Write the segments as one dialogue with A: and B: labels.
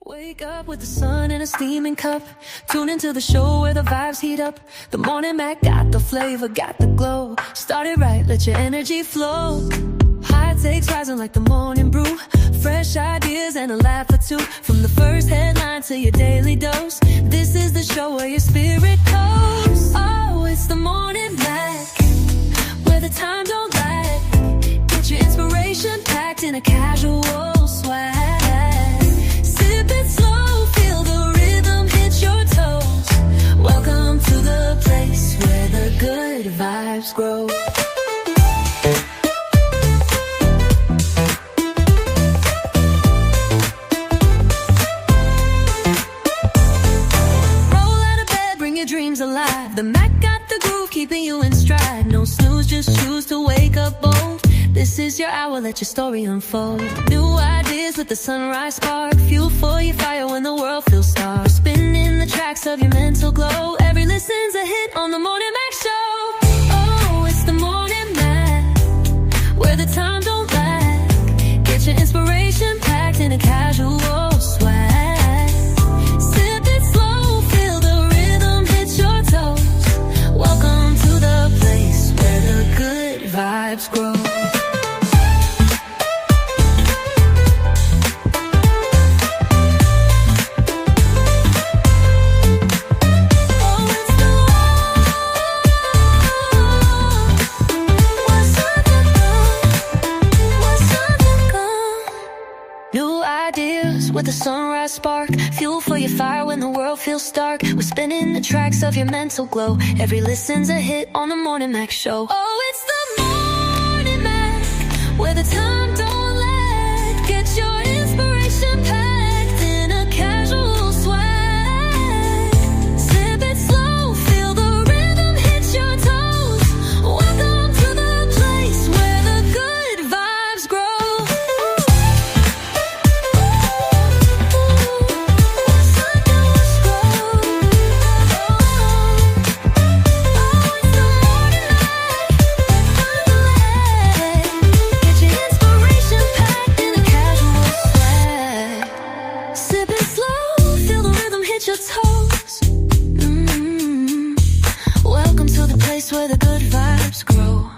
A: Wake up with the sun in a steaming cup. Tune into the show where the vibes heat up. The Morning Mac got the flavor, got the glow. Start it right, let your energy flow. High takes rising like the morning brew. Fresh ideas and a laugh or two. From the first headline to your daily dose. This is the show where your spirit goes. Oh, it's the Morning Mac, where the time don't lag. Get your inspiration packed in a casual swag. Sip it slow, feel the rhythm hit your toes. Welcome to the place where the good vibes grow. Dreams alive. The Mac got the groove, keeping you in stride. No snooze, just choose to wake up bold. This is your hour, let your story unfold. New ideas with the sunrise spark. Fuel for your fire when the world feels dark. Spinning the tracks of your mental glow. Every listen's a hit on the Morning Mac Show. Oh, it's the Morning Mac, where the time don't lag. Get your inspiration packed in a casual swag. Welcome to the place where the good vibes grow. New ideas with the sunrise spark. Fuel for your fire when the world feels dark. We're spinning the tracks of your mental glow. Every listen's a hit on the Morning Mac Show. Oh, it's the Morning Mac, where the time don't lag. Get your inspiration packed in a casual swag. Sip it slow, feel the rhythm hit your toes. Welcome to the place where the good vibes grow. Your toes. Welcome to the place where the good vibes grow.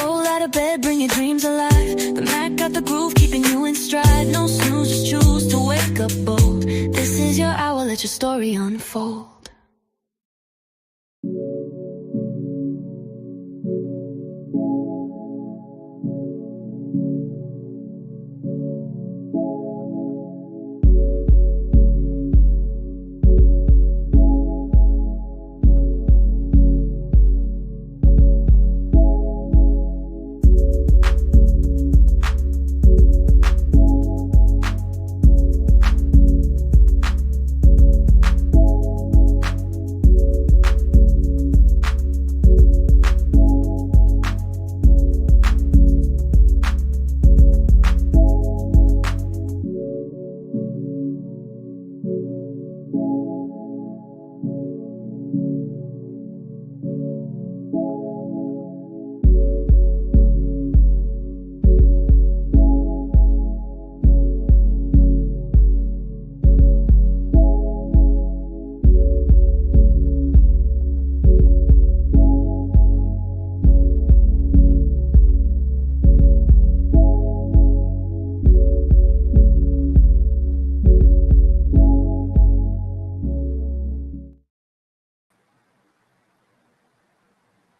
A: Roll out of bed, bring your dreams alive. The Mac got the groove, keeping you in stride. No snooze, just choose to wake up bold. This is your hour, let your story unfold.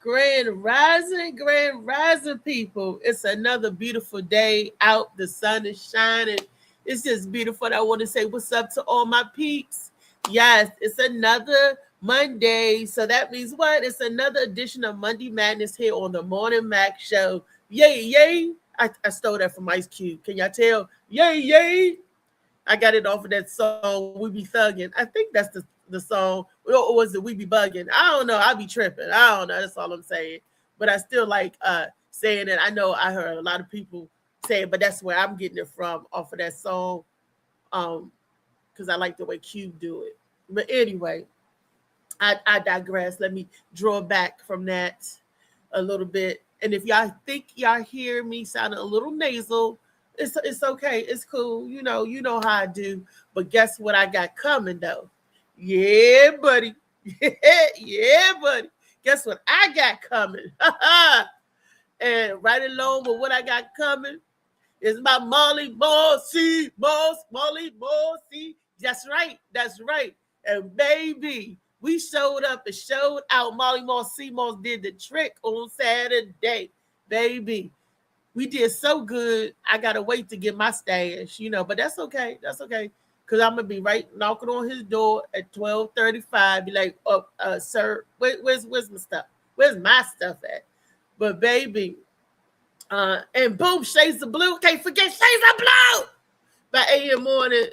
B: Grand rising, people. It's another beautiful day out. The sun is shining. It's just beautiful. And I want to say what's up to all my peeps. Yes, it's another Monday. So that means what? It's another edition of Monday Madness here on the Morning Mac Show. Yay, yay. I stole that from Ice Cube. Can y'all tell? Yay, yay. I got it off of that song, We Be Thuggin'. I think that's the song. Or was it We Be Buggin'? I don't know. I be tripping. I don't know. That's all I'm saying. But I still like saying it. I know I heard a lot of people say it, but that's where I'm getting it from, off of that song. Because I like the way Cube do it. But anyway, I digress. Let me draw back from that a little bit. And if y'all think y'all hear me sounding a little nasal, It's okay. It's cool. You know how I do. But guess what I got coming though? Yeah, buddy. Yeah, buddy. Guess what I got coming? And right along with what I got coming is my Molly Mossy, Molly Mossy. That's right. That's right. And baby, we showed up and showed out. Molly Mossy did the trick on Saturday. Baby, we did so good. I gotta wait to get my stash, but that's okay. That's okay. Cause I'm gonna be right knocking on his door at 12:35. Be like, oh, sir, where's my stuff? Where's my stuff at? But baby, and boom, Shades of Blue. Can't forget Shades of Blue by 8 in the morning.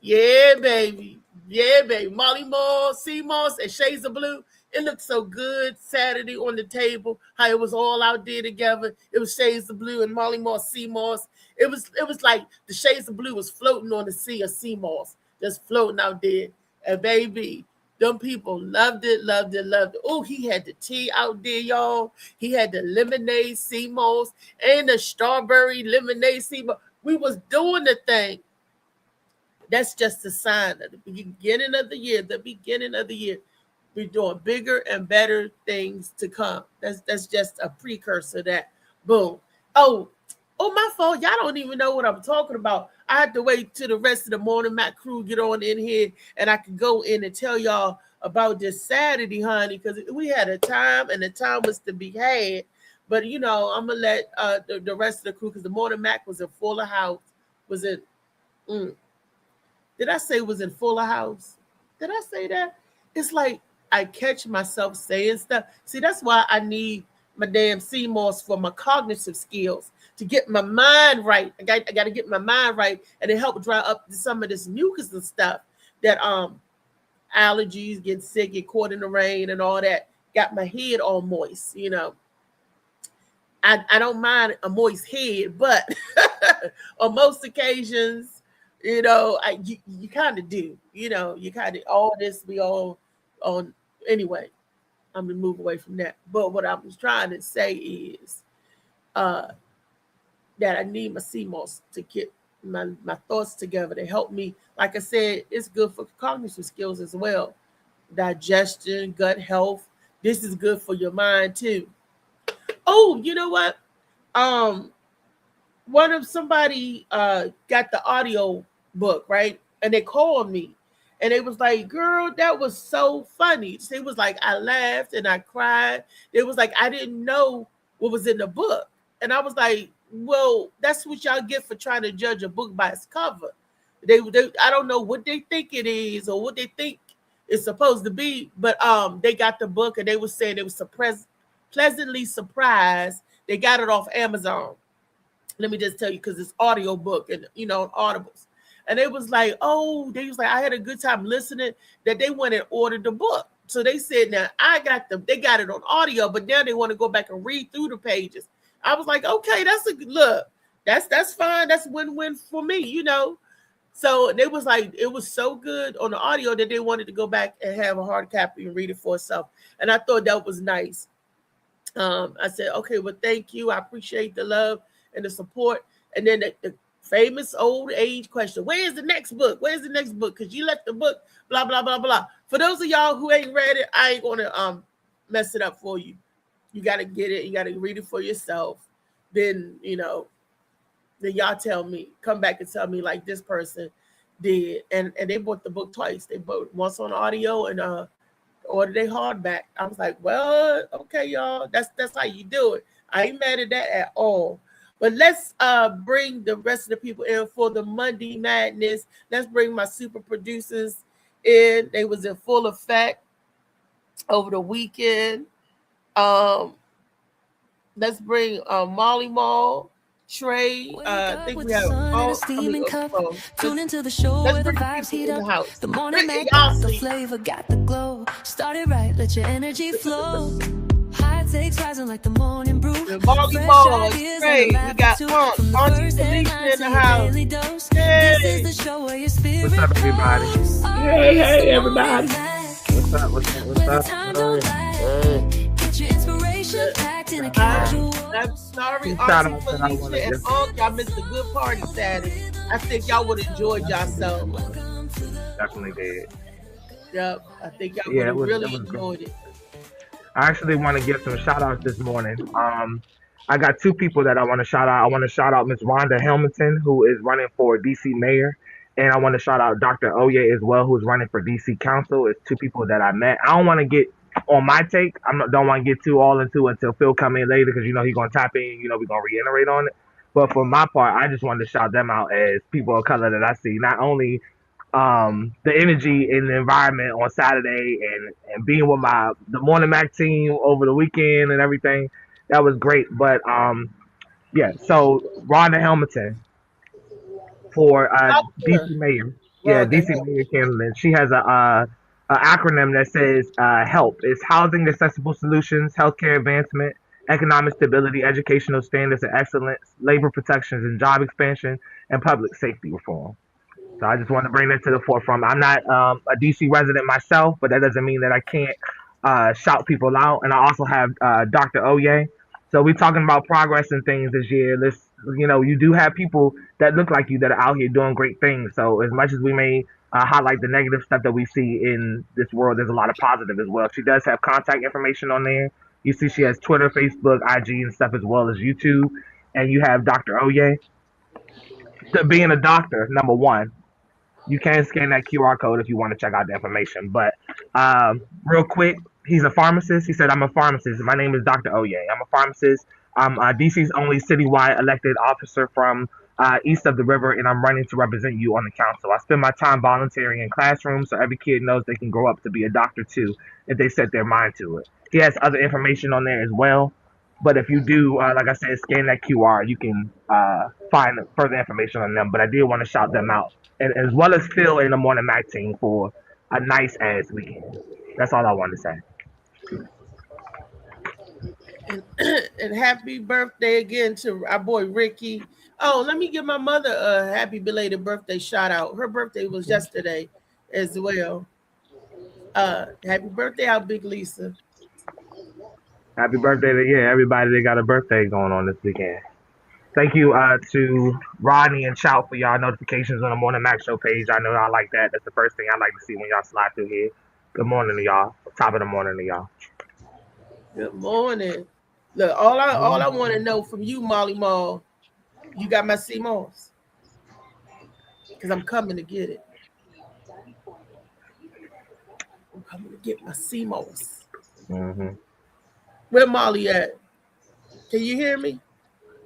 B: Yeah, baby. Yeah, baby. Molly Moss, Sea Moss, and Shades of Blue. It looked so good Saturday on the table, how it was all out there together. It was Shades of Blue and Molly Moss, Sea Moss. It was like the Shades of Blue was floating on the sea of sea moss, just floating out there. And baby, them people loved it, loved it, loved it. Oh, he had the tea out there, y'all. He had the lemonade sea moss and the strawberry lemonade sea moss. We was doing the thing. That's just a sign of the beginning of the year, We're doing bigger and better things to come. That's just a precursor of that. Boom. Oh, my fault. Y'all don't even know what I'm talking about. I had to wait till the rest of the Morning Mac crew get on in here and I could go in and tell y'all about this Saturday, honey, because we had a time and the time was to be had. But, I'm going to let the rest of the crew, because the Morning Mac was in Fuller House. Did I say was in Fuller House? Did I say that? It's like I catch myself saying stuff. See, that's why I need my damn CMOS for my cognitive skills, to get my mind right. I got to get my mind right, and it help dry up some of this mucus and stuff that allergies, get sick, get caught in the rain and all that. Got my head all moist, I don't mind a moist head, but on most occasions, you kind of do, you kind of all this, we all on anyway. I'm gonna move away from that. But what I was trying to say is that I need my CMOS to get my thoughts together to help me. Like I said, it's good for cognitive skills as well. Digestion, gut health. This is good for your mind too. Oh, you know what? Somebody got the audio book, right? And they called me. And they was like, girl, that was so funny. They was like, I laughed and I cried. They was like, I didn't know what was in the book. And I was like, well, that's what y'all get for trying to judge a book by its cover. They I don't know what they think it is or what they think it's supposed to be, but they got the book and they was saying they was pleasantly surprised. They got it off Amazon. Let me just tell you, because it's audio book and on Audibles. And they was like, I had a good time listening, that they went and ordered the book. So they said, now they got it on audio, but now they want to go back and read through the pages. I was like, okay, that's a good look. That's fine. That's win-win for me, So they was like, it was so good on the audio that they wanted to go back and have a hard copy and read it for itself. And I thought that was nice. I said, okay, well, thank you. I appreciate the love and the support. And then the famous old age question. Where's the next book? Where's the next book? Because you left the book, blah, blah, blah, blah. For those of y'all who ain't read it, I ain't going to mess it up for you. You got to get it. You got to read it for yourself. Then, then y'all tell me, come back and tell me like this person did. And they bought the book twice. They bought once on audio and ordered their hardback. I was like, well, okay, y'all. That's how you do it. I ain't mad at that at all. But let's bring the rest of the people in for the Monday Madness. Let's bring my super producers in. They was in full effect over the weekend. Let's bring Molly Mall, Trey. I think we have
A: Tune into the show where the vibes heat up. The Morning Mac got the flavor, got the glow. Started right, let your energy flow. High takes rising like the morning brew.
B: Molly Mall, Trey. We got Auntie Felicia in the house.
A: This is the show where your spirit
C: What's up, everybody?
B: Hey, everybody.
C: What's up?
A: Get your inspiration Felicia packed in a casual.
B: I'm sorry,
C: Shout out
B: Auntie
C: that I wanna
B: Felicia and
C: give.
B: Unc. Y'all missed a good party Saturday. I think y'all would have enjoyed yourself.
C: Definitely did.
B: Yep, I think y'all would
C: Yeah,
B: have really
C: it was great.
B: enjoyed it.
C: I actually want to give some shout outs this morning. I got two people that I want to shout out. I want to shout out Miss Rhonda Hamilton, who is running for DC mayor. And I want to shout out Dr. Oye as well, who's running for DC council. It's two people that I met. I don't want to get on my take. Don't want to get too all into it until Phil come in later because you know he's gonna tap in. You know we're gonna reiterate on it. But for my part, I just wanted to shout them out as people of color that I see. Not only the energy in the environment on Saturday and being with the Morning Mac team over the weekend and everything. That was great. But yeah, so Rhonda Hamilton for DC mayor. Yeah, DC mayor candidate. She has a acronym that says HELP. It's Housing Accessible Solutions, Healthcare Advancement, Economic Stability, Educational Standards and Excellence, Labor Protections and Job Expansion, and Public Safety Reform. So I just want to bring that to the forefront. I'm not a DC resident myself, but that doesn't mean that I can't shout people out. And I also have Dr. Oye. So we're talking about progress and things this year. You do have people that look like you that are out here doing great things. So as much as we may highlight the negative stuff that we see in this world, there's a lot of positive as well. She does have contact information on there. You see she has Twitter, Facebook, IG, and stuff as well as YouTube. And you have Dr. Oye. To being a doctor, number one, you can scan that QR code if you want to check out the information. But real quick, he's a pharmacist. He said, I'm a pharmacist. My name is Dr. Oye. I'm a pharmacist. I'm DC's only citywide elected officer from east of the river, and I'm running to represent you on the council. I spend my time volunteering in classrooms so every kid knows they can grow up to be a doctor too if they set their mind to it. He has other information on there as well. But if you do, like I said, scan that QR, you can find further information on them. But I did want to shout them out, and as well as Phil in the Morning Mac team for a nice ass weekend. That's all I wanted to say.
B: And happy birthday again to our boy Ricky. Oh, let me give my mother a happy belated birthday shout out. Her birthday was yesterday as well. Happy birthday out, Big Lisa.
C: Happy birthday to everybody that got a birthday going on this weekend. Thank you to Rodney and Chout for y'all notifications on the Morning Mac Show page. I know y'all like that. That's the first thing I like to see when y'all slide through here. Good morning to y'all. Top of the morning to y'all.
B: Good morning. Look, all I want to know from you, Molly Mall, you got my CMOS? Because I'm coming to get it. I'm coming to get my CMOS.
C: Mm-hmm.
B: Where Molly at? Can you hear me?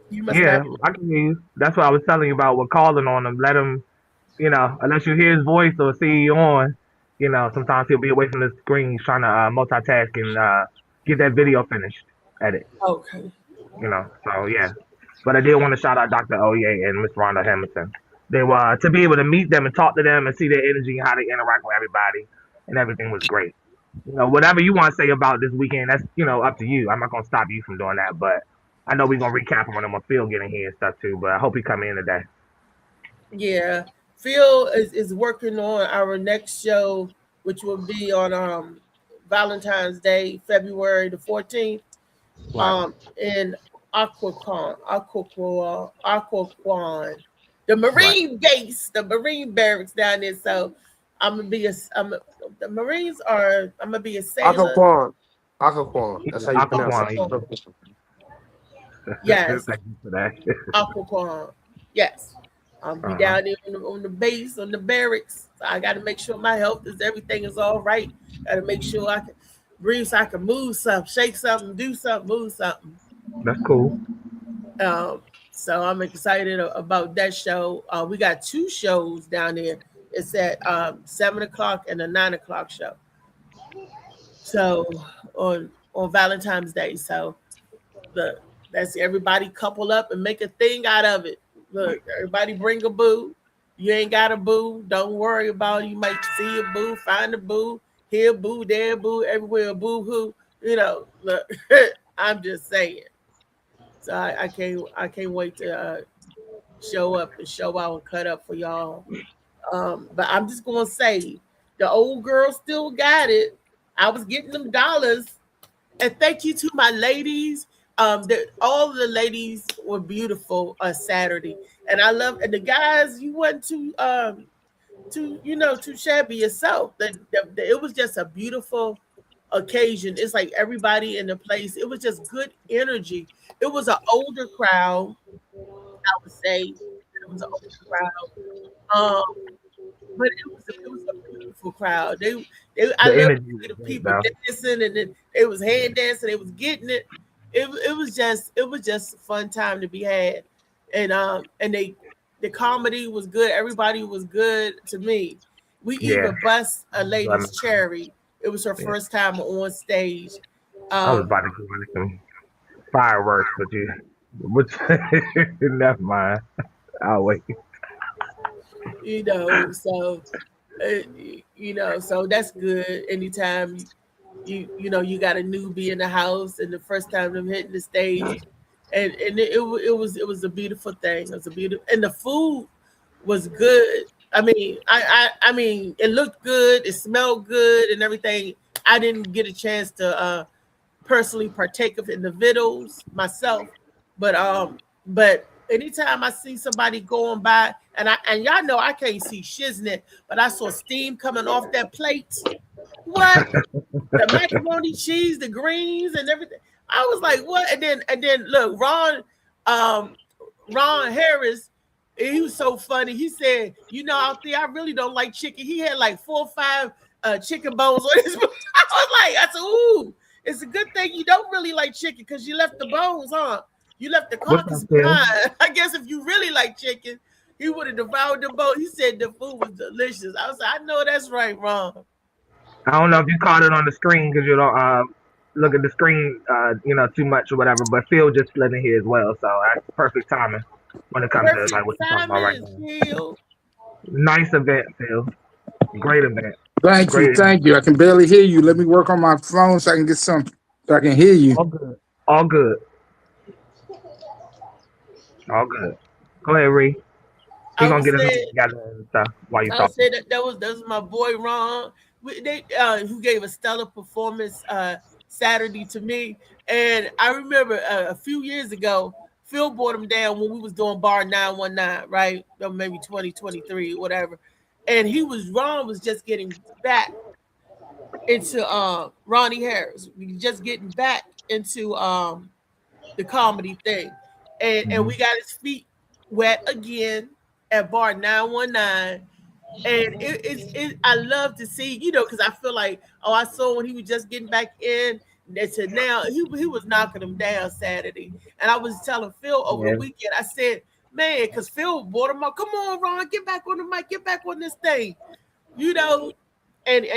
B: You must
C: I can hear you. That's what I was telling you about. We're calling on him. Let him, unless you hear his voice or see you on, sometimes he'll be away from the screen. He's trying to multitask and get that video finished. Edit.
B: Okay.
C: So yeah. But I did want to shout out Dr. Oye and Miss Rhonda Hamilton. They were to be able to meet them and talk to them and see their energy and how they interact with everybody, and everything was great. Whatever you want to say about this weekend, that's up to you. I'm not gonna stop you from doing that, but I know we're gonna recap on them when Phil getting here and stuff too. But I hope he come in today.
B: Yeah, Phil is working on our next show, which will be on Valentine's Day, February the 14th.
C: Right.
B: In Occoquan, the Marine base, the Marine barracks down there. So I'm gonna be the Marines are. I'm gonna be a sailor.
D: Occoquan. That's how you pronounce it.
B: Yes.
C: Thank you for that.
B: Occoquan. Yes. I'll be down there on the base, on the barracks. So I got to make sure my health everything is all right. Got to make sure I can breathe so I can move something, shake something, do something, move something.
C: That's cool.
B: So I'm excited about that show. We got two shows down there. It's at 7:00 and a 9:00 show. So on Valentine's Day. So that's everybody couple up and make a thing out of it. Look, everybody bring a boo. You ain't got a boo. Don't worry about it. You might see a boo, find a boo, here boo, there boo, everywhere boo hoo. Look, I'm just saying. So I can't wait to show up and show out and cut up for y'all. But I'm just gonna say the old girl still got it. I was getting them dollars And thank you to my ladies. All the ladies were beautiful Saturday, and I love. And the guys, you went too shabby yourself. It was just a beautiful occasion. It's like everybody in the place. It was just good energy. It was an older crowd, I would say. It was an older crowd. But it was a beautiful crowd. I
C: The
B: love
C: energy was
B: the
C: great,
B: people
C: though.
B: dancing, and then they was hand dancing. They was getting it. It was just a fun time to be had, and the comedy was good. Everybody was good to me. We
C: Yeah,
B: even bust a lady's cherry. It was her
C: yeah.
B: first time on stage.
C: I was
B: Um,
C: about to go into some fireworks, which never mind. I'll wait.
B: so so that's good. Anytime you got a newbie in the house and the first time them hitting the stage, and it was a beautiful thing. It was a beautiful, and the food was good. I mean, it looked good, it smelled good, and everything. I didn't get a chance to personally partake of in the vittles myself, but anytime I see somebody going by, and y'all know I can't see shiznit, but I saw steam coming off that plate. What? The macaroni cheese, the greens, and everything. I was like, what? And then look, Ron Harris, he was so funny. He said, out there, I really don't like chicken. He had like 4 or 5 chicken bones on his. I said, ooh, it's a good thing you don't really like chicken because you left the bones, huh? You left the
C: What's
B: carcass
C: up, Phil?
B: behind. I guess if you really like chicken, he would have devoured the bone. He said the food was delicious. I was like, I know that's right, Ron.
C: I don't know if you caught it on the screen because you don't look at the screen, too much or whatever. But Phil just split in here as well, so that's perfect timing when it comes to
B: Perfect
C: like what you're talking about right
B: timing,
C: now.
B: Phil.
C: Nice event, Phil. Great event.
E: Thank you,
C: Great.
E: thank you. I can barely hear you. Let me work on my phone so I can get some, so I can hear you.
C: All good. All good. All good. Go ahead, Ree. He
B: I
C: gonna
B: would
C: get us
B: say,
C: together and stuff while you
B: I would
C: talking.
B: say that was my boy Ron. Who gave a stellar performance Saturday to me, and I remember a few years ago, Phil brought him down when we was doing Bar 919, right? Or maybe 2023, whatever. And Ron was just getting back into Ronnie Harris, just getting back into the comedy thing, and we got his feet wet again at Bar 919. And I love to see, because I feel like, I saw when he was just getting back in, and to now he was knocking him down Saturday. And I was telling Phil over the weekend, I said, man, because Phil brought him up, come on, Ron, get back on the mic, get back on this thing, and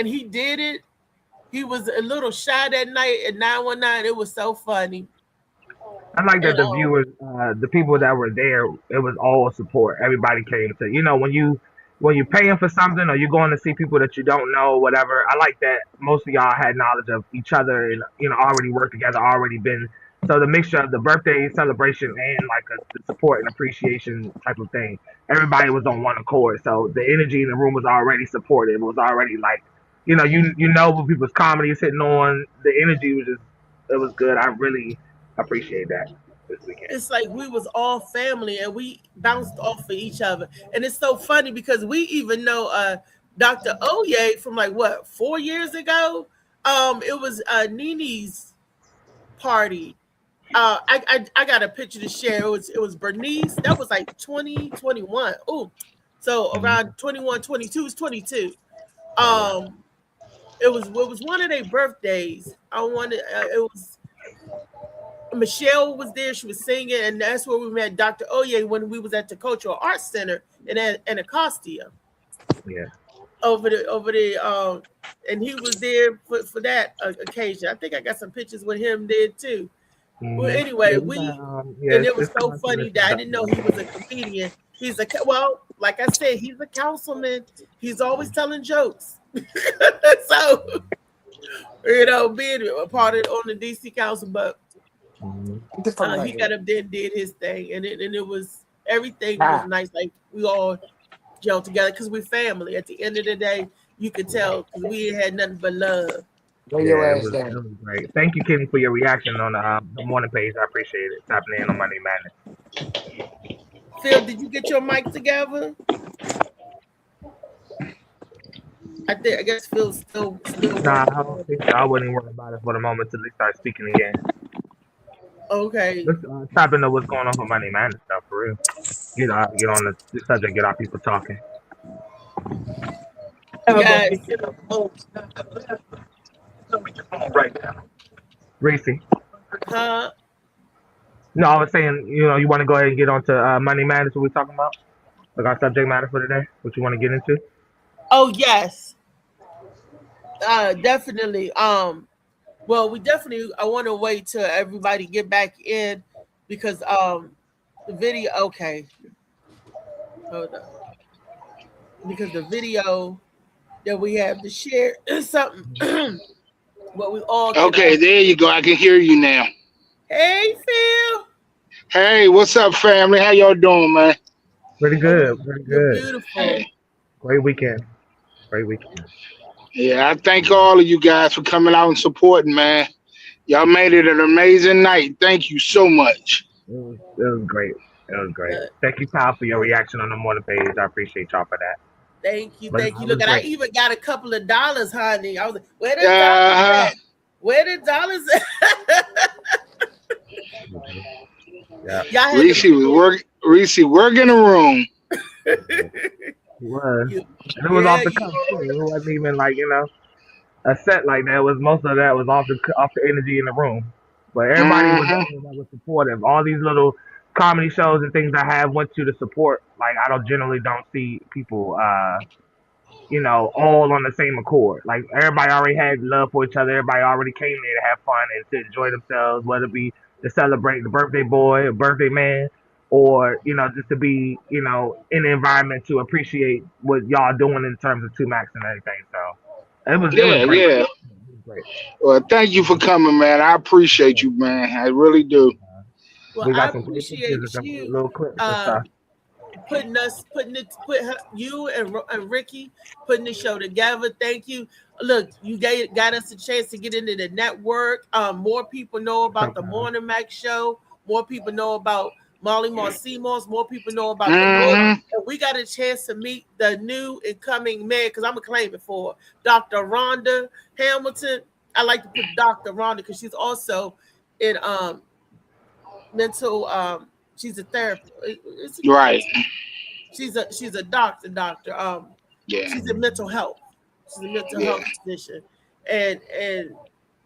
B: he did it. He was a little shy that night at 919. It was so funny.
C: I like that
B: And
C: the viewers, the people that were there, it was all support. Everybody came to, when you're paying for something or you're going to see people that you don't know, whatever. I like that most of y'all had knowledge of each other and already worked together, already been. So the mixture of the birthday celebration and like the support and appreciation type of thing, everybody was on one accord. So the energy in the room was already supportive. It was already like, when people's comedy is hitting on. The energy was it was good. I really appreciate that this weekend.
B: it's like we was all family and we bounced off of each other. And it's so funny because we even know Dr. Oye from like 4 years ago. It was Nini's party. I got a picture to share. It was Bernice. That was like 2021. Oh, so around 21, 22, it's 22. It was one of their birthdays. It was Michelle was there. She was singing, and that's where we met Dr. Oye when we was at the Cultural Arts Center in Anacostia.
C: Yeah.
B: Over the and he was there for that occasion. I think I got some pictures with him there too. Well, anyway, and it was so funny that I didn't know he was a comedian. He's like I said, he's a councilman. He's always telling jokes. So, being a part of on the DC council, but he got up there and did his thing, and it was everything was nice. Like we all gelled together because we're family. At the end of the day, you could tell because we ain't had nothing but love.
D: Lay your
C: Yeah,
D: ass
C: it
D: down.
C: was great. Thank you, Kenny, for your reaction on the morning page. I appreciate it. Tapping in on Money Madness.
B: Phil, did you get your mic together? I guess Phil's still
C: Nah,
B: working.
C: I don't think so. I wouldn't worry about it for the moment till they start speaking again.
B: Okay.
C: Let's tap into what's going on for Money Madness stuff for real. Get on the subject, get our people talking.
B: Yes.
C: Right now. Reese.
B: Huh?
C: No, I was saying, you want to go ahead and get on to Money Madness, what we're talking about? Like our subject matter for today? What you want to get into?
B: Oh, yes. Definitely. Well, I want to wait till everybody get back in because the video, okay. Hold on. Because the video that we have to share is something what we all can
F: Okay, there you go. I can hear you now.
B: Hey, Phil.
F: Hey, what's up, family? How y'all doing, man?
C: Pretty good. Pretty
B: You're
C: good.
B: beautiful.
F: Hey.
C: Great weekend. Great weekend.
F: Yeah, I thank all of you guys for coming out and supporting, man. Y'all made it an amazing night. Thank you so much.
C: It was great. It was great. Thank you, Kyle, for your reaction on the morning page. I appreciate y'all for that.
B: Thank you.
C: But
B: Thank you.
C: it
B: Look,
C: was
B: and I
C: great.
B: even got a couple of dollars, honey. I was like, where the dollars at? Where the dollars at?
C: Yeah.
B: Y'all had
F: Reese working the room.
C: It was. And it was off the cuff too. It wasn't even like, a set like that. It was most of that was off the energy in the room. But everybody was there that was supportive. All these little comedy shows and things I have went to support. Like I don't see people all on the same accord. Like everybody already had love for each other. Everybody already came there to have fun and to enjoy themselves, whether it be to celebrate the birthday boy or birthday man, or just to be in the environment to appreciate what y'all doing in terms of 2 Max and everything. So it was great.
F: Yeah.
C: It was great.
F: Well, thank you for coming, man. I appreciate you, man. I really do.
B: Well,
C: We
B: I
C: got some
B: appreciate
C: you,
B: you
C: little clips and stuff.
B: You and Ricky putting the show together. Thank you. Look, you got us a chance to get into the network. More people know about the Morning Max show. More people know about Molly Marcimos. More people know about the book. And we got a chance to meet the new incoming mayor, because I'm going to claim it for Dr. Rhonda Hamilton. I like to put Dr. Rhonda because she's also in mental she's a therapist.
F: Right.
B: She's a doctor.
F: Yeah.
B: She's in mental health. She's a mental health physician. And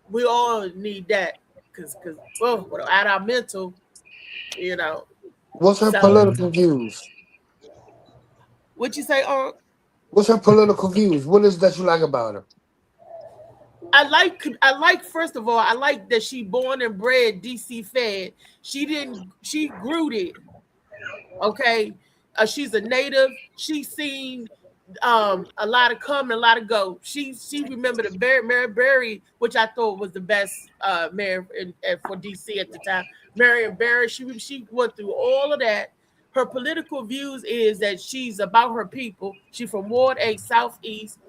B: we all need that because without our mental,
D: What's her political views?
B: What you say,
D: What's her political views? What is that you like about her?
B: I like first of all, I like that she born and bred DC fed. She grew it. Okay. She's a native. She's seen a lot of come and a lot of go. She remembered Mary Berry, which I thought was the best mayor for DC at the time. Marion Barry, she went through all of that. Her political views is that she's about her people. She's from Ward 8 Southeast.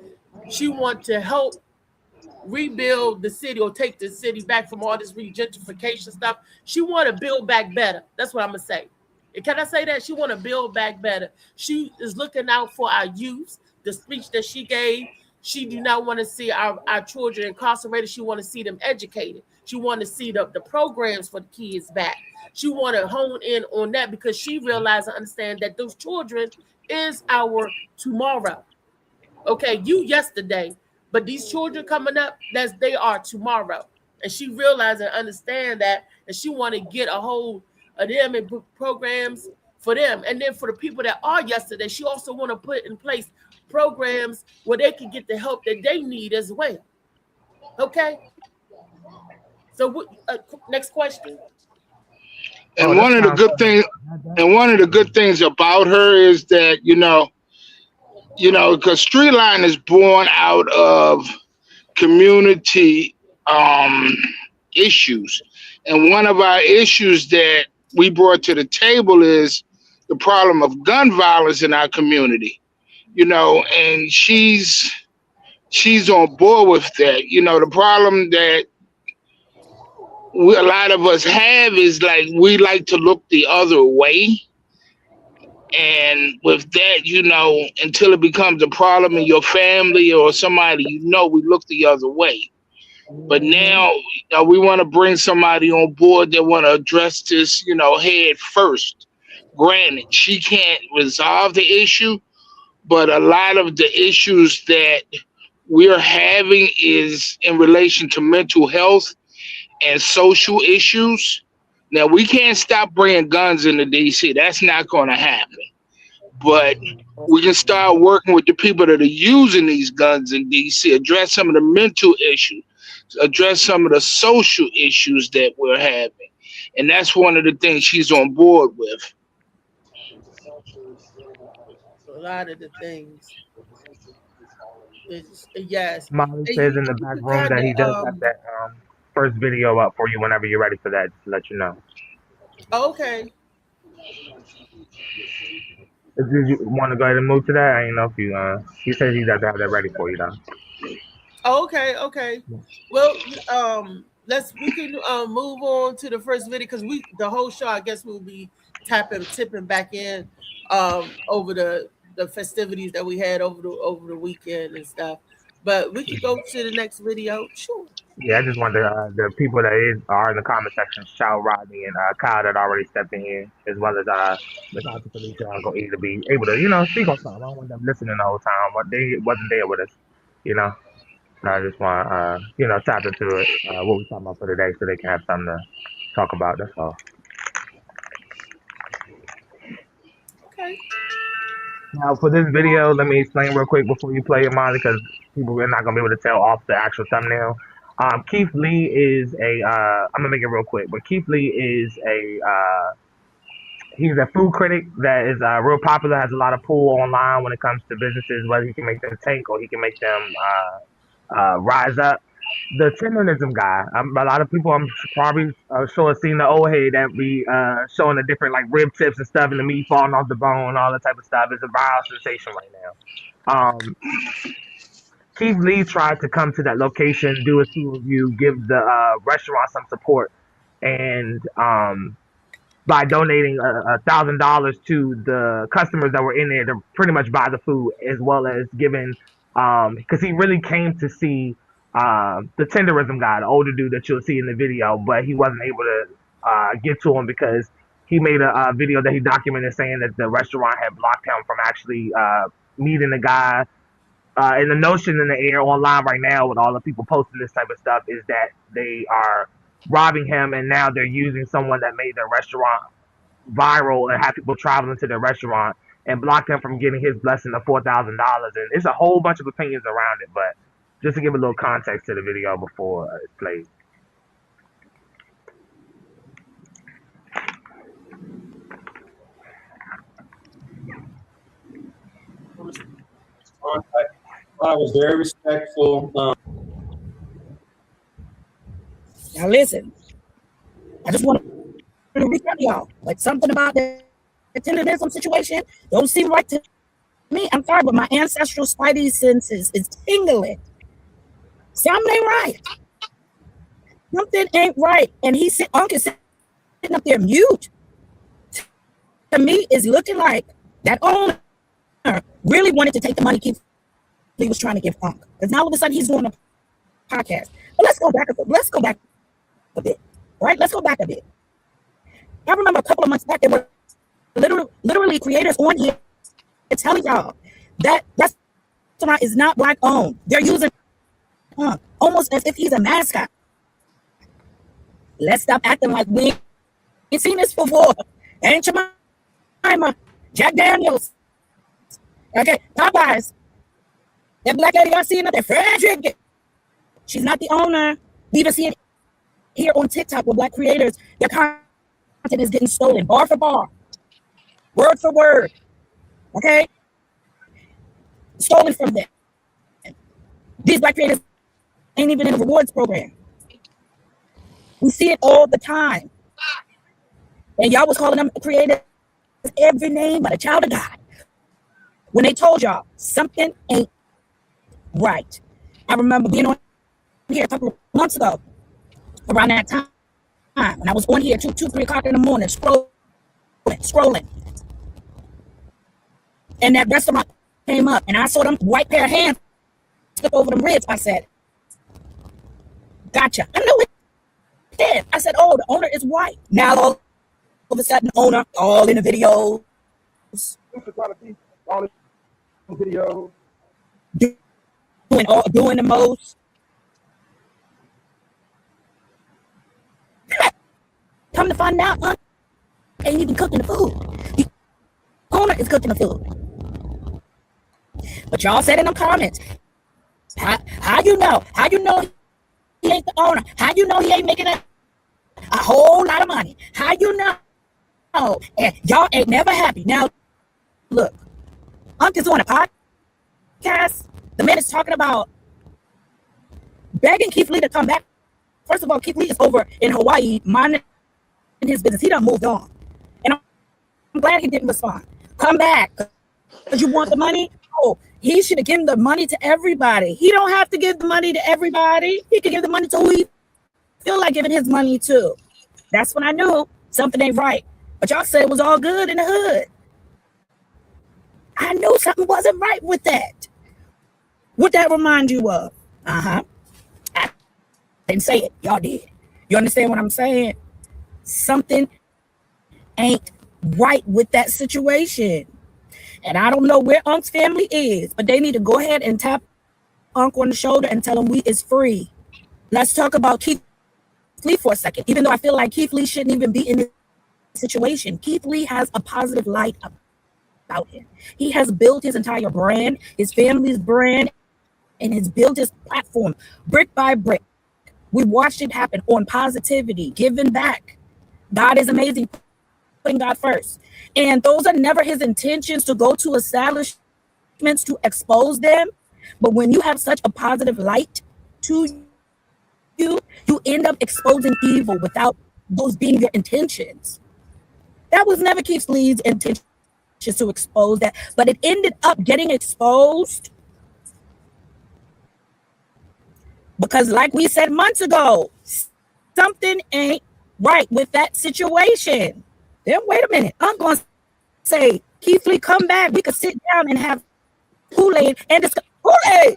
B: She wants to help rebuild the city or take the city back from all this gentrification stuff. She want to build back better. That's what I'm gonna say. And can I say that? She want to build back better. She is looking out for our youth. The speech that she gave, she do not want to see our children incarcerated. She want to see them educated. She want to see the programs for the kids back. She want to hone in on that because she realized and understand that those children is our tomorrow. Okay, you yesterday, but these children coming up, they are tomorrow. And she realized and understand that, and she want to get a hold of them and programs for them. And then for the people that are yesterday, she also want to put in place programs where they can get the help that they need as well. Okay. So next question.
F: And one of the good things about her is that, because Streetline is born out of community issues. And one of our issues that we brought to the table is the problem of gun violence in our community, and she's she's on board with that. You know, the problem that a lot of us have is like we like to look the other way. And with that, you know, until it becomes a problem in your family or somebody, you know, we look the other way. But now, you know, we want to bring somebody on board that want to address this, you know, head first. Granted, she can't resolve the issue, but a lot of the issues that we're having is in relation to mental health and social issues. Now, we can't stop bringing guns into DC. That's not going to happen. But we can start working with the people that are using these guns in DC, address some of the mental issues, address some of the social issues that we're having. And that's one of the things she's on board with.
B: A lot of the things. Yes.
C: Molly
B: And
C: says
B: you,
C: in the
B: you
C: back
B: could
C: room that
B: kind
C: he does
B: of
C: have that first video up for you whenever you're ready for that, just to let you know.
B: okay.
C: Did you want to go ahead and move to that? I don't know if you, he says he does have that ready for you though.
B: Okay. Well, we can move on to the first video because the whole show I guess we'll be tipping back in over the festivities that we had over the weekend and stuff. But we can go to the next video. Sure.
C: Yeah, I just wanted the people that are in the comment section shout Rodney and Kyle that already stepped in here, as well as the Dr. Felicia and Uncle E to be able to, you know, speak on something. I don't want them listening the whole time, but they wasn't there with us, you know. So I just want you know, tap into it, what we're talking about for today, so they can have something to talk about. That's all.
B: Okay.
C: Now, for this video, let me explain real quick before you play it, Molly, because people are not going to be able to tell off the actual thumbnail. Keith Lee is I'm going to make it real quick, but Keith Lee is he's a food critic that is real popular, has a lot of pull online when it comes to businesses, whether he can make them tank or he can make them rise up. The tenderism guy, a lot of people I'm probably sure have seen the old head that be showing the different like rib tips and stuff and the meat falling off the bone, all that type of stuff. It's a viral sensation right now. Keith Lee tried to come to that location, do a food review, give the restaurant some support, and by donating $1,000 to the customers that were in there to pretty much buy the food, as well as giving, because he really came to see the tenderism guy, the older dude that you'll see in the video, but he wasn't able to get to him because he made a video that he documented saying that the restaurant had blocked him from actually meeting the guy. And the notion in the air online right now with all the people posting this type of stuff is that they are robbing him, and now they're using someone that made their restaurant viral and have people traveling to their restaurant and block him from getting his blessing of $4,000. And it's a whole bunch of opinions around it, but just to give a little context to the video before it's played.
G: I was very respectful.
H: Now listen, I just want to recap y'all. Like something about the tenderism situation don't seem right to me. I'm sorry, but my ancestral spidey senses is tingling. Something ain't right. Something ain't right. And Uncle sitting up there mute. To me, is looking like that owner really wanted to take the money he was trying to give Unc. Because now all of a sudden he's doing a podcast. But let's go back a bit. Right? Let's go back a bit. I remember a couple of months back, there were literally creators on here telling y'all that restaurant is not Black owned. They're using Unc almost as if he's a mascot. Let's stop acting like we ain't seen this before. Aunt Jemima, Jack Daniels, okay, Popeyes. That Black lady y'all seeing up there, Frederick. She's not the owner. We even see it here on TikTok with Black creators. Their content is getting stolen, bar for bar, word for word. Okay? Stolen from them. These Black creators ain't even in the rewards program. We see it all the time. And y'all was calling them creators every name but a child of God. When they told y'all something ain't right. I remember being on here a couple of months ago, around that time, when I was on here 3 o'clock in the morning, scrolling. And that restaurant came up, and I saw them white pair of hands slip over them ribs. I said, gotcha. I knew it did. I said, oh, the owner is white. Now all of a sudden, owner, all in the videos.
E: All the videos.
H: Doing the most. Come to find out, ain't even cooking the food. The owner is cooking the food. But y'all said in the comments, how you know? How you know he ain't the owner? How you know he ain't making a whole lot of money? How you know? And y'all ain't never happy. Now, look, Unc is on a podcast. The man is talking about begging Keith Lee to come back. First of all, Keith Lee is over in Hawaii minding his business. He done moved on. And I'm glad he didn't respond. Come back. Because you want the money? Oh, he should have given the money to everybody. He don't have to give the money to everybody. He can give the money to who he feel like giving his money to. That's when I knew something ain't right. But y'all said it was all good in the hood. I knew something wasn't right with that. What that remind you of? I didn't say it. Y'all did. You understand what I'm saying? Something ain't right with that situation. And I don't know where Unc's family is, but they need to go ahead and tap Unc on the shoulder and tell him we is free. Let's talk about Keith Lee for a second. Even though I feel like Keith Lee shouldn't even be in this situation, Keith Lee has a positive light about him. He has built his entire brand, his family's brand, and has built his platform brick by brick. We watched it happen on positivity, giving back. God is amazing, putting God first. And those are never his intentions to go to establishments to expose them. But when you have such a positive light to you, you end up exposing evil without those being your intentions. That was never Keith Lee's intention to expose that, but it ended up getting exposed because, like we said months ago, something ain't right with that situation. Then wait a minute, I'm going to say, Keith Lee, come back. We could sit down and have Kool-Aid and discuss Kool-Aid.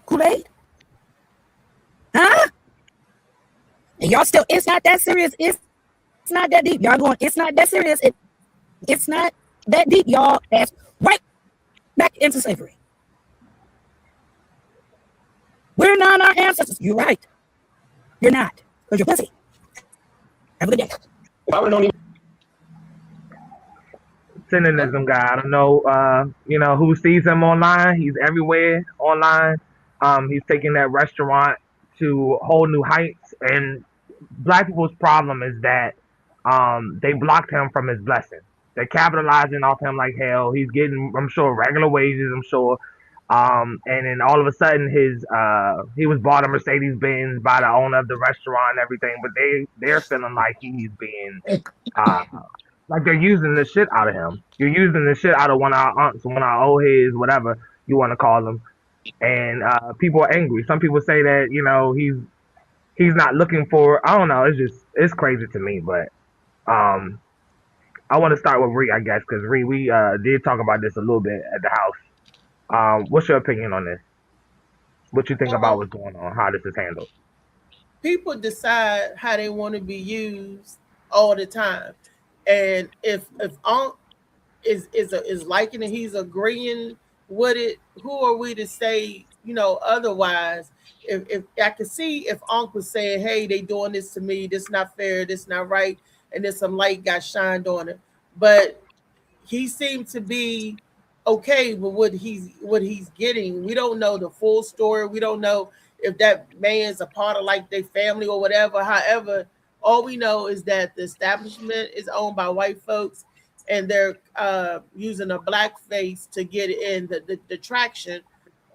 H: Kool-Aid? Huh? And y'all still, it's not that serious. It's not that deep. Y'all going, it's not that serious. It's not that deep, y'all. That's right back into slavery. We're not our ancestors. You're right. You're not. Because you're pussy. Have a good day.
C: Cynicism guy. I don't know, who sees him online. He's everywhere online. He's taking that restaurant to whole new heights. And black people's problem is that they blocked him from his blessing. They're capitalizing off him like hell. He's getting, I'm sure, regular wages, I'm sure. And then all of a sudden he was bought a Mercedes Benz by the owner of the restaurant and everything, but they're feeling like he's being like they're using the shit out of him. You're using the shit out of one of our aunts, one of our old heads, whatever you want to call them. And people are angry. Some people say that, he's not looking for, I don't know, it's crazy to me, but I want to start with Ree, I guess, because Ree, we did talk about this a little bit at the house. What's your opinion on this? What you think about what's going on, how this is handled?
B: People decide how they want to be used all the time. And if Unc is liking it, he's agreeing with it, who are we to say, otherwise? If I could see if Unc was saying, hey, they doing this to me, this not fair, this not right, and then some light got shined on it. But he seemed to be okay with what he's getting. We don't know the full story. We don't know if that man's a part of like their family or whatever. However, all we know is that the establishment is owned by white folks, and they're using a black face to get in the traction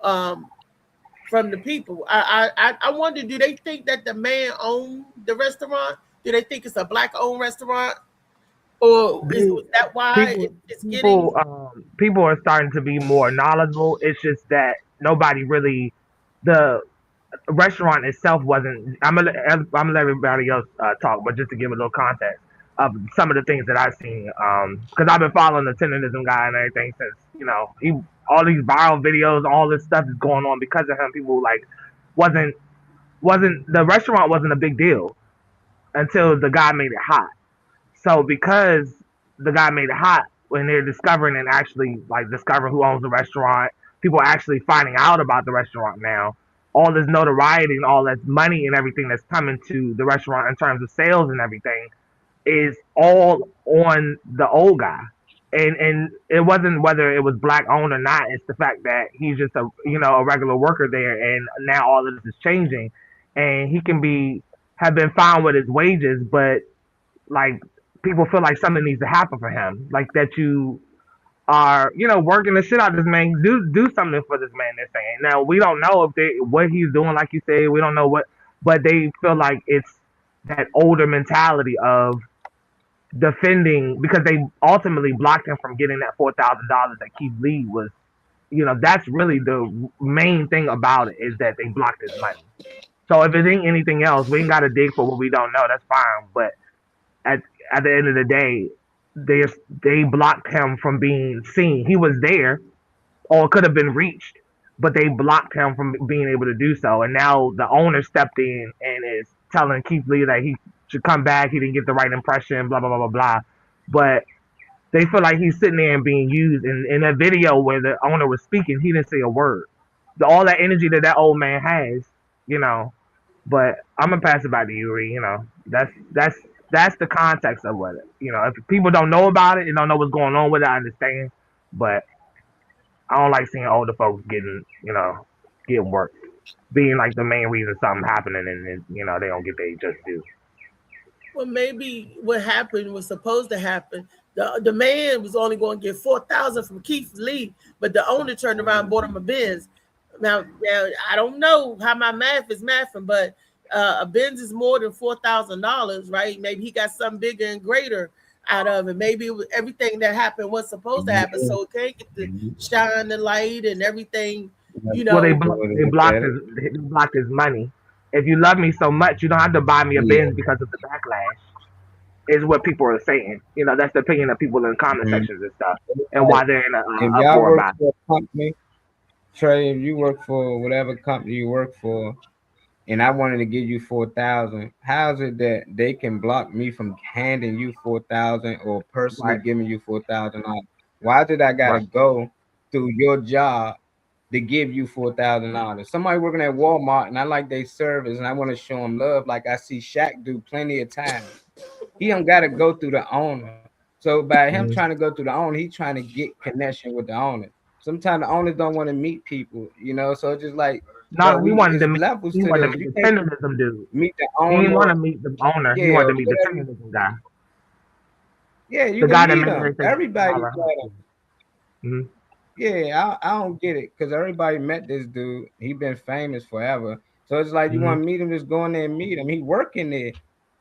B: from the people. I wonder, do they think that the man owned the restaurant? Do they think it's a black-owned restaurant? or is
C: They,
B: that why
C: people
B: it's getting?
C: people are starting to be more knowledgeable. It's just that nobody really the restaurant itself wasn't. I'm gonna let everybody else talk, but just to give a little context of some of the things that I've seen, because I've been following the tenderism guy and everything since he all these viral videos, all this stuff is going on because of him. People like wasn't wasn't the restaurant wasn't a big deal until the guy made it hot. So because the guy made it hot, when they're discovering and actually like discovering who owns the restaurant, people are actually finding out about the restaurant now. All this notoriety and all this money and everything that's coming to the restaurant in terms of sales and everything is all on the old guy. And it wasn't whether it was black owned or not. It's the fact that he's just a regular worker there, and now all of this is changing, and he can be have been fine with his wages, but like people feel like something needs to happen for him, like that you are working the shit out of this man. Do something for this man. They're saying now we don't know if they what he's doing, like you say, we don't know what, but they feel like it's that older mentality of defending because they ultimately blocked him from getting that $4,000 that Keith Lee was. That's really the main thing about it is that they blocked his money. So if it ain't anything else, we ain't got to dig for what we don't know. That's fine, but at at the end of the day, they they blocked him from being seen. He was there, or could have been reached, but they blocked him from being able to do so. And now the owner stepped in and is telling Keith Lee that he should come back. He didn't get the right impression. Blah blah blah blah blah. But they feel like he's sitting there and being used. In that video where the owner was speaking, he didn't say a word. All that energy that old man has, you know. But I'm gonna pass it back to you, Ree. That's the context of what it. If people don't know about it and don't know what's going on with it, I understand. But I don't like seeing older folks getting work, being like the main reason something happening, and they don't get their just due.
B: Well, maybe what happened was supposed to happen. The man was only going to get 4,000 from Keith Lee, but the owner turned around and bought him a Benz. Now I don't know how my math is mathing, but a Benz is more than $4,000, right? Maybe he got something bigger and greater out of it. Maybe it was, everything that happened was supposed to happen, so it can't get the shine the light and everything.
C: Well, they blocked his money. If you love me so much, you don't have to buy me a Benz because of the backlash. Is what people are saying. That's the opinion of people in the comment sections and stuff, and why they're in
I: If
C: a
I: y'all
C: uproar
I: work
C: about it.
I: for a company, Trey, if you work for whatever company you work for, and I wanted to give you 4,000, how is it that they can block me from handing you 4,000 or personally
C: Right.
I: giving you 4,000? Why did I gotta
C: Right.
I: go through your job to give you $4,000? Somebody working at Walmart and I like their service and I want to show them love, like I see Shaq do plenty of times. He don't gotta go through the owner. So by him
C: Mhm.
I: trying to go through the owner, he trying to get connection with the owner. Sometimes the owners don't want to meet people, so it's just like,
C: No,
I: but
C: he wanted
I: it's
C: to meet.
I: levels
C: He
I: to
C: wanted
I: this.
C: to meet
I: You
C: the
I: can't
C: tenderism dude.
I: meet the
C: He didn't want
I: owner,
C: to meet the owner. He
I: yeah,
C: wanted
I: or
C: to meet the
I: whatever.
C: tenderism guy,
I: Yeah, you
C: the
I: can
C: guy that
I: meet
C: made
I: them.
C: everything
I: Everybody
C: smaller.
I: met him.
C: Mm-hmm.
I: Yeah, I don't get it because everybody met this dude. He been famous forever. So it's like you
C: Mm-hmm.
I: want to meet him, just go in there and meet him. He working there.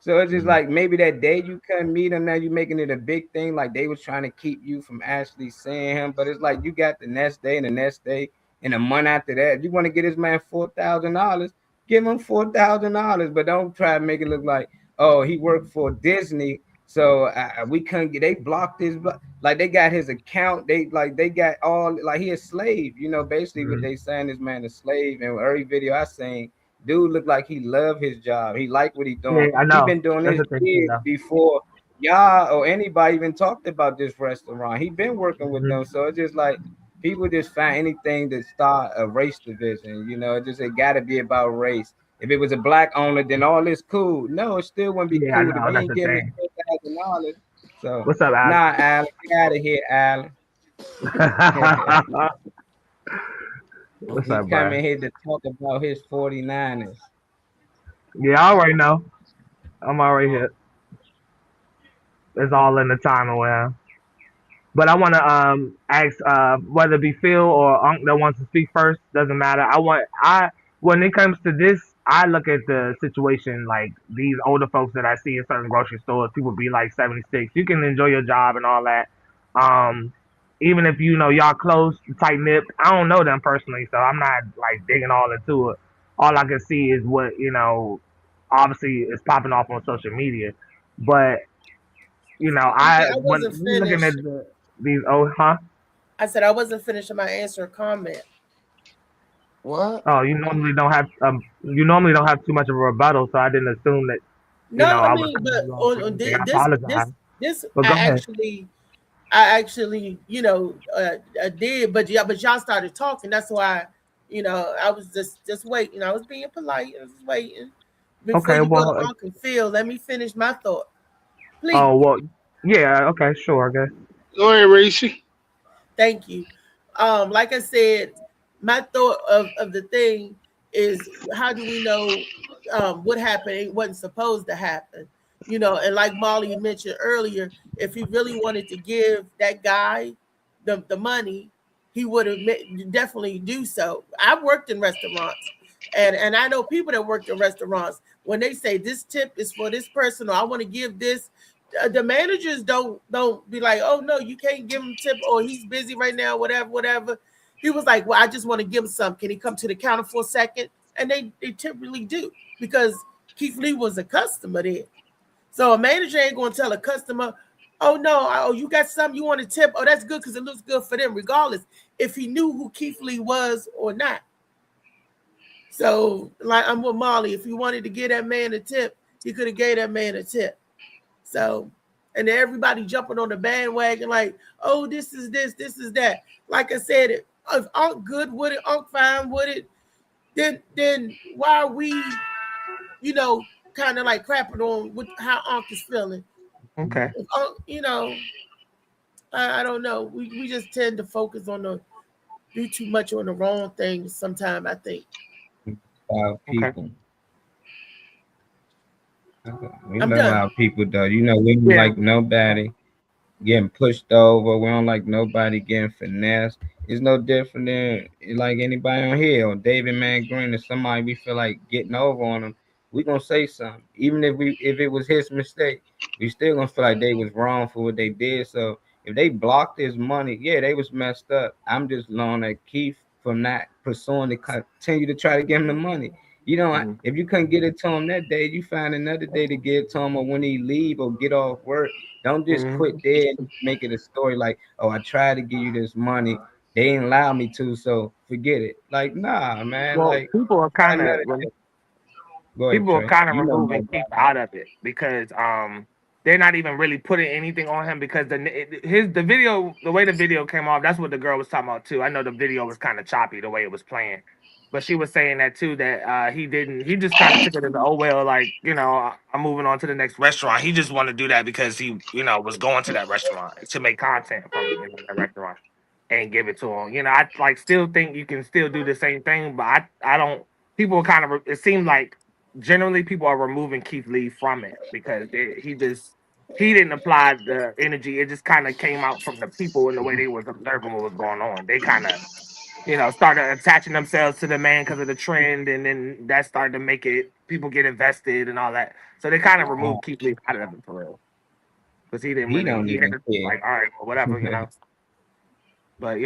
I: So it's just
C: Mm-hmm.
I: like maybe that day you couldn't meet him. Now you making it a big thing. Like they was trying to keep you from actually seeing him. But it's like you got the next day and the next day and a month after that. If you want to get this man $4,000, give him $4,000. But don't try to make it look like, oh, he worked for Disney. So we couldn't get. They blocked his. Like they got his account. They got all like he a slave. Basically what
C: Mm-hmm.
I: they saying this man a slave. And every video I seen, dude looked like he loved his job. He liked what he
C: Yeah,
I: doing.
C: I
I: He
C: know.
I: been doing
C: That's
I: this
C: the thing too,
I: years
C: though.
I: before y'all or anybody even talked about this restaurant. He been working with
C: Mm-hmm.
I: them. So it's just like people just find anything to start a race division. It got to be about race. If it was a black owner, then all this cool. No, it still wouldn't be
C: Yeah, I
I: cool if
C: know.
I: he
C: That's
I: ain't
C: the
I: give me
C: thing.
I: $4,000. So
C: What's up, Alex?
I: nah, Alan, get out of here, Alan.
C: What's
I: He
C: up, bro?
I: coming here to talk about his 49ers.
C: Yeah, I already know. I'm already hit. It's all in the time around. But I want to ask whether it be Phil or Unc that wants to speak first. Doesn't matter. When it comes to this, I look at the situation like these older folks that I see in certain grocery stores. People be like 76. You can enjoy your job and all that. Um, even if you know y'all close, tight knit. I don't know them personally, so I'm not like digging all into it. All I can see is what obviously is popping off on social media. But
B: Okay,
C: I
B: I
C: when
B: wasn't
C: we looking at
B: finished.
C: these old, huh?
B: I said I wasn't finished in my answer or comment.
D: What?
C: Oh, you normally don't have too much of a rebuttal, so I didn't assume that
B: No, I
C: I was
B: mean,
C: cutting
B: but
C: you off or
B: on
C: anything. I
B: this
C: apologize,
B: this
C: but go ahead.
B: I actually I did, but yeah, but y'all started talking. That's why I was just waiting. I was being polite. I was just waiting before
C: Okay,
B: you go to
C: well,
B: Uncle Phil. Let me finish my thought, please.
C: oh well, yeah, okay, sure, I guess.
F: Go ahead, Reese.
B: Thank you. Like I said, my thought of the thing is how do we know what happened? It wasn't supposed to happen, and like Molly mentioned earlier, if he really wanted to give that guy the money, he would have definitely do so. I've worked in restaurants, and I know people that worked in restaurants when they say this tip is for this person or I want to give this, the managers don't be like, oh no, you can't give him tip or he's busy right now, whatever. He was like, well, I just want to give him some. Can he come to the counter for a second? And they typically do because Keith Lee was a customer there. So a manager ain't going to tell a customer, oh no, oh you got something you want to tip? Oh, that's good because it looks good for them, regardless if he knew who Keith Lee was or not. So like I'm with Molly, if he wanted to give that man a tip, he could have gave that man a tip. So, and then everybody jumping on the bandwagon like, oh, this is that. Like I said, if Unc good with it, Unc fine with it, then why are we, kind of like crapping on with how Unc is feeling?
C: Okay.
B: If Unc, I don't know. We just tend to focus on do too much on the wrong things sometimes, I think.
C: Okay.
I: People. We
B: I'm
I: love
B: done.
I: our people though. We don't
C: Yeah.
I: like nobody getting pushed over. We don't like nobody getting finessed. It's no different than like anybody on here or David Man Green or somebody we feel like getting over on them. We gonna say something, even if it was his mistake. We still gonna feel like they was wrong for what they did. So if they blocked his money, yeah, they was messed up. I'm just loaning at Keith from not pursuing to continue to try to get him the money. If you couldn't get it to him that day, you find another day to get it to him, or when he leave or get off work. Don't just quit there and make it a story like, oh, I tried to give you this money. They didn't allow me to, so forget it. Like, nah, man.
C: Well,
I: Like, find another day. Go ahead,
C: people are
I: Trey.
C: kind of
I: You know more
C: removing Keith
I: about
C: out of it because they're not even really putting anything on him because the video, the way the video came off, that's what the girl was talking about too. I know the video was kind of choppy the way it was playing, but she was saying that too, that he just kind of took it as, oh well, like I'm moving on to the next restaurant. He just wanted to do that because he was going to that restaurant to make content from that restaurant and give it to him. I like still think you can still do the same thing, but I don't. People are kind of, it seems like generally people are removing Keith Lee from it because he didn't apply the energy. It just kind of came out from the people and the way they was observing what was going on. They kind of started attaching themselves to the man because of the trend, and then that started to make it people get invested and all that. So they kind of removed Keith Lee out of it for real because he didn't
I: He
C: really.
I: don't
C: He had
I: even
C: to
I: care.
C: like, all right, well, whatever. But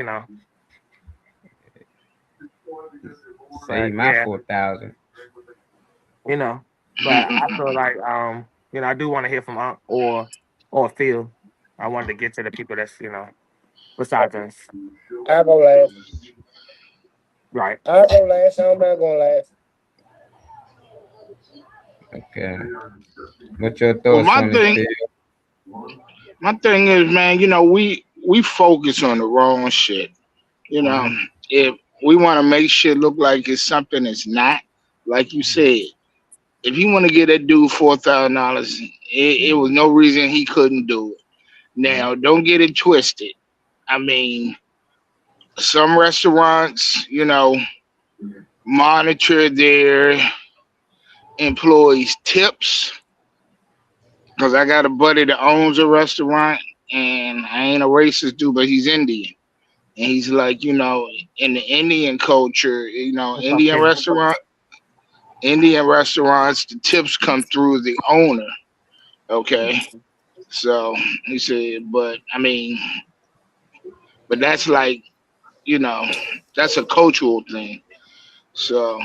I: Save my 4,000.
C: But I feel like I do want to hear from Unc or Phil. I wanted to get to the people that's besides us.
D: I'll go last.
C: Right.
D: I'll go last. I'm not going last.
I: Okay. What's your
F: Well,
I: thoughts on this?
F: my thing is, man, we focus on the wrong shit. If we want to make shit look like it's something it's not, like you said, if you want to get that dude $4,000, it was no reason he couldn't do it. Now, don't get it twisted. I mean, some restaurants, monitor their employees' tips. Because I got a buddy that owns a restaurant, and I ain't a racist dude, but he's Indian. And he's like, in the Indian culture, Indian restaurant, Indian restaurants, the tips come through the owner. Okay. So he said, but I mean, but that's like, you know, that's a cultural thing. So,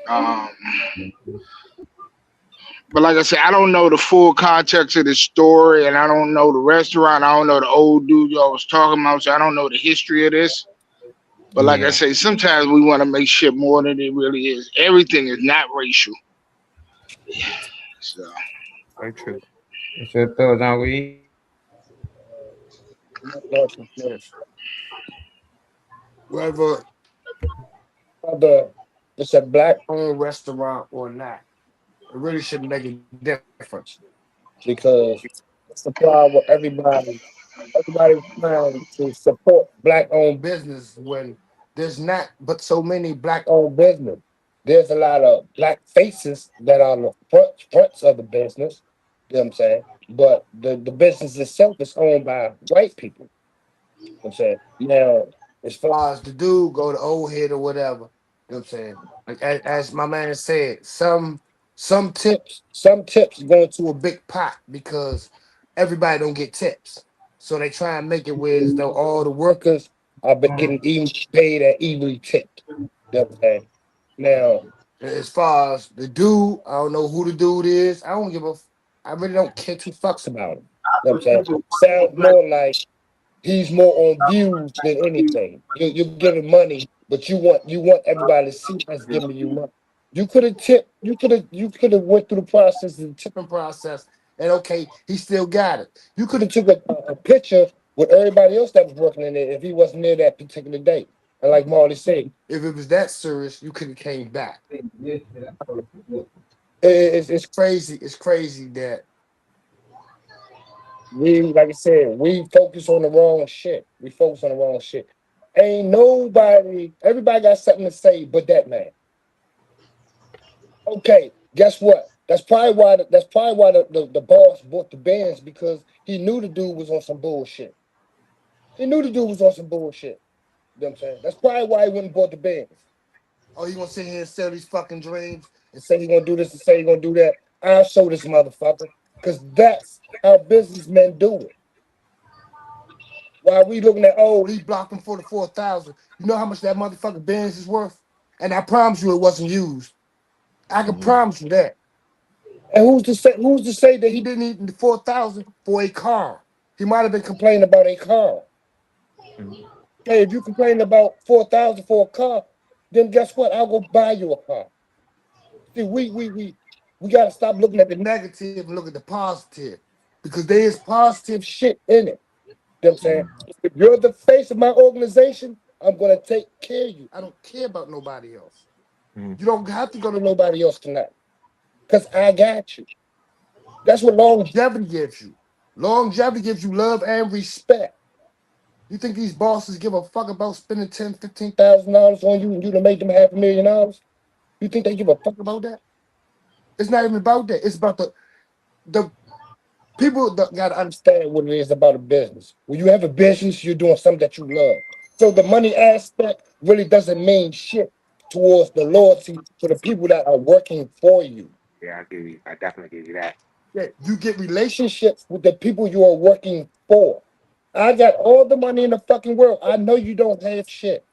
F: um, but like I said, I don't know the full context of the story, and I don't know the restaurant. I don't know the old dude y'all was talking about. So I don't know the history of this. But like I
I: Yeah.
F: say, sometimes we want to make shit more than it really is. Everything is not racial. So
I: Very true. What's your thoughts on we?
D: Whether whether it's a black-owned restaurant or not, it really shouldn't make a difference because it's the problem with everybody. Everybody's trying to support black-owned business when there's not but so many black-owned business. There's a lot of black faces that are on the fronts of the business. You know what I'm saying? But the business itself is owned by white people. You know what I'm saying? Now, as far as the dude go to old head or whatever, you know what I'm saying? Like as my man said, some tips go into a big pot because everybody don't get tips. So they try and make it where as though all the workers are getting even paid and evenly tipped. You know what I'm saying? Now, as far as the dude, I don't know who the dude is. I really don't care two fucks about him. You know what I'm saying? Sounds more like he's more on views than anything. You're giving money, but you want everybody to see us giving you money. You could have tipped. You could have went through the process, the tipping process, and okay, he still got it. You could have took a picture with everybody else that was working in it if he wasn't there that particular day. And like Marley said, if it was that serious, you could have came back. It's crazy. It's crazy that like I said, we focus on the wrong shit. We focus on the wrong shit. Ain't nobody, everybody got something to say but that man. Okay, guess what? That's probably why the boss bought the bands because he knew the dude was on some bullshit. He knew the dude was on some bullshit. You know what I'm saying? That's probably why he went and bought the bands. Oh, you gonna sit here and sell these fucking dreams and say you're gonna do this and say you're gonna do that? I'll show this motherfucker. Because that's how businessmen do it. While we looking at, oh, he blocked him for the 4,000. You know how much that motherfucking Benz is worth? And I promise you it wasn't used. I can promise you that. And who's to say that he didn't need the 4,000 for a car? He might have been complaining about a car. Hey, if you complain about 4,000 for a car, then guess what? I'll go buy you a car. See, we gotta stop looking at the negative and look at the positive. Because there is positive shit in it. You know what I'm saying? If you're the face of my organization, I'm gonna take care of you. I don't care about nobody else. You don't have to go to nobody else tonight. Because I got you. That's what longevity gives you. Longevity gives you love and respect. You think these bosses give a fuck about spending $10,000, $15,000 on you and you to make them $500,000? You think they give a fuck about that? It's not even about that. It's about the people that gotta understand what it is about a business. When you have a business, you're doing something that you love. So the money aspect really doesn't mean shit towards the loyalty to the people that are working for you.
E: Yeah, I definitely give you that.
D: Yeah, you get relationships with the people you are working for. I got all the money in the fucking world. I know you don't have shit.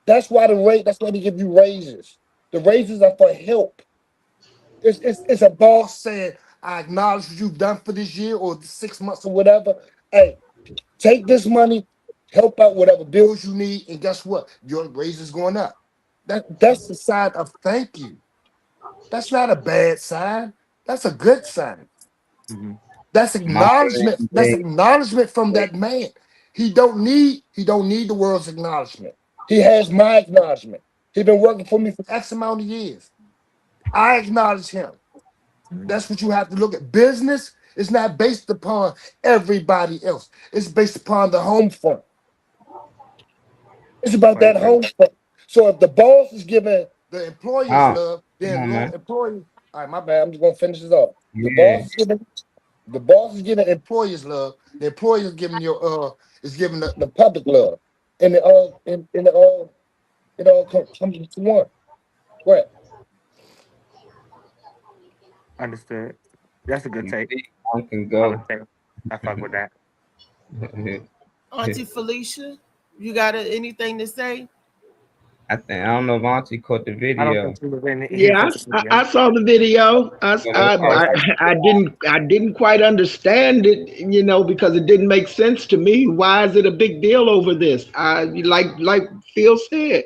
D: That's why they give you raises. The raises are for help. It's a boss saying, I acknowledge what you've done for this year or 6 months or whatever. Hey, take this money, help out whatever bills you need, and guess what? Your raise is going up. That's the sign of thank you. That's not a bad sign. That's a good sign. That's acknowledgement. That's acknowledgement from that man. He don't need the world's acknowledgement. He has my acknowledgement. He's been working for me for X amount of years. I acknowledge him. That's what you have to look at. Business is not based upon everybody else. It's based upon the home front. It's about that home front. So if the boss is giving the employees love, then employees. All right, my bad. I'm just gonna finish this off. The boss is giving employees love. The employer is giving the public love, and it all comes to one. What?
C: Understood. That's a good
I: You
C: take.
I: see, one can
C: Solid
I: go.
C: take. I fuck with that.
B: Auntie Felicia, you got anything to say?
I: I don't know if Auntie caught the
C: I don't
I: video.
C: think he was in here
J: Yeah,
C: for the video.
J: I saw the video.
I: Okay.
J: I didn't quite understand it, because it didn't make sense to me. Why is it a big deal over this? Like Phil said,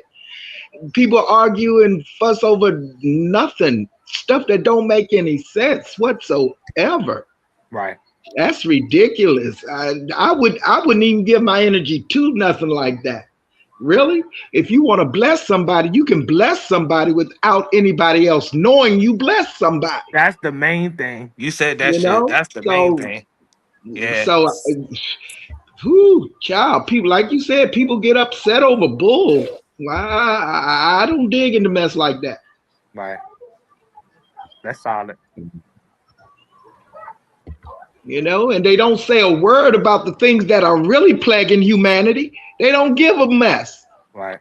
J: people argue and fuss over nothing, stuff that don't make any sense whatsoever.
C: Right.
J: That's ridiculous. I wouldn't even give my energy to nothing like that. Really? If you want to bless somebody, you can bless somebody without anybody else knowing you bless somebody.
C: That's the main thing. You said that
J: You
C: shit.
J: know?
C: That's the main thing. Yeah.
J: So, child, people, like you said, people get upset over bull. I don't dig into mess like that.
C: Right. That's solid.
J: And they don't say a word about the things that are really plaguing humanity. They don't give a mess.
C: Right.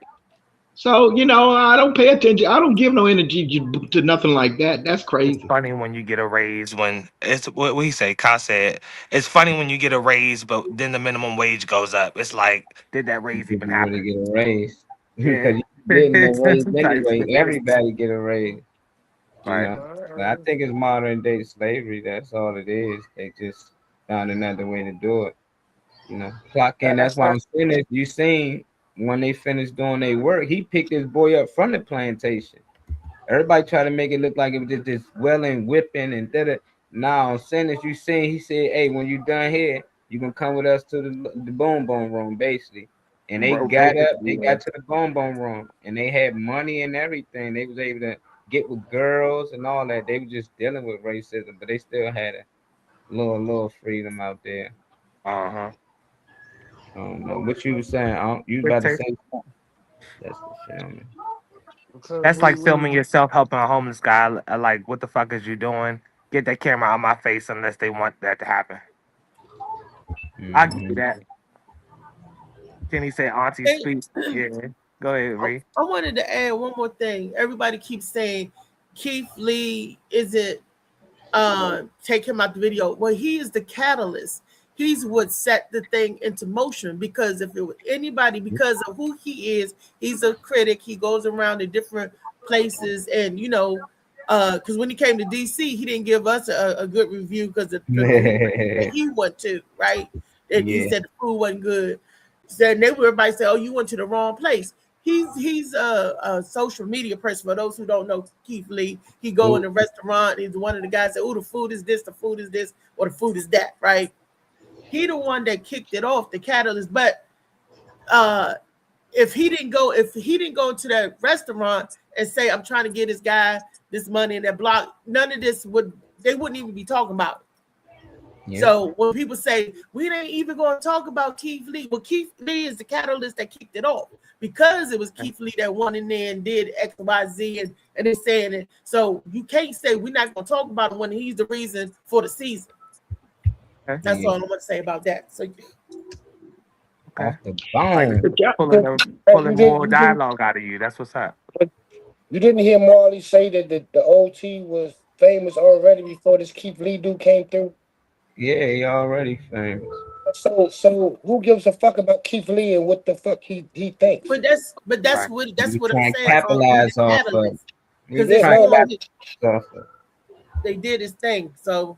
J: So, I don't pay attention. I don't give no energy to nothing like that. That's crazy.
C: It's funny when you get a raise when it's what he say, Ka said. It's funny when you get a raise, but then the minimum wage goes up. It's like, did that raise even
I: You really
C: happen?
I: get a raise.
C: Yeah.
I: Because you're getting a raise
C: Type
I: anyway.
C: shit.
I: Everybody get a raise.
C: Right.
I: But I think it's modern day slavery. That's all it is. They just found another way to do it. Clock in. That's why I'm saying this. You seen when they finished doing their work, he picked his boy up from the plantation. Everybody try to make it look like it was just this welling, whipping, and da-da. Now, I'm saying this. You seen? He said, "Hey, when you done here, you can come with us to the boom room, basically." And they got up. They got to the boom room, and they had money and everything. They was able to get with girls and all that. They were just dealing with racism, but they still had a little freedom out there.
C: Uh-huh.
I: I don't know what you were saying. You about to say something? That's the shit.
C: That's like filming yourself helping a homeless guy. Like, what the fuck is you doing? Get that camera out of my face unless they want that to happen. I do that. Kenny said, "Auntie, speak." Yeah, go ahead, Ree.
B: I wanted to add one more thing. Everybody keeps saying Keith Lee isn't take him out the video. Well, he is the catalyst. He's what set the thing into motion, because if it was anybody, because of who he is, he's a critic. He goes around to different places, and because when he came to DC, he didn't give us a good review because he went to, right? And he said the food wasn't good. So then everybody said, "Oh, you went to the wrong place." He's a social media person. For those who don't know Keith Lee, he go in a restaurant. He's one of the guys that, "Oh, the food is this, or the food is that," right? He the one that kicked it off, the catalyst. But if he didn't go to that restaurant and say, "I'm trying to get this guy this money in that block," none of this they wouldn't even be talking about it. Yeah. So when people say we ain't even going to talk about Keith Lee, well, Keith Lee is the catalyst that kicked it off, because it was Keith Lee that went in there and did X, Y, Z, and they're saying it. So you can't say we're not going to talk about him when he's the reason for the season. That's all I'm going to say about that. So
I: off the bone,
C: pulling more dialogue out of you. That's what's up.
D: You didn't hear Marley say that the OT was famous already before this Keith Lee dude came through?
I: Yeah, he already famous.
D: So who gives a fuck about Keith Lee and what the fuck he thinks?
B: But that's right. what I'm saying.
I: Capitalize off of.
B: Because they did his thing. So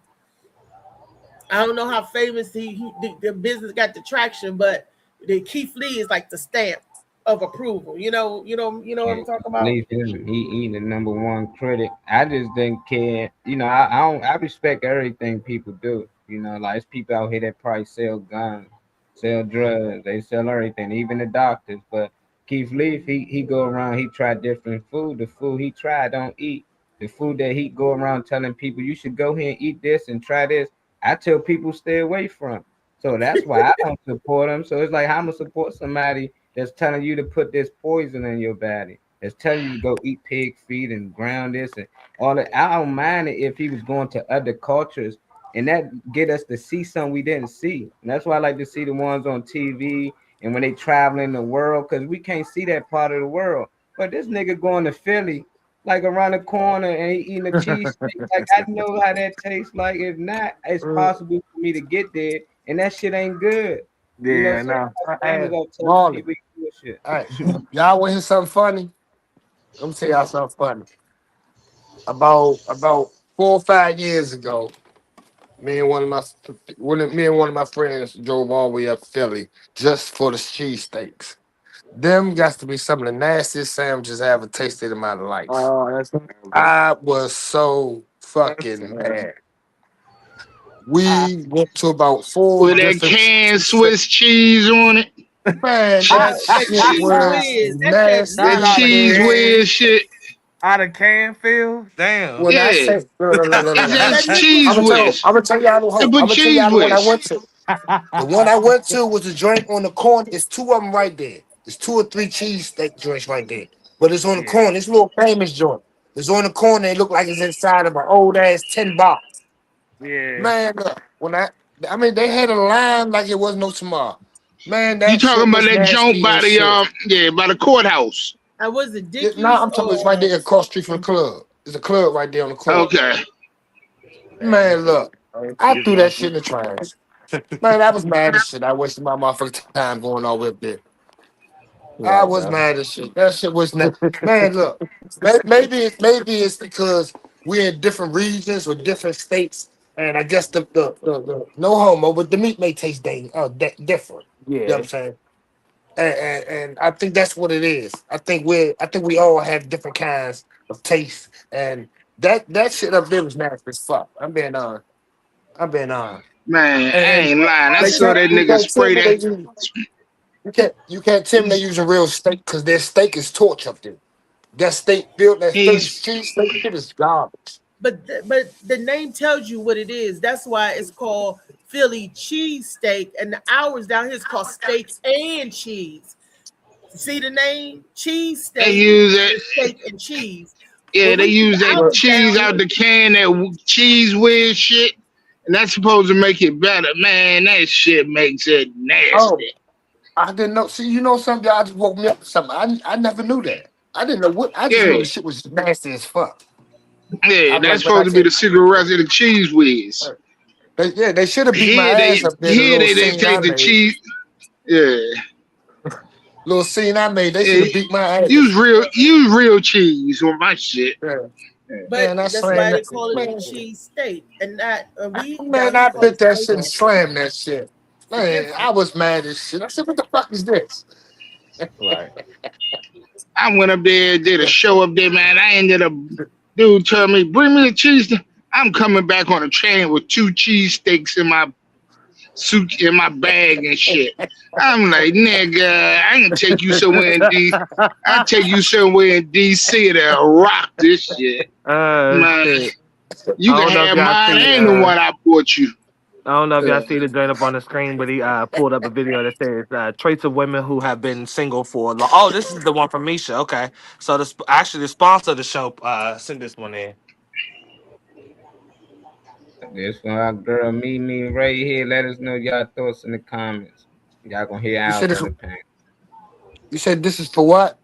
B: I don't know how famous the business got the traction, but the Keith Lee is like the stamp of approval. You know what I'm talking about?
I: He the number one critic. I just didn't care. I respect everything people do. Like it's people out here that probably sell guns, sell drugs, they sell everything, even the doctors. But Keith Lee, he go around, he try different food. The food he tried, don't eat. The food that he go around telling people you should go here and eat this and try this, I tell people stay away from. So that's why I don't support him. So it's like, how am I support somebody that's telling you to put this poison in your body? That's telling you to go eat pig feet and ground this and all that. I don't mind it if he was going to other cultures and that get us to see something we didn't see. And that's why I like to see the ones on TV and when they travel in the world, because we can't see that part of the world. But this nigga going to Philly, like around the corner and he eating a cheesesteak. Like I know how that tastes like. If not, it's possible for me to get there, and that shit ain't good. You know,
D: Yeah, no.
I: sometimes gonna tell
D: Marlon,
I: people bullshit.
D: all right. Y'all want to hear something funny? Let me tell y'all something funny. About 4 or 5 years ago, me and one of my friends drove all the way up Philly just for the cheesesteaks. Them got to be some of the nastiest sandwiches I ever tasted in my life.
E: Oh, that's
D: I was so fucking mad. We went to about 4
F: With that
D: different
F: canned Swiss cheese on it.
D: man.
B: That
D: That shit
B: cheese
D: was
B: whiz. That's
D: nasty.
F: That cheese whiz shit.
K: Out of Canfield? Damn.
D: When I
F: Yeah.
D: say look.
F: It's just
B: That
F: cheese whiz.
D: I'm gonna tell y'all the
F: They
D: whole.
F: put
D: I'm gonna tell
F: cheese
D: y'all the one I
F: whiz.
D: went to. The one I went to was a joint on the corner. It's 2 of them right there. There's 2 or 3 cheesesteak joints right there. But it's on the corner. It's a little famous joint. It's on the corner. It look like it's inside of an old ass tin box.
K: Yeah.
D: Man, look, I mean, they had a line like it was no tomorrow. Man,
F: You
D: that
F: talking
D: shit
F: about
D: was
F: that jump
D: nasty
F: by
D: as
F: the
D: shit.
F: by the courthouse.
B: I was a Dickies.
D: Nah, I'm talking about it's right there across the street from the club. There's a club right there on the corner.
F: Okay.
D: Man, look, I threw that shit in the trash. Man, I was mad as shit. I wasted my motherfucking time going all the way up there. I was mad as shit. That shit was not. Man, look, maybe it's because we're in different regions or different states, and I guess the no homo, but the meat may taste different. You know what I'm saying? And I think that's what it is. I think we all have different kinds of taste, and that shit up there was nasty as fuck. I'm being on.
F: Man, I
D: And
F: ain't lying. I
D: they
F: saw that
D: you
F: nigga
D: can't tell
F: spray
D: me they
F: that.
D: use you can't tell me they using real steak because their steak is torch up there. That steak built that Philly
F: He's
D: cheese steak shit is garbage.
B: But the name tells you what it is. That's why it's called Philly cheesesteak, and the hours down here is called steak and cheese. See the name? Cheese
F: they
B: steak,
F: use that.
B: steak and cheese.
F: Yeah,
B: But
F: they
B: we
F: use
B: the
F: that
B: hours
F: cheese
B: down
F: out
B: here.
F: the can, that cheese whiz shit, and that's supposed to make it better. Man, that shit makes it
D: Oh,
F: nasty.
D: I didn't know. See, you know something? Y'all just woke me up to something. I never knew that. I didn't know what. I just knew
F: Yeah,
D: the shit was nasty as fuck.
F: yeah, that's
D: But I
F: supposed to be the
D: can't.
F: secret recipe of the cheese whiz.
D: They should have beat my
F: Here
D: ass up there. The little
F: they
D: scene I
F: take the
D: made.
F: cheese. Yeah,
D: Little scene I made. They should
F: yeah.
D: have beat my ass.
F: Use real cheese on my shit.
D: Yeah.
B: But
D: Man, I
B: that's
D: slammed
B: why they
D: that.
B: call it a
D: Man,
B: cheese steak, and not we
D: man,
B: down here
D: I
B: call it
D: bit that
B: steak.
D: shit and slammed that shit.
B: It's
D: Man, I
B: different.
D: was mad as shit. I said, "What the fuck is this?"
K: Right.
F: I went up there, did a show up there, man. I ended up, dude told me, bring me a cheese. I'm coming back on a train with 2 cheesesteaks in my suit, in my bag and shit. I'm like, nigga, I can take you somewhere in I'll take you somewhere in DC to rock this shit. Man,
K: Shit.
F: you
K: I
F: can
K: don't know if
F: have
K: y'all
F: mine
K: see
F: and the one I bought you.
K: I don't know if y'all see the joint up on the screen, but he pulled up a video that says traits of women who have been single for long. Oh, this is the one from Misha. Okay, so actually the sponsor of the show sent this one in.
I: This one, our girl Mimi right here. Let us know y'all thoughts in the comments. Y'all gonna hear
D: You said
I: out
D: this.
I: in the paint.
D: You said this is for what?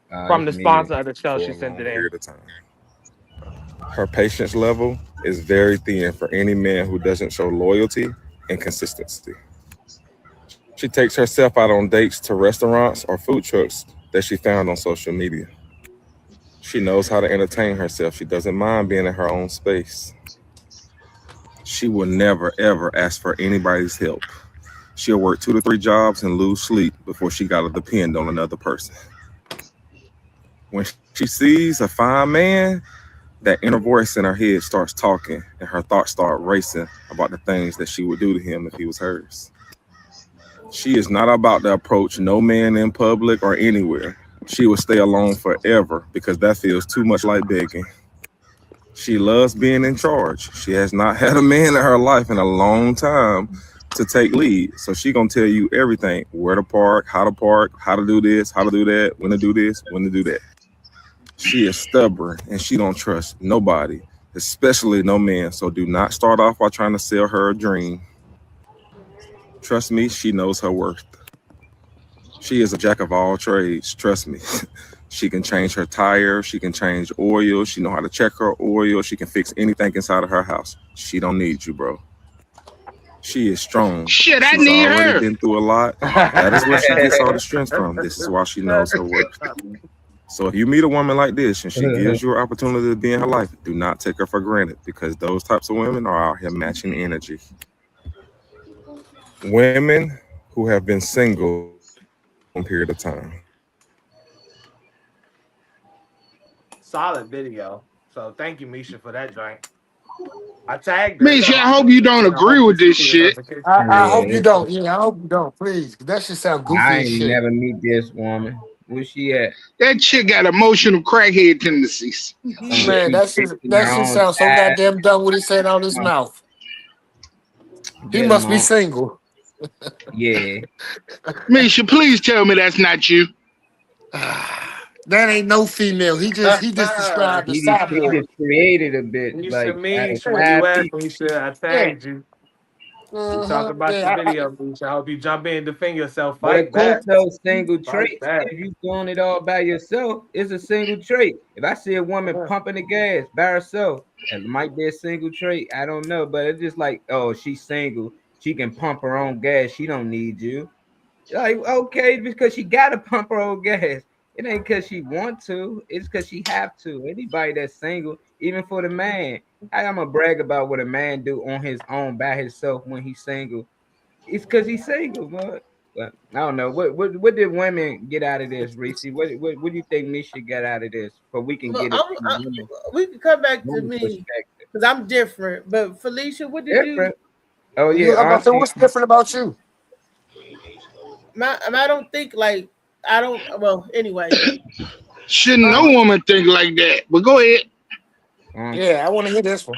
K: From
I: It's
K: the
I: Mimi.
K: sponsor of the show,
L: For
K: she
L: a
K: sent
L: long
K: it in.
L: period of time. Her patience level is very thin for any man who doesn't show loyalty and consistency. She takes herself out on dates to restaurants or food trucks that she found on social media. She knows how to entertain herself. She doesn't mind being in her own space. She will never, ever ask for anybody's help. She'll work 2 to 3 jobs and lose sleep before she got to depend on another person. When she sees a fine man, that inner voice in her head starts talking and her thoughts start racing about the things that she would do to him if he was hers. She is not about to approach no man in public or anywhere. She will stay alone forever because that feels too much like begging. She loves being in charge. She has not had a man in her life in a long time to take lead. So she gonna tell you everything: where to park, how to do this, how to do that, when to do this, when to do that. She is stubborn and she don't trust nobody, especially no man. So do not start off by trying to sell her a dream. Trust me, she knows her worth. She is a jack of all trades. Trust me. She can change her tire. She can change oil. She know how to check her oil. She can fix anything inside of her house. She don't need you, bro. She is strong.
F: Shit, I
L: She's
F: need
L: already
F: her.
L: been through a lot. That is where she gets all the strength from. This is why she knows her worth. So if you meet a woman like this and she gives you an opportunity to be in her life, do not take her for granted, because those types of women are out here matching energy. Women who have been single for a period of time.
K: Solid video. So thank you, Misha, for that joint. I tagged her.
F: Misha, I hope you don't agree with this shit.
D: I hope you don't. Yeah, I hope you don't. Please, 'cause that shit sound goofy
I: I
D: as
I: ain't
D: shit.
I: never meet this woman. Where she at?
F: That chick got emotional crackhead tendencies.
D: Man, that shit sounds so goddamn dumb what he said out his mouth. He
I: Get
D: must
I: him
D: be
I: on.
D: single.
I: Yeah.
F: Misha, please tell me that's not you.
D: That ain't no female. He just described the
I: He just
D: cyborg.
I: created a bit
K: Misha,
I: like
K: Misha,
I: out of
K: you
I: 5
K: asked
I: people.
K: Misha. I tagged you. We talk about
D: Yeah,
K: the video, Misha. I hope you jump in and defend yourself.
I: But
K: Fight
I: of course,
K: back.
I: those single
K: Fight
I: traits,
K: back.
I: if you doing it all by yourself, it's a single trait. If I see a woman pumping the gas by herself, it might be a single trait. I don't know, but it's just like, oh, she's single. She can pump her own gas. She don't need you. Like, okay, because she gotta pump her own gas. It ain't because she want to. It's because she have to. Anybody that's single, even for the man, I'm gonna brag about what a man do on his own by himself when he's single. It's because he's single, but I don't know. What did women get out of this, Reese? What do you think Misha got out of this? But we can
B: Look,
I: get it from women.
B: we can come back to
I: women's
B: me
I: perspective.
B: because I'm different. But Felicia, what did
I: Different. Oh yeah,
D: I'm about to say,
I: auntie.
D: what's different about you?
B: I don't think like I don't. Well, anyway,
F: Shouldn't no woman think like that. But go ahead.
D: Yeah, I want to hear this one.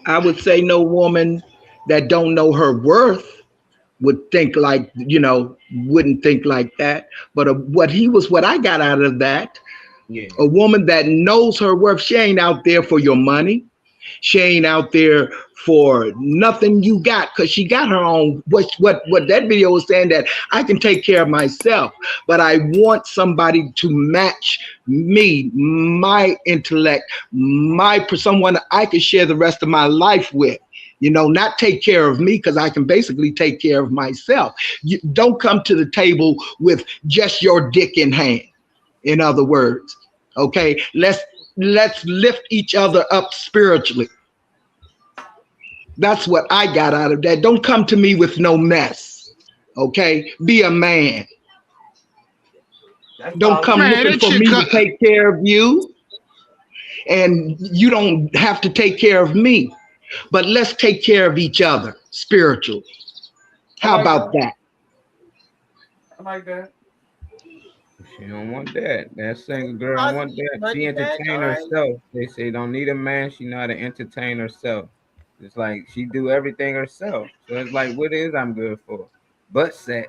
J: I would say no woman that don't know her worth would think like, wouldn't think like that. But what I got out of that,
I: Yeah.
J: a woman that knows her worth, she ain't out there for your money. She ain't out there for nothing you got, because she got her own. What that video was saying, that I can take care of myself, but I want somebody to match me, my intellect, someone I can share the rest of my life with. Not take care of me, because I can basically take care of myself. You don't come to the table with just your dick in hand. In other words, okay, let's lift each other up spiritually. That's what I got out of that. Don't come to me with no mess. Okay, be a man. Don't come looking for me to take care of you, and you don't have to take care of me. But let's take care of each other spiritually. How about that?
K: I like that.
I: She don't want that. That single girl don't want that. She entertain herself. They say don't need a man. She know how to entertain herself. It's like she do everything herself. So it's like, what is I'm good for? But sex.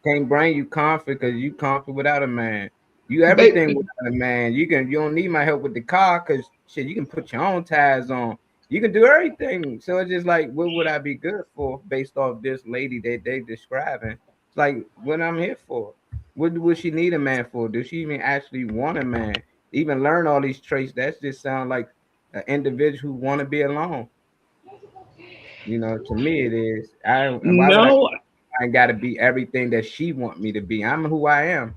I: Can't bring you comfort because you comfort without a man. You everything without a man. You don't need my help with the car because shit, you can put your own tires on. You can do everything. So it's just like, what would I be good for based off this lady that they describing? It's like what I'm here for. What would she need a man for? Does she even actually want a man? Even learn all these traits? That just sound like an individual who want to be alone. To me it is. I got to be everything that she want me to be. I'm who I am.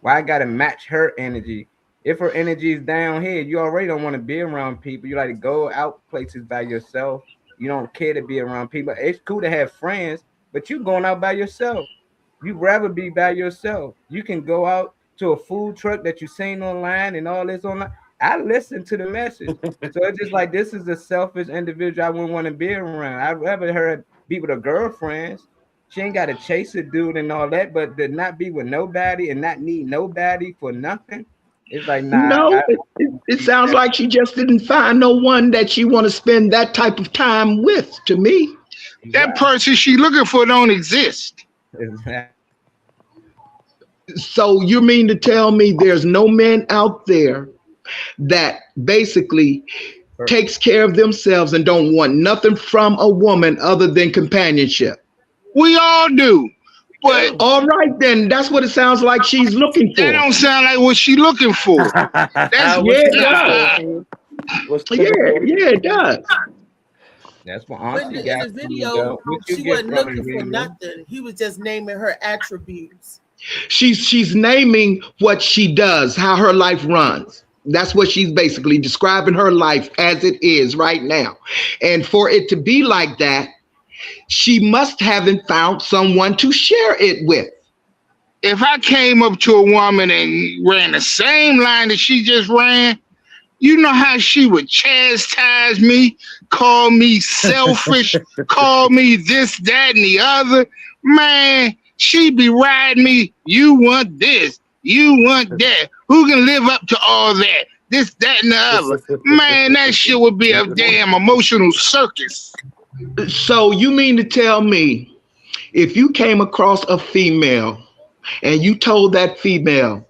I: Why I got to match her energy? If her energy is down here, you already don't want to be around people. You like to go out places by yourself. You don't care to be around people. It's cool to have friends, but you going out by yourself. You'd rather be by yourself. You can go out to a food truck that you seen online and all this online. I listen to the message. So it's just like, this is a selfish individual I wouldn't want to be around. I'd rather her be with her girlfriends. She ain't got to chase a dude and all that, but to not be with nobody and not need nobody for nothing. It's like, nah.
J: No, it sounds like she just didn't find no one that she want to spend that type of time with, to me.
F: That person she looking for don't exist.
I: Exactly.
J: So you mean to tell me there's no man out there that basically takes care of themselves and don't want nothing from a woman other than companionship?
F: We all do. But
J: all right, then that's what it sounds like she's looking for.
F: that don't sound like what she looking for. That's
J: Yeah, it does. Yeah, it does.
I: That's what
B: When
I: auntie
B: in
I: got
B: the
I: for you,
B: video,
I: though. What you
B: she
I: get
B: wasn't
I: from
B: looking
I: it,
B: for
I: Riri?
B: nothing. He was just naming her attributes.
J: She's naming what she does, how her life runs. That's what she's basically describing her life as it is right now. And for it to be like that, she must haven't found someone to share it with.
F: If I came up to a woman and ran the same line that she just ran, you know how she would chastise me, call me selfish, call me this, that, and the other. Man, she'd be riding me. You want this, you want that. Who can live up to all that? This, that, and the other. Man, that shit would be a damn emotional circus.
J: So you mean to tell me if you came across a female and you told that female,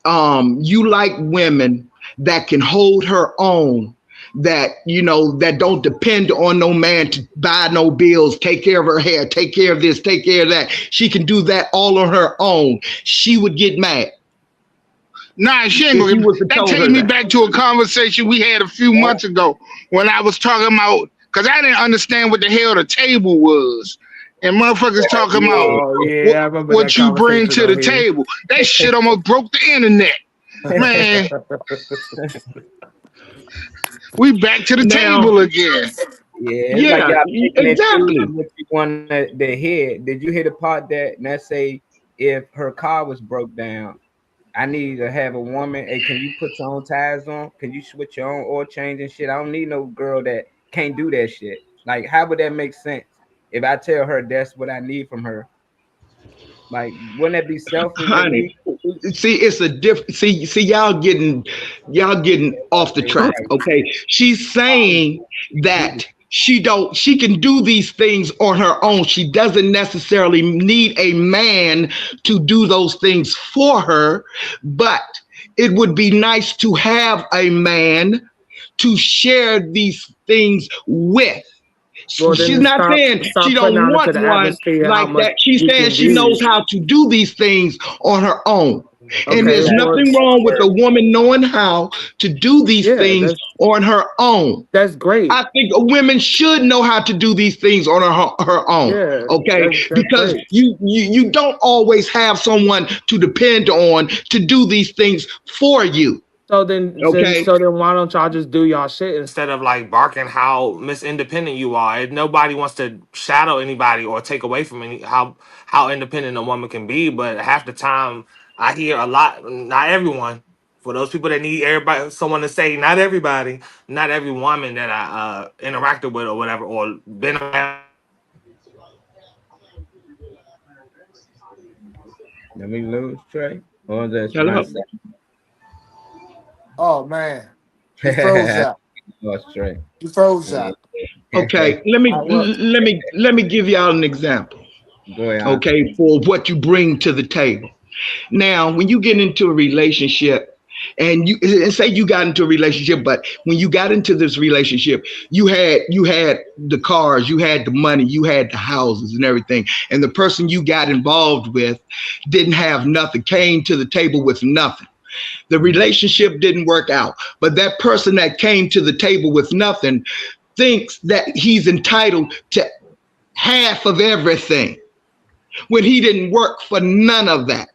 J: you like women that can hold her own, that, you know, that don't depend on no man to buy no bills, take care of her hair, take care of this, take care of that. She can do that all on her own. She would get mad.
F: Nah, she ain't gonna. That takes me back to a conversation we had a few months ago when I was talking about, because I didn't understand what the hell the table was. And motherfuckers talking about what you bring to the table. That shit almost broke the internet. Man, we back to the table again.
I: Yeah, like exactly. What you want to hear? Did you hear the part that say if her car was broke down, I need to have a woman? Hey, can you put your own tires on? Can you switch your own oil change and shit? I don't need no girl that can't do that shit. Like, how would that make sense if I tell her that's what I need from her? Like, wouldn't that be selfish?
J: Honey, see, it's a different. See, y'all getting off the track. Okay, she's saying that she can do these things on her own. She doesn't necessarily need a man to do those things for her, but it would be nice to have a man to share these things with.
K: Well,
J: she's not saying she don't want one like that. She's saying she knows how to do these things on her own. Okay, and there's nothing wrong with a woman knowing how to do these things on her own.
K: That's great.
J: I think women should know how to do these things on her own. Yeah, okay, that's because great. You don't always have someone to depend on to do these things for you.
K: So then, so then why don't y'all just do y'all shit instead of like barking how Miss Independent you are? Nobody wants to shadow anybody or take away from how independent a woman can be, but half the time I hear a lot, not everyone, for those people that need someone to say, not everybody, not every woman that I interacted with or whatever, or been around.
I: Let me lose Trey. Or
D: oh man, you froze out. You froze out.
J: Okay, let me give y'all an example.
I: Go ahead.
J: Okay, for what you bring to the table. Now, when you get into a relationship, and say you got into a relationship, but when you got into this relationship, you had the cars, you had the money, you had the houses and everything, and the person you got involved with didn't have nothing, came to the table with nothing. The relationship didn't work out, but that person that came to the table with nothing thinks that he's entitled to half of everything when he didn't work for none of that.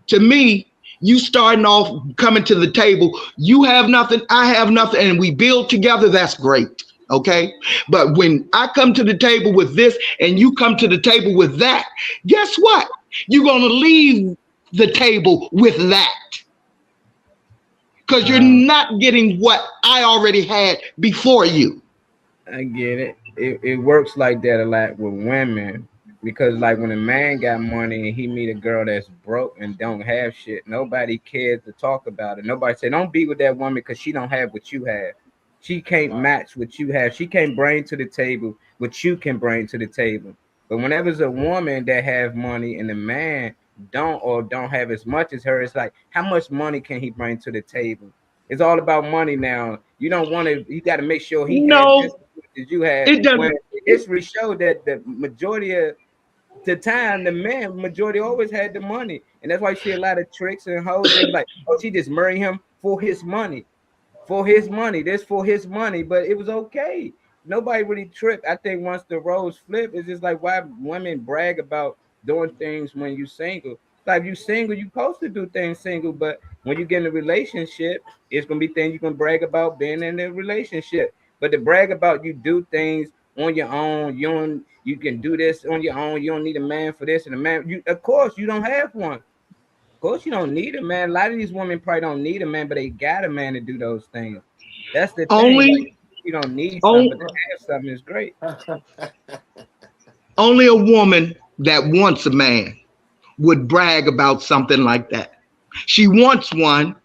J: To me, you starting off coming to the table, you have nothing, I have nothing, and we build together, that's great. Okay. But when I come to the table with this and you come to the table with that, guess what? You're going to leave the table with that. Because you're not getting what I already had before you.
I: I get it. It works like that a lot with women. Because like when a man got money and he meet a girl that's broke and don't have shit, nobody cares to talk about it. Nobody say, don't be with that woman because she don't have what you have. She can't match what you have. She can't bring to the table what you can bring to the table. But whenever it's a woman that have money and the man don't have as much as her, it's like, how much money can he bring to the table? It's all about money now. You don't want to, you got to make sure he has just as you have.
J: It doesn't.
I: History showed that the majority of the time, the man majority always had the money, and that's why you see a lot of tricks and hoes. They be like, oh, she just married him for his money, This for his money, but it was okay. Nobody really tripped. I think once the roles flip, it's just like why women brag about doing things when you single. Like if you single, you supposed to do things single, but when you get in a relationship, it's gonna be things you can brag about being in a relationship. But to brag about you do things on your own, you can do this on your own. You don't need a man for this and a man. You of course you don't have one. Of course you don't need a man. A lot of these women probably don't need a man, but they got a man to do those things. That's the thing.
J: Only
I: Like, you don't need something, but to have something is great.
J: Only a woman that wants a man would brag about something like that. She wants one,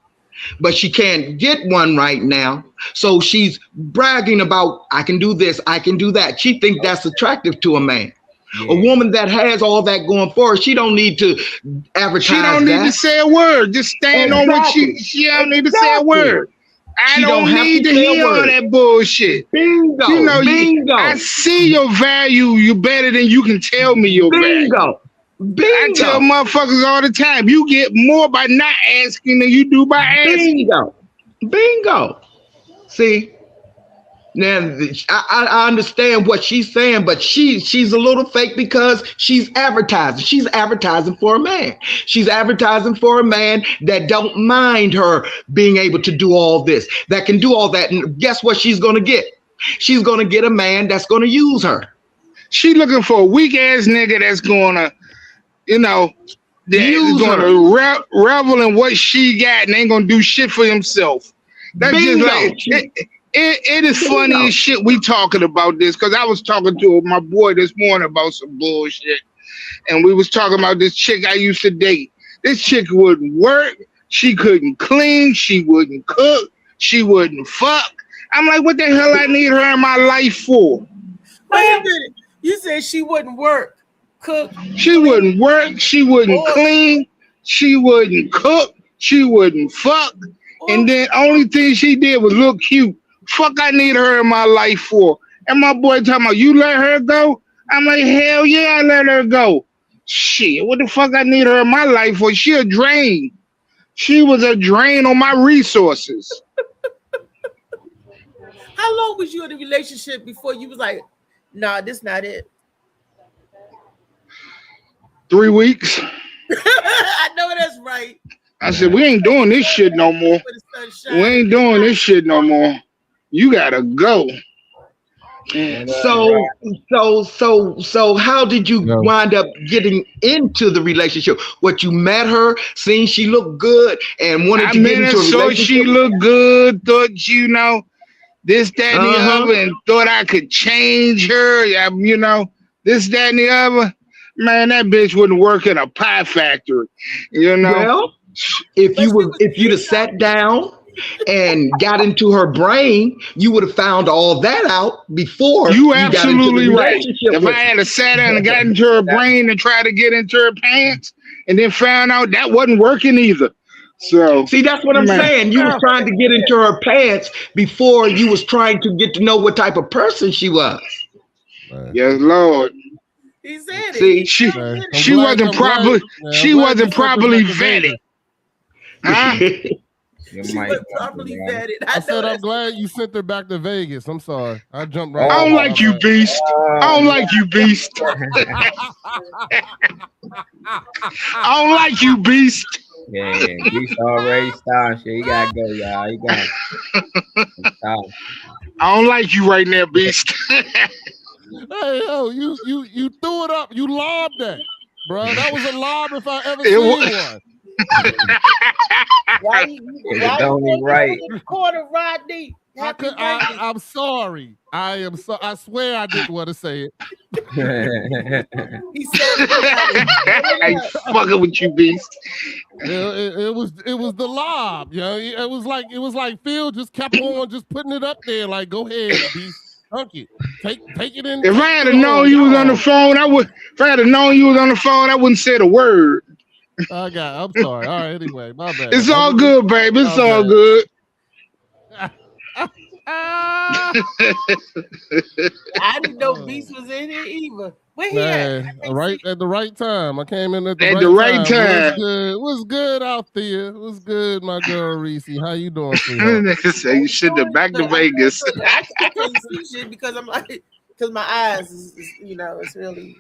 J: but she can't get one right now. So she's bragging about, I can do this, I can do that. She thinks that's attractive to a man. Yeah. A woman that has all that going for her, she don't need to advertise.
F: She don't need to say a word. Just stand on what she don't need to say a word. I don't need to hear all that bullshit.
J: Bingo.
F: You know,
J: Bingo.
F: I see your value. You better than you can tell me your value.
J: Bingo.
F: I tell motherfuckers all the time, you get more by not asking than you do by asking.
J: Bingo. See, now I understand what she's saying, but she's a little fake because she's advertising. She's advertising for a man. She's advertising for a man that don't mind her being able to do all this, that can do all that. And guess what she's going to get? She's going to get a man that's going to use her.
F: She looking for a weak ass nigga that's going to, you know, that's going to revel in what she got and ain't going to do shit for himself. That's
J: Bingo.
F: Just like... It is funny as shit we talking about this because I was talking to my boy this morning about some bullshit, and we was talking about this chick I used to date. This chick wouldn't work, she couldn't clean, she wouldn't cook, she wouldn't fuck. I'm like, what the hell I need her in my life for?
B: Wait a minute, you said she wouldn't work, cook.
F: She wouldn't work, she wouldn't clean, she wouldn't cook, she wouldn't fuck, and then only thing she did was look cute. Fuck I need her in my life for. And my boy talking about, you let her go? I'm like, hell yeah, I let her go. Shit, what the fuck I need her in my life for? She a drain. She was a drain on my resources.
B: How long was you in a relationship before you was like, nah, this not it?
F: 3 weeks.
B: I know that's right.
F: I said, we ain't doing this shit no more. We ain't doing this shit no more. You gotta go.
J: So how did you wind up getting into the relationship? What, you met her, seen she looked good, and wanted to get into a relationship?
F: So she looked good, thought, you know, this, that, and the other, and thought I could change her, you know, this, that, and the other. Man, that bitch wouldn't work in a pie factory, you know.
J: Well, if you'd have sat down and got into her brain, you would have found all that out before
F: you
J: got into
F: absolutely
J: the
F: right.
J: relationship.
F: If I had sat down and got into her brain and tried to get into her pants and then found out that wasn't working either. So
J: see, that's what I'm saying. You was trying to get into her pants before you was trying to get to know what type of person she was.
F: Yes, Lord.
B: He said
J: See,
F: she wasn't properly vetted. Huh?
B: She wasn't properly vetted.
M: I said I'm glad you sent her back to Vegas. I'm sorry. I jumped right.
F: I don't like you, Beast. I don't like you, Beast. I don't like you, Beast.
I: Yeah, Beast already started. Shit, you gotta go, y'all. You gotta stop.
F: I don't like you right now, Beast.
M: Hey, yo, you threw it up. You lobbed that, bro. That was a lob if I ever seen one.
B: Why you
I: right.
B: Corner, Rodney.
M: I'm sorry. I swear I didn't want to say it.
B: He said
F: I ain't fucking with you, Beast.
M: It was the lob, yo. It was like Phil just kept on just putting it up there. Like, go ahead, Beast. Thank you. Take it in.
F: If I had known you was on the phone, I would. If I had known you was on the phone, I wouldn't say a word.
M: I'm sorry. All right. Anyway, my bad.
F: It's all good, baby. It's all good.
B: I didn't know Beast was in here either. Where he at?
M: Man, right at the right time. I came in at the
F: At
M: right
F: the right
M: time.
F: time.
M: What's good out there? What's good, my girl Reese? How you doing, sweetheart?
F: So you should have back to
B: Look, I'm
F: Vegas.
B: doing good. I can't see shit because I'm like, because my eyes is, it's really.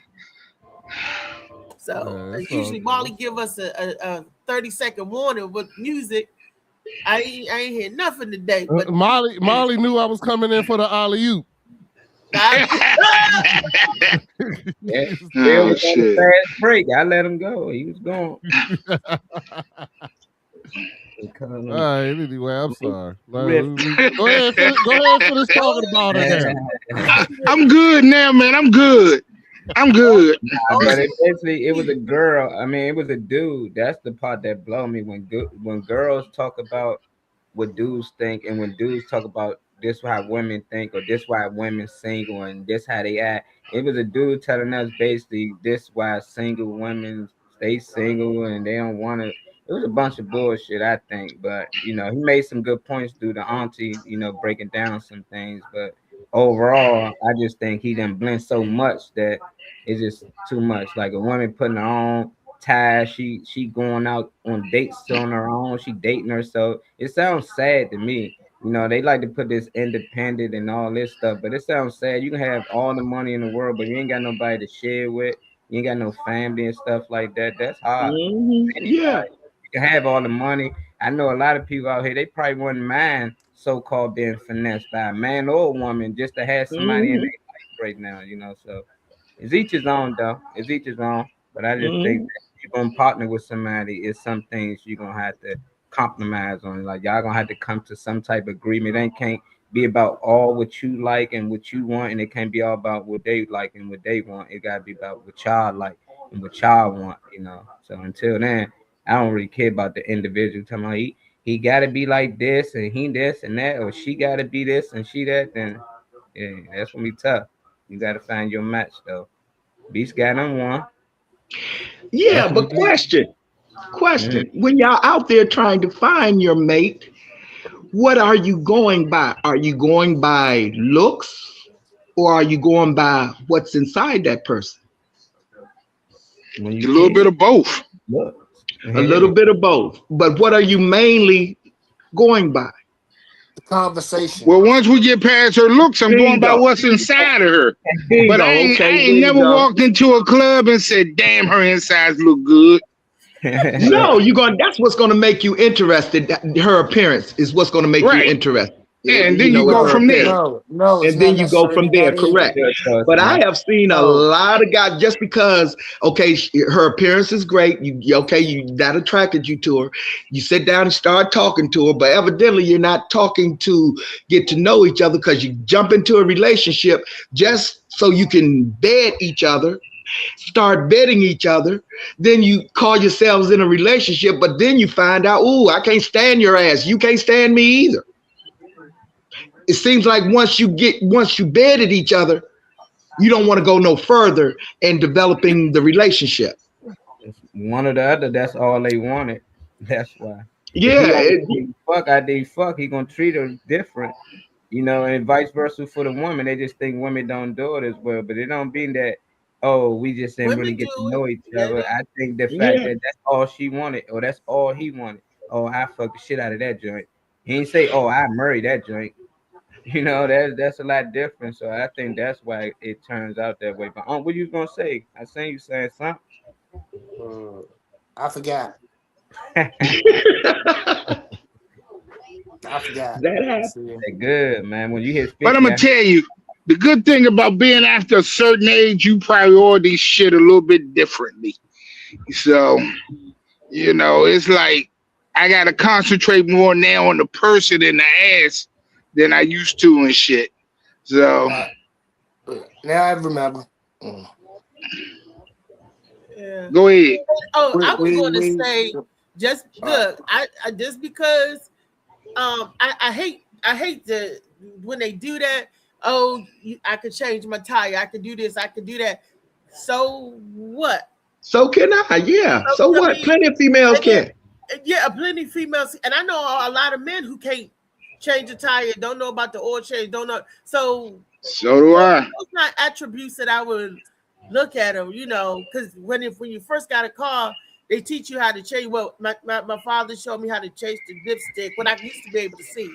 B: So
M: Yeah, it's all
B: usually
M: good.
B: Molly give us a 30-second warning with music. I ain't hear nothing today. But
M: Molly knew I was coming in for the alley-oop.
I: Yeah, Phil
F: Oh
I: was on the
F: shit.
I: fast break. I let him go. He was gone.
M: All right, anyway, I'm sorry.
I: Rip.
M: Go ahead, finish talking about it now.
F: I'm good now, man. I'm good.
I: But it was a girl. I mean, it was a dude. That's the part that blow me when girls talk about what dudes think, and when dudes talk about this how women think, or this why women single, and this how they act. It was a dude telling us basically this why single women stay single and they don't want to. It was a bunch of bullshit, I think. But he made some good points through the auntie, breaking down some things. But overall, I just think he done blend so much that it's just too much. Like a woman putting her own ties, she going out on dates on her own, she dating herself. It sounds sad to me. They like to put this independent and all this stuff, but it sounds sad. You can have all the money in the world, but you ain't got nobody to share with. You ain't got no family and stuff like that. That's hard.
J: Yeah.
I: You can have all the money. I know a lot of people out here, they probably wouldn't mind so-called being finessed by a man or a woman just to have somebody in their life right now, So it's each his own, though. It's each his own. But I just think that if you're going to partner with somebody, it's some things you're going to have to compromise on. Like, y'all going to have to come to some type of agreement. It can't be about all what you like and what you want, and it can't be all about what they like and what they want. It got to be about what y'all like and what y'all want, So until then, I don't really care about the individual. Talking about he got to be like this and he this and that, or she got to be this and she that. Then yeah, that's gonna be tough. You got to find your match though. Beast got them one.
J: Yeah, but question. When y'all out there trying to find your mate, what are you going by? Are you going by looks, or are you going by what's inside that person?
F: A little bit of both.
J: A little bit of both. But what are you mainly going by?
D: The conversation.
F: Well, once we get past her looks, I'm going by what's inside of her. But I ain't never walked into a club and said, damn, her insides look good.
J: No, that's what's going to make you interested. Her appearance is what's going to make you interested.
F: Yeah, and then you go from there.
D: No,
J: and then you go from there. Correct. But I have seen a lot of guys just because, her appearance is great. That attracted you to her. You sit down and start talking to her, but evidently you're not talking to get to know each other because you jump into a relationship just so you can bed each other. Start betting each other, then you call yourselves in a relationship, but then you find out, I can't stand your ass. You can't stand me either. It seems like once you bedded each other, you don't want to go no further in developing the relationship.
I: One or the other, that's all they wanted. That's why.
J: Yeah.
I: Fuck, he gonna treat her different. And vice versa for the woman. They just think women don't do it as well, but it don't mean that we just didn't really get to know each other. I think the fact that that's all she wanted, or that's all he wanted. I fuck the shit out of that joint. He ain't say, I married that joint. That's a lot different. So I think that's why it turns out that way. But what you gonna say? I seen you saying something.
D: I forgot. I forgot.
J: That happened.
I: Good, man. When you hit 50,
F: but I'm gonna tell you, the good thing about being after a certain age, you prioritize shit a little bit differently. So, it's like I gotta concentrate more now on the person and the ass than I used to and shit. So
D: now I remember.
B: Yeah.
F: Go ahead.
B: I was going to say, just look, I just because I hate when they do that. I could change my tire. I could do this. I could do that. So what?
J: So can I? Yeah. So what? Plenty of females can.
B: Yeah, plenty of females, and I know a lot of men who can't change a tire, don't know about the oil change, don't know. So
F: do I.
B: Those not attributes that I would look at them, because when you first got a car, they teach you how to change. Well, my father showed me how to change the dipstick when I used to be able to see.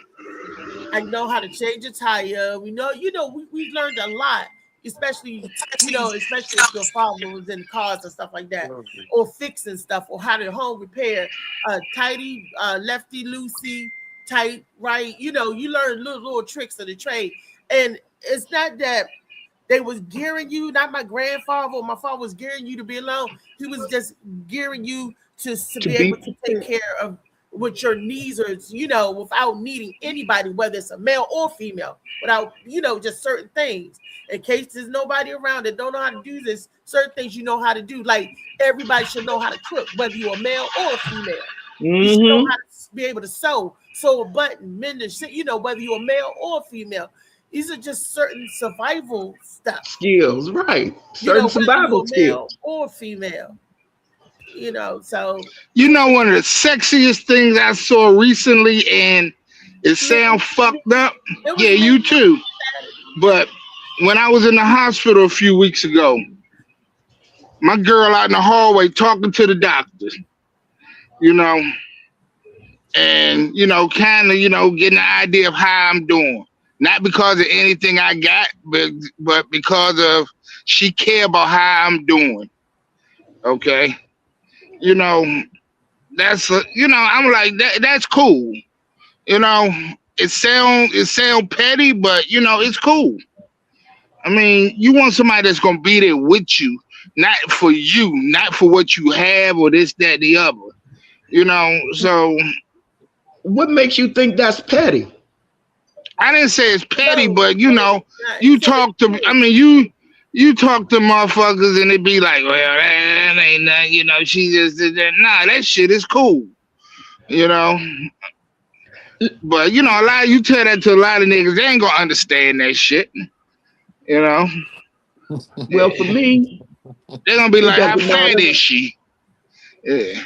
B: I know how to change a tire. We learned a lot, especially if your father was in cars and stuff like that, or fixing stuff, or how to home repair, tighty, lefty, loosey, tight, right. You learn little tricks of the trade, and it's not that they was gearing you. Not my grandfather or my father was gearing you to be alone. He was just gearing you to be able to take care of what your needs are, without needing anybody, whether it's a male or female, without, just certain things. In case there's nobody around that don't know how to do this, certain things you know how to do. Like everybody should know how to cook, whether you're a male or a female. You should know how to be able to sew a button, mend the shit, whether you're a male or a female. These are just certain survival stuff.
J: Skills, right. Certain survival skills.
B: Male or female. So.
F: One of the sexiest things I saw recently, and it sounds fucked up. Yeah, you too. But when I was in the hospital a few weeks ago, my girl out in the hallway talking to the doctor, and, kind of, getting the idea of how I'm doing. Not because of anything I got, but because of she care about how I'm doing. Okay. That's, I'm like, that's cool. It sound petty, but, it's cool. I mean, you want somebody that's going to be there with you, not for you, not for what you have or this, that, the other, so.
J: What makes you think that's petty?
F: I didn't say it's petty, but you talk to, you talk to motherfuckers and it be like, well, that ain't nothing, she just did that. Nah, that shit is cool, But a lot, you tell that to a lot of niggas, they ain't gonna understand that shit, Well,
J: for me,
F: they're gonna be like, how fat is she? Yeah.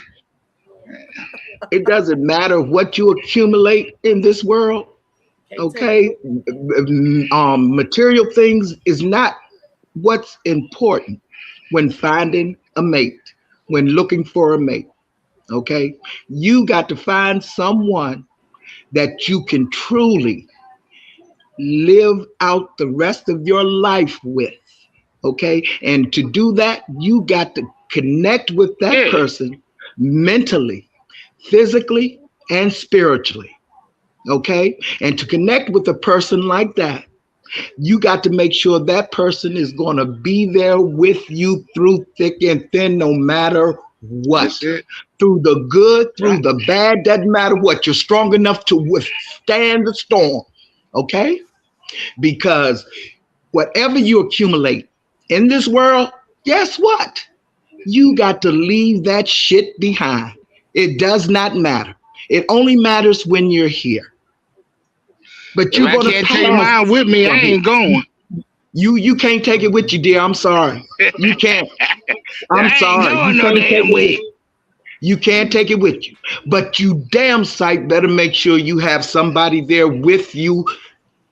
J: It doesn't matter what you accumulate in this world. Okay, material things is not what's important when finding a mate, when looking for a mate. Okay, you got to find someone that you can truly live out the rest of your life with. Okay, and to do that, you got to connect with that person mentally, physically, and spiritually. Okay, and to connect with a person like that, you got to make sure that person is going to be there with you through thick and thin, no matter what. Through the good, through the bad, doesn't matter what. You're strong enough to withstand the storm. Okay, because whatever you accumulate in this world, guess what? You got to leave that shit behind. It does not matter. It only matters when you're here. But you're going to
F: can't take mine with me. I ain't going.
J: You can't take it with you, dear. I'm sorry. You can't. I'm sorry. You can't take it with you. You can't take it with you. But you damn sight better make sure you have somebody there with you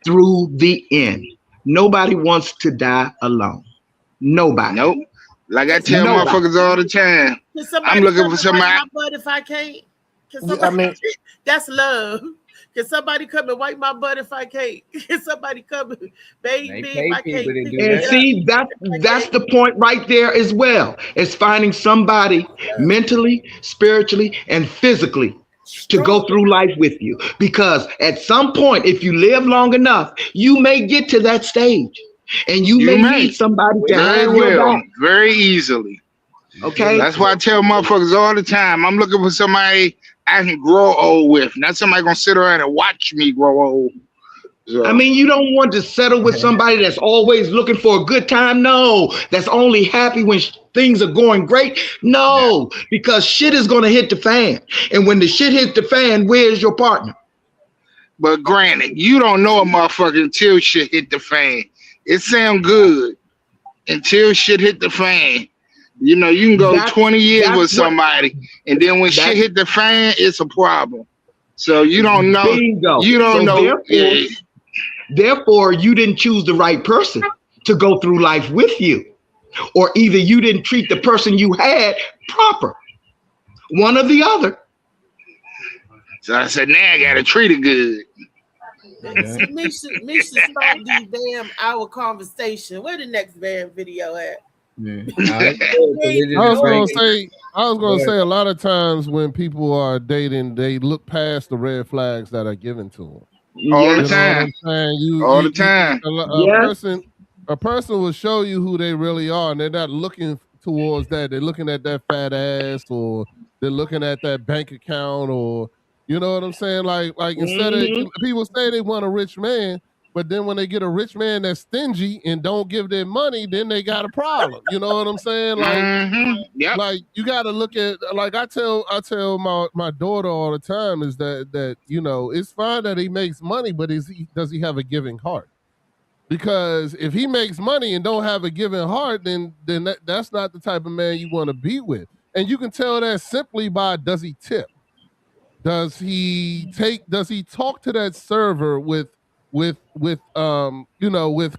J: through the end. Nobody wants to die alone. Nobody.
F: Nope. Like I tell motherfuckers all the time. I'm looking for somebody.
B: But if I can't, that's love. Can somebody come and wipe my butt if I can't? Can somebody come and bathe me if I can't?
J: And see, that's the point right there as well. It's finding somebody mentally, spiritually, and physically to go through life with you. Because at some point, if you live long enough, you may get to that stage. And you may need somebody to have your back.
F: Very easily.
J: Okay.
F: That's why I tell motherfuckers all the time, I'm looking for somebody I can grow old with, not somebody gonna sit around and watch me grow old. So.
J: I mean, you don't want to settle with somebody that's always looking for a good time. No, that's only happy when things are going great. No, because shit is gonna hit the fan, and when the shit hits the fan, where's your partner?
F: But granted, you don't know a motherfucker until shit hit the fan. It sound good until shit hit the fan. You know, you can go 20 years with somebody, and then when shit hit the fan, it's a problem. So you don't know.
J: Bingo.
F: You don't know.
J: Therefore, you didn't choose the right person to go through life with you. or either you didn't treat the person you had proper. One or the other.
F: So I said, now I gotta treat it good.
B: See, Misha start these damn hour conversation. Where the next band video at?
M: I was gonna say a lot of times when people are dating, they look past the red flags that are given to them.
F: All the time. All the time.
M: A person will show you who they really are, and they're not looking towards that. They're looking at that fat ass, or they're looking at that bank account, or you know what I'm saying? Like instead of people say they want a rich man, but then when they get a rich man that's stingy and don't give them money, then they got a problem. You know what I'm saying? Like, like you got to look at, like I tell my daughter all the time is that you know, it's fine that he makes money, but does he have a giving heart? Because if he makes money and don't have a giving heart, then that's not the type of man you want to be with. And you can tell that simply by, does he tip? Does he talk to that server with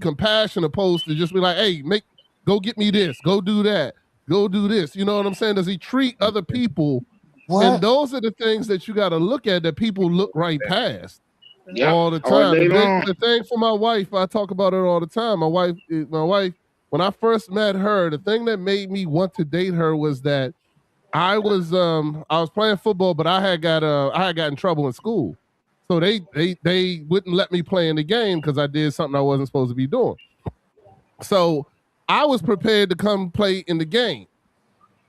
M: compassion, opposed to just be like, hey, go get me this, go do that, go do this. You know what I'm saying? Does he treat other people? And those are the things that you got to look at, that people look right past all the time. The thing for my wife, I talk about it all the time. My wife, when I first met her, the thing that made me want to date her was that I was playing football, but I had got in trouble in school. So they wouldn't let me play in the game because I did something I wasn't supposed to be doing. So I was prepared to come play in the game.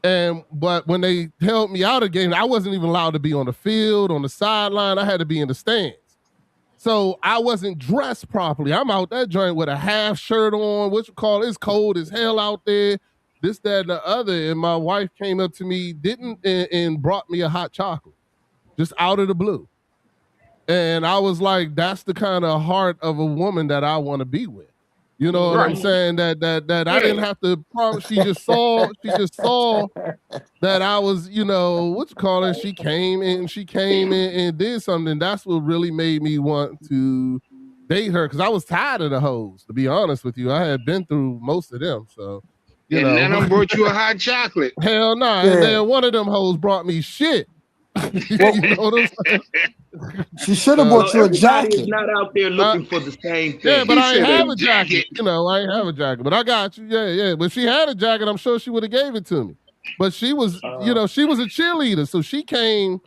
M: But when they held me out of the game, I wasn't even allowed to be on the field, on the sideline. I had to be in the stands. So I wasn't dressed properly. I'm out that joint with a half shirt on, it's cold as hell out there, this, that, and the other. And my wife came up to me, and brought me a hot chocolate, just out of the blue. And I was like, that's the kind of heart of a woman that I want to be with. You know what I'm saying? That I didn't have to promise. She just saw that I was, she came in and did something. That's what really made me want to date her, because I was tired of the hoes, to be honest with you. I had been through most of them. So
F: then I brought you a hot chocolate.
M: Hell no. Nah. And then one of them hoes brought me shit. You know what I'm saying?
D: She should have bought you a jacket.
J: Everybody is not out there looking for the same thing.
M: Yeah, but I ain't have a jacket. I ain't have a jacket, but I got you. Yeah. But she had a jacket, I'm sure she would have gave it to me. But she was, she was a cheerleader, so she came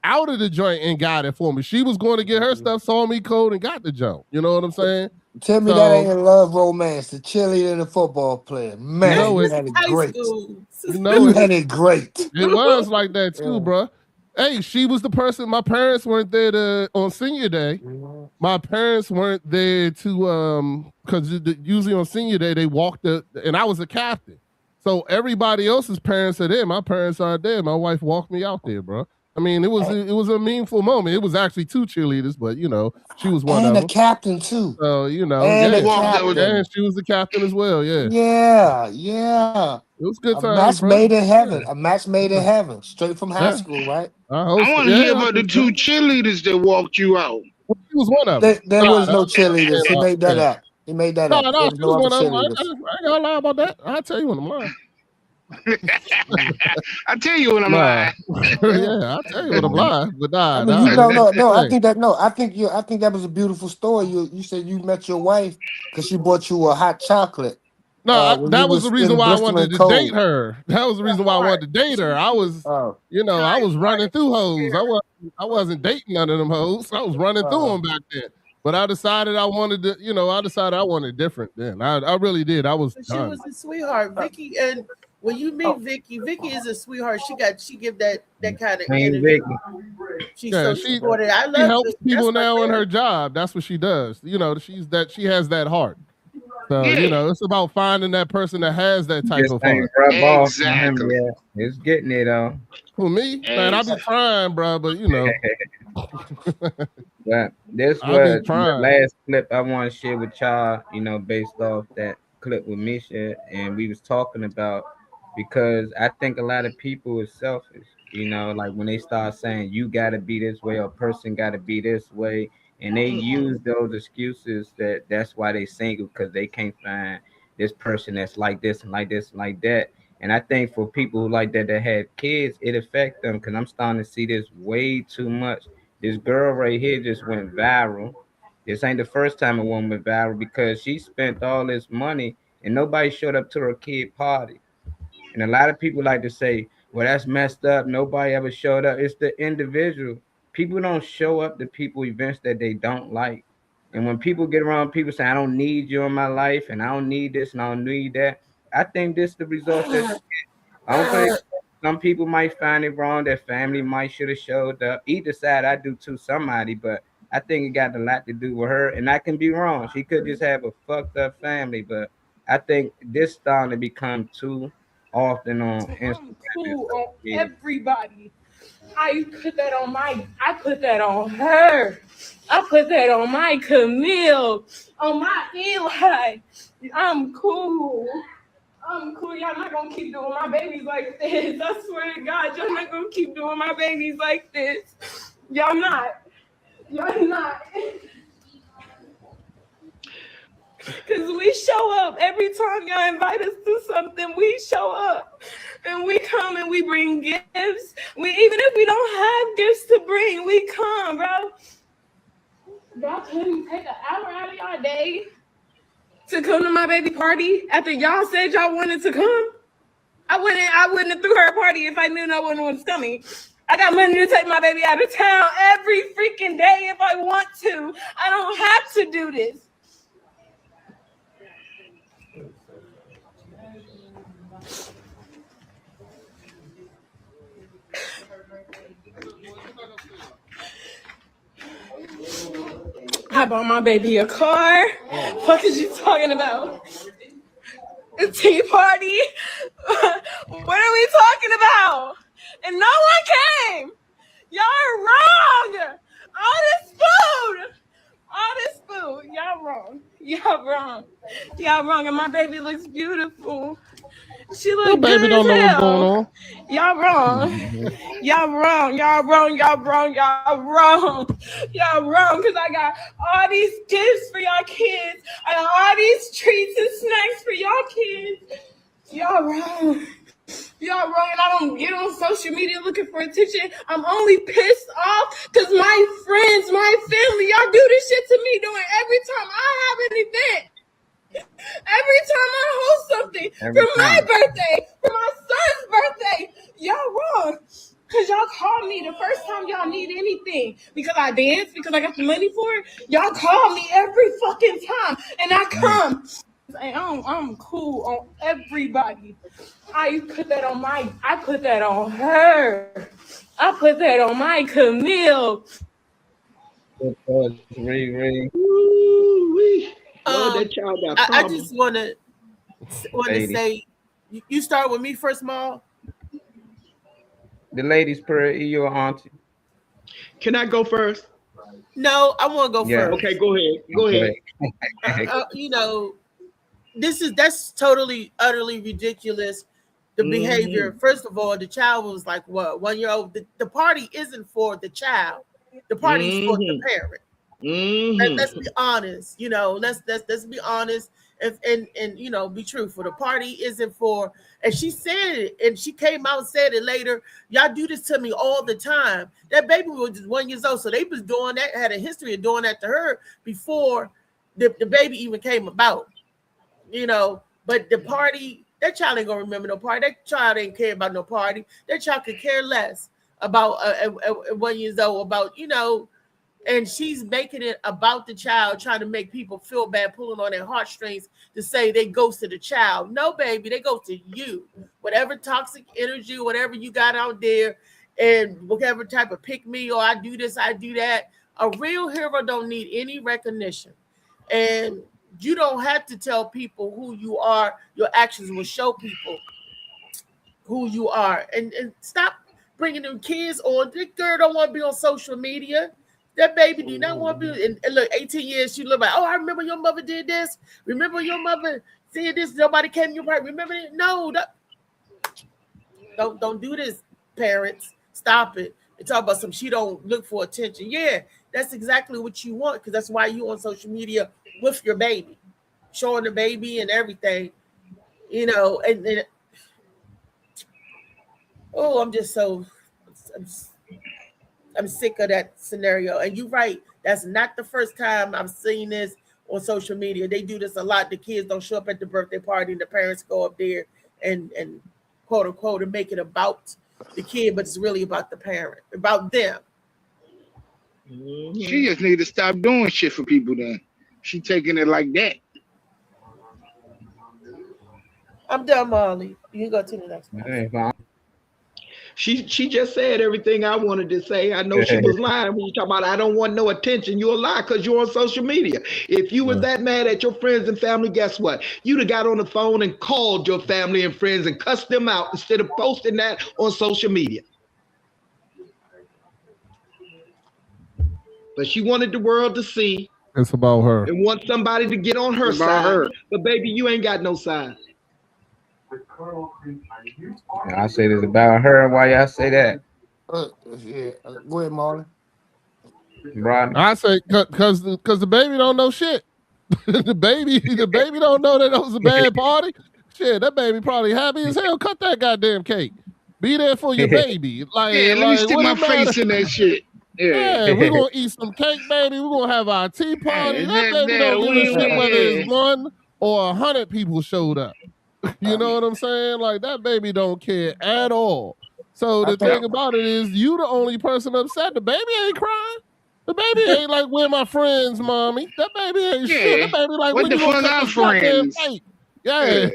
M: out of the joint and got it for me. She was going to get her stuff, saw me cold, and got the joint. You know what I'm saying?
D: Tell me that ain't a love romance. The cheerleader and the football player. Man, you had it great. You had it great.
M: It was like that too, bro. Hey, she was the person. My parents weren't there on senior day. My parents weren't there to because usually on senior day they walked and I was a captain. So everybody else's parents are there. My parents aren't there. My wife walked me out there, bro. I mean, it was a meaningful moment. It was actually two cheerleaders, but she was one of them.
D: And the captain too.
M: So
D: and
M: she was the captain as well. Yeah.
D: Yeah.
M: It was a good time.
D: A match made in heaven. A match made in heaven. Straight from high school, right?
F: I want to hear about the two cheerleaders that walked you out.
M: He was one of them.
D: There was no cheerleaders. He made that up. He made that up.
M: No, she was one of them. I ain't gonna lie about that. I'll tell you when I'm lying.
F: I tell you when I'm lying.
M: Yeah, I'll tell you when I'm lying. But
D: I think that was a beautiful story. You said you met your wife because she bought you a hot chocolate.
M: No, that was the reason why I wanted to date her. That was the reason why I wanted to date her. I was, I was running through hoes. I wasn't dating none of them hoes. I was running through them back then. But I decided I wanted different then. I really did. I was.
B: She was a sweetheart, Vicky. And when you meet Vicky is a sweetheart. She give that kind of energy. She's so supportive.
M: She helps people now in her job. That's what she does. She has that heart. So, it's about finding that person that has that type of heart.
F: Exactly.
I: It's getting it on.
M: Who, me? Man, I be trying, bro, but
I: But this was the last clip I want to share with y'all, based off that clip with Misha. And we was talking about, because I think a lot of people is selfish, like when they start saying you got to be this way or a person got to be this way. And they use those excuses that's why they single, because they can't find this person that's like this and like this and like that. And I think for people who like that had kids, it affect them because I'm starting to see this way too much. This girl right here just went viral. This ain't the first time a woman went viral because she spent all this money and nobody showed up to her kid party. And a lot of people like to say, well, that's messed up. Nobody ever showed up. It's the individual. People don't show up to people events that they don't like. And when people get around people say, I don't need you in my life and I don't need this and I don't need that, I think this is the result that I don't think some people might find it wrong. Their family might should have showed up. Either side I do to somebody, but I think it got a lot to do with her. And I can be wrong. She could just have a fucked up family, but I think this starting to become too often on Instagram.
N: Cool on everybody. I put that on her. I put that on my Camille, on my Eli. I'm cool. Y'all not gonna keep doing my babies like this. I swear to God, y'all not gonna keep doing my babies like this. Y'all not. Because we show up every time y'all invite us to something. We show up and we come and we bring gifts. Even if we don't have gifts to bring, we come, bro. Y'all couldn't take an hour out of y'all day to come to my baby party after y'all said y'all wanted to come. I wouldn't have threw her a party if I knew no one was coming. I got money to take my baby out of town every freaking day if I want to. I don't have to do this. I bought my baby a car. What is you talking about? A tea party? What are we talking about? And no one came. Y'all are wrong. All this food. Y'all wrong. And my baby looks beautiful. She looks good.
M: Baby don't know what's going on.
N: Y'all wrong. Because I got all these gifts for y'all kids. I got all these treats and snacks for y'all kids. Y'all wrong. And I don't get on social media looking for attention. I'm only pissed off because my friends, my family, y'all do this shit to me doing every time I have an event. Every time I host something my birthday, for my son's birthday, y'all wrong. Because y'all call me the first time y'all need anything. Because I dance, because I got the money for it. Y'all call me every fucking time. And I come. I'm cool on everybody. I put that on her. I put that on my Camille.
B: I just want to say, you start with me first, Maul.
I: The ladies per your auntie.
J: Can I go first?
B: No, I want to go first.
J: Okay, go ahead.
B: That's totally, utterly ridiculous. The behavior. First of all, the child was like, what, 1 year old? The party isn't for the child. The party's for the parent. Let's be honest. Let's be honest and be truthful. The party isn't for. And she said it, and she came out and said it later. Y'all do this to me all the time. That baby was just 1 year old, so they was doing that. Had a history of doing that to her before the baby even came about. But the party, that child ain't gonna remember no party. That child ain't care about no party. That child could care less about 1 year old, about and she's making it about the child, trying to make people feel bad, pulling on their heartstrings to say they ghosted the child. No, baby, they ghosted you. Whatever toxic energy, whatever you got out there, and whatever type of pick me or I do this, I do that. A real hero don't need any recognition. And you don't have to tell people who you are. Your actions will show people who you are. And stop bringing them kids on. This girl don't want to be on social media. That baby do not want to be. And look, 18 years, she look like, oh, I remember your mother did this. Remember your mother said this. Nobody came to your party. Remember it? No. Don't do this, parents. Stop it. And talk about some she don't look for attention. Yeah, that's exactly what you want, because that's why you on social media with your baby. showing the baby and everything, you know, and oh, I'm just so I'm sick of that scenario. And you're right, that's not the first time I've seen this on social media. They do this a lot. The kids don't show up at the birthday party, and the parents go up there and quote unquote and make it about the kid, but it's really about the parent, about them.
F: She just need to stop doing shit for people then. She taking it like that.
B: I'm done, Molly. You can go to the next one.
J: She just said everything I wanted to say. I know she was lying when you talk about I don't want no attention. You're a lie because you're on social media. If you were that mad at your friends and family, guess what? You'd have got on the phone and called your family and friends and cussed them out instead of posting that on social media. But she wanted the world to see.
M: It's about her.
J: And want somebody to get on her side. But baby, you ain't got no side.
I: I say this about her. Why y'all say that?
D: Yeah, go ahead, Marlon.
I: Right.
M: I say because the baby don't know shit. the baby don't know that it was a bad party. Shit, that baby probably happy as hell. Cut that goddamn cake. Be there for your baby. Like,
F: yeah, let me stick my face in that shit.
M: Yeah, we're gonna eat some cake, baby. We're gonna have our tea party. That baby don't give a shit whether it's 1 or 100 people showed up. You know what I'm saying? Like, that baby don't care at all. So the thing about it is, you the only person upset. The baby ain't crying. The baby ain't like, where my friends, mommy? That baby ain't shit. The baby like,
F: what
M: when
F: the
M: you gonna
F: fuck
M: cut this goddamn cake? Yeah.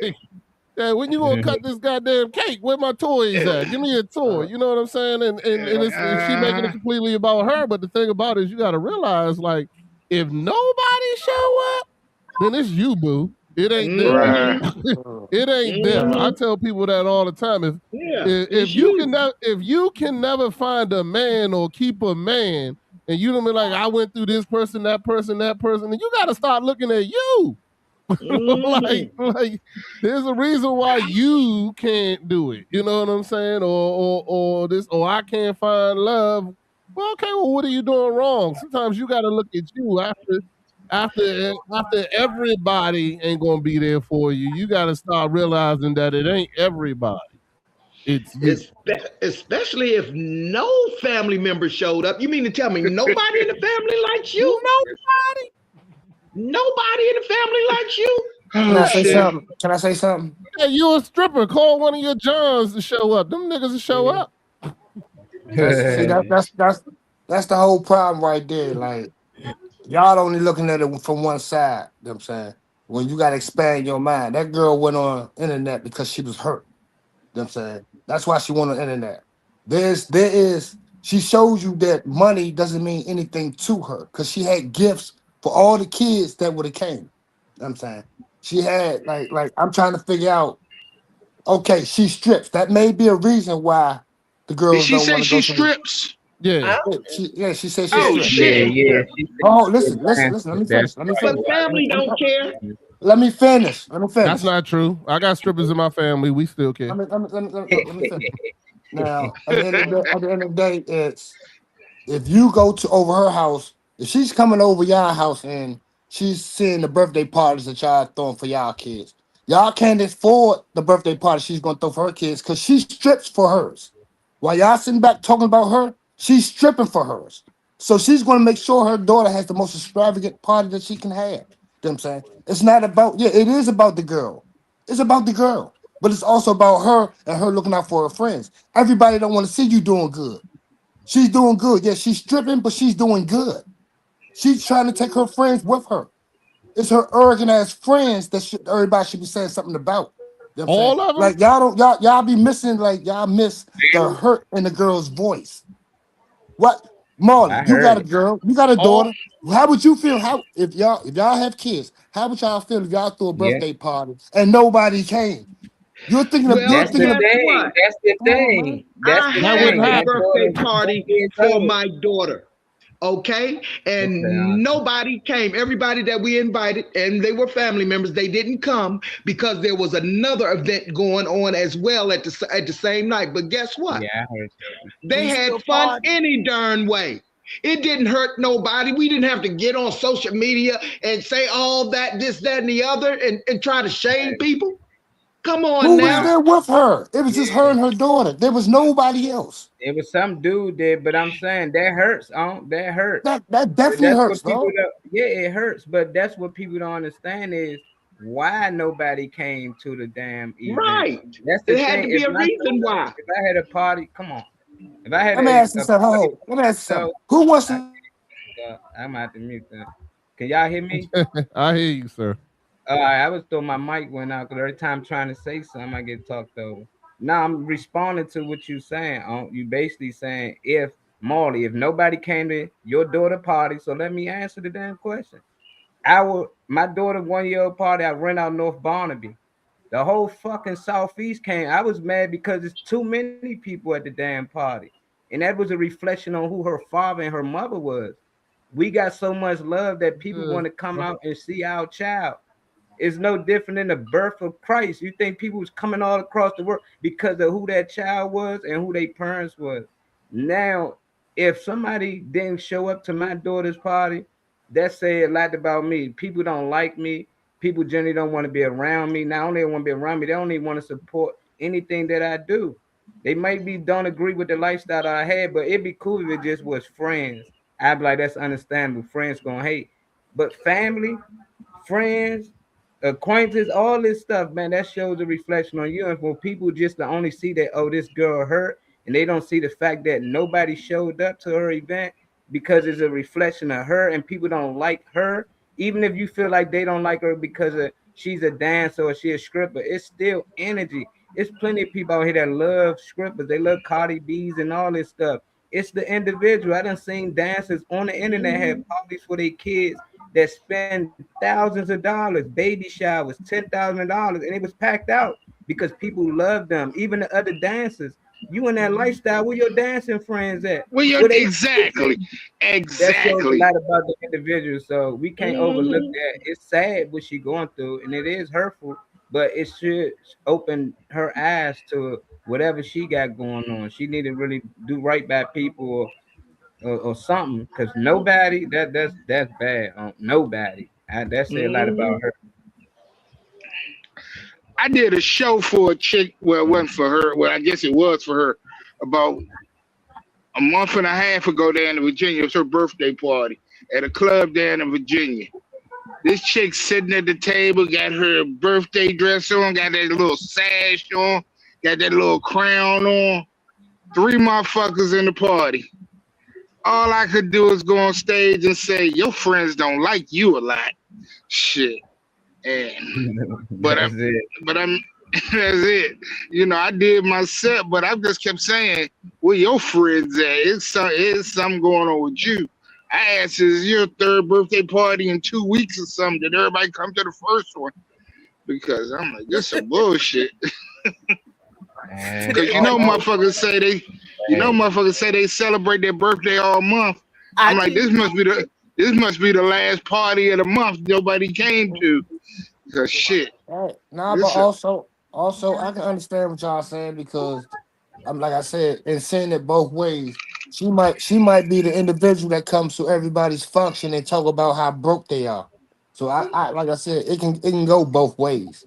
M: Yeah, when you gonna cut this goddamn cake? Where my toys at? Give me a toy. You know what I'm saying? And she making it completely about her. But the thing about it is, you got to realize, like, if nobody show up, then it's you, boo. It ain't them. It ain't them. I tell people that all the time. If you can never find a man or keep a man, and you don't be like, I went through this person, that person, that person, then you got to start looking at you. like there's a reason why you can't do it. You know what I'm saying? Or I can't find love. Well, okay, well, what are you doing wrong? Sometimes you got to look at you after everybody ain't gonna be there for you. You got to start realizing that it ain't everybody. It's you.
J: Especially if no family member showed up. You mean to tell me nobody in the family likes you? Nobody in the family likes you?
D: Can I say something? Can I say something?
M: Hey, you a stripper. Call one of your Johns to show up. Them niggas will show up.
D: That's the whole problem right there. Like, y'all only looking at it from one side. You know what I'm saying? When you got to expand your mind. That girl went on internet because she was hurt. You know what I'm saying? That's why she went on internet. She shows you that money doesn't mean anything to her because she had gifts for all the kids that would have came. You know what I'm saying? She had, like I'm trying to figure out, okay, she strips. That may be a reason why the girls
F: Did she say she strips?
M: Yeah.
D: She said she
F: Oh,
D: strips.
F: shit.
I: Yeah.
D: Oh, listen. Let me finish.
J: But family don't care.
D: Let me finish.
M: That's not true. I got strippers in my family. We still care.
D: Let me finish. Now, at the end of the day, it's if you go to over her house, if she's coming over y'all house and she's seeing the birthday parties that y'all throwing for y'all kids, y'all can't afford the birthday party she's gonna throw for her kids because she strips for hers. While y'all sitting back talking about her, she's stripping for hers. So she's gonna make sure her daughter has the most extravagant party that she can have. You know what I'm saying? It's not about, it is about the girl. It's about the girl. But it's also about her and her looking out for her friends. Everybody don't want to see you doing good. She's doing good. Yeah, she's stripping, but she's doing good. She's trying to take her friends with her. It's her organized friends that everybody should be saying something about. You know
M: all of them?
D: Like y'all be missing, like y'all miss the hurt in the girl's voice. What? Marley, you got a girl, you got a daughter. How would you feel? How if y'all have kids? How would y'all feel if y'all threw a birthday party and nobody came? You're thinking of
I: That's the thing.
J: I had a birthday party for my daughter. Okay, and nobody came. Everybody that we invited, and they were family members, they didn't come because there was another event going on as well at the same night. But guess what?
I: Yeah, I heard
J: they had fun any darn way. It didn't hurt nobody. We didn't have to get on social media and say all that, this, that, and the other, and try to shame people. Come on
D: Who was
J: now.
D: there with her? It was just her and her daughter. There was nobody else.
I: It was some dude there, but I'm saying that hurts. That hurts.
D: That definitely
I: That's
D: hurts,
I: what people
D: bro.
I: yeah, it hurts. But that's what people don't understand is why nobody came to the damn event.
J: Right.
I: That's the
J: There had
I: thing.
J: to be a reason why.
I: If I had a party, come on. If I had
D: Let me ask you something.
I: party,
D: Let me ask you something. Who wants to?
I: I'm out to mute that. Can y'all hear me?
M: I hear you, sir.
I: I was thought my mic went out because every time I'm trying to say something, I get talked over. Now I'm responding to what you're saying. You basically saying if Marley, if nobody came to your daughter party, so let me answer the damn question. My daughter 1-year-old party, I rent out North Barnaby. The whole fucking Southeast came. I was mad because it's too many people at the damn party. And that was a reflection on who her father and her mother was. We got so much love that people want to come out and see our child. It's no different than the birth of Christ. You think people was coming all across the world because of who that child was and who their parents was. Now, if somebody didn't show up to my daughter's party, that said a lot about me. People don't like me. People generally don't want to be around me. Not only want to be around me, they don't even want to support anything that I do. They might don't agree with the lifestyle that I had, but it'd be cool if it just was friends. I'd be like, that's understandable. Friends gonna hate. But family, friends, acquaintances, all this stuff, man, that shows a reflection on you. And for people just to only see that, oh, this girl hurt, and they don't see the fact that nobody showed up to her event because it's a reflection of her and people don't like her, even if you feel like they don't like her because she's a dancer or she's a stripper, it's still energy. It's plenty of people out here that love strippers. They love Cardi B's and all this stuff. It's the individual. I done seen dancers on the internet have parties for their kids that spend thousands of dollars, baby showers, $10,000, and it was packed out because people love them. Even the other dancers. You in that lifestyle, where your dancing friends at?
F: Exactly.
I: That shows a lot about the individual. So we can't overlook that. It's sad what she's going through, and it is hurtful, but it should open her eyes to whatever she got going on. She need to really do right by people or something, because nobody that's bad. Nobody. That said a lot about her.
F: I did a show for a chick. Well, it wasn't for her. Well, I guess it was for her. About a month and a half ago down in Virginia, it was her birthday party at a club down in Virginia. This chick sitting at the table, got her birthday dress on, got that little sash on, got that little crown on. 3 motherfuckers in the party. All I could do is go on stage and say, your friends don't like you a lot. Shit. And but I'm that's it. You know, I did my set, but I just kept saying, where your friends at? It's something going on with you. I asked, is your third birthday party in 2 weeks or something? Did everybody come to the first one? Because I'm like, this some bullshit. Because motherfuckers say they celebrate their birthday all month. I'm like, this must be the last party of the month nobody came to. Because shit.
D: Right. Nah, but also I can understand what y'all saying, because I'm like I said, and saying it both ways. She might be the individual that comes to everybody's function and talk about how broke they are. So I like I said, it can go both ways.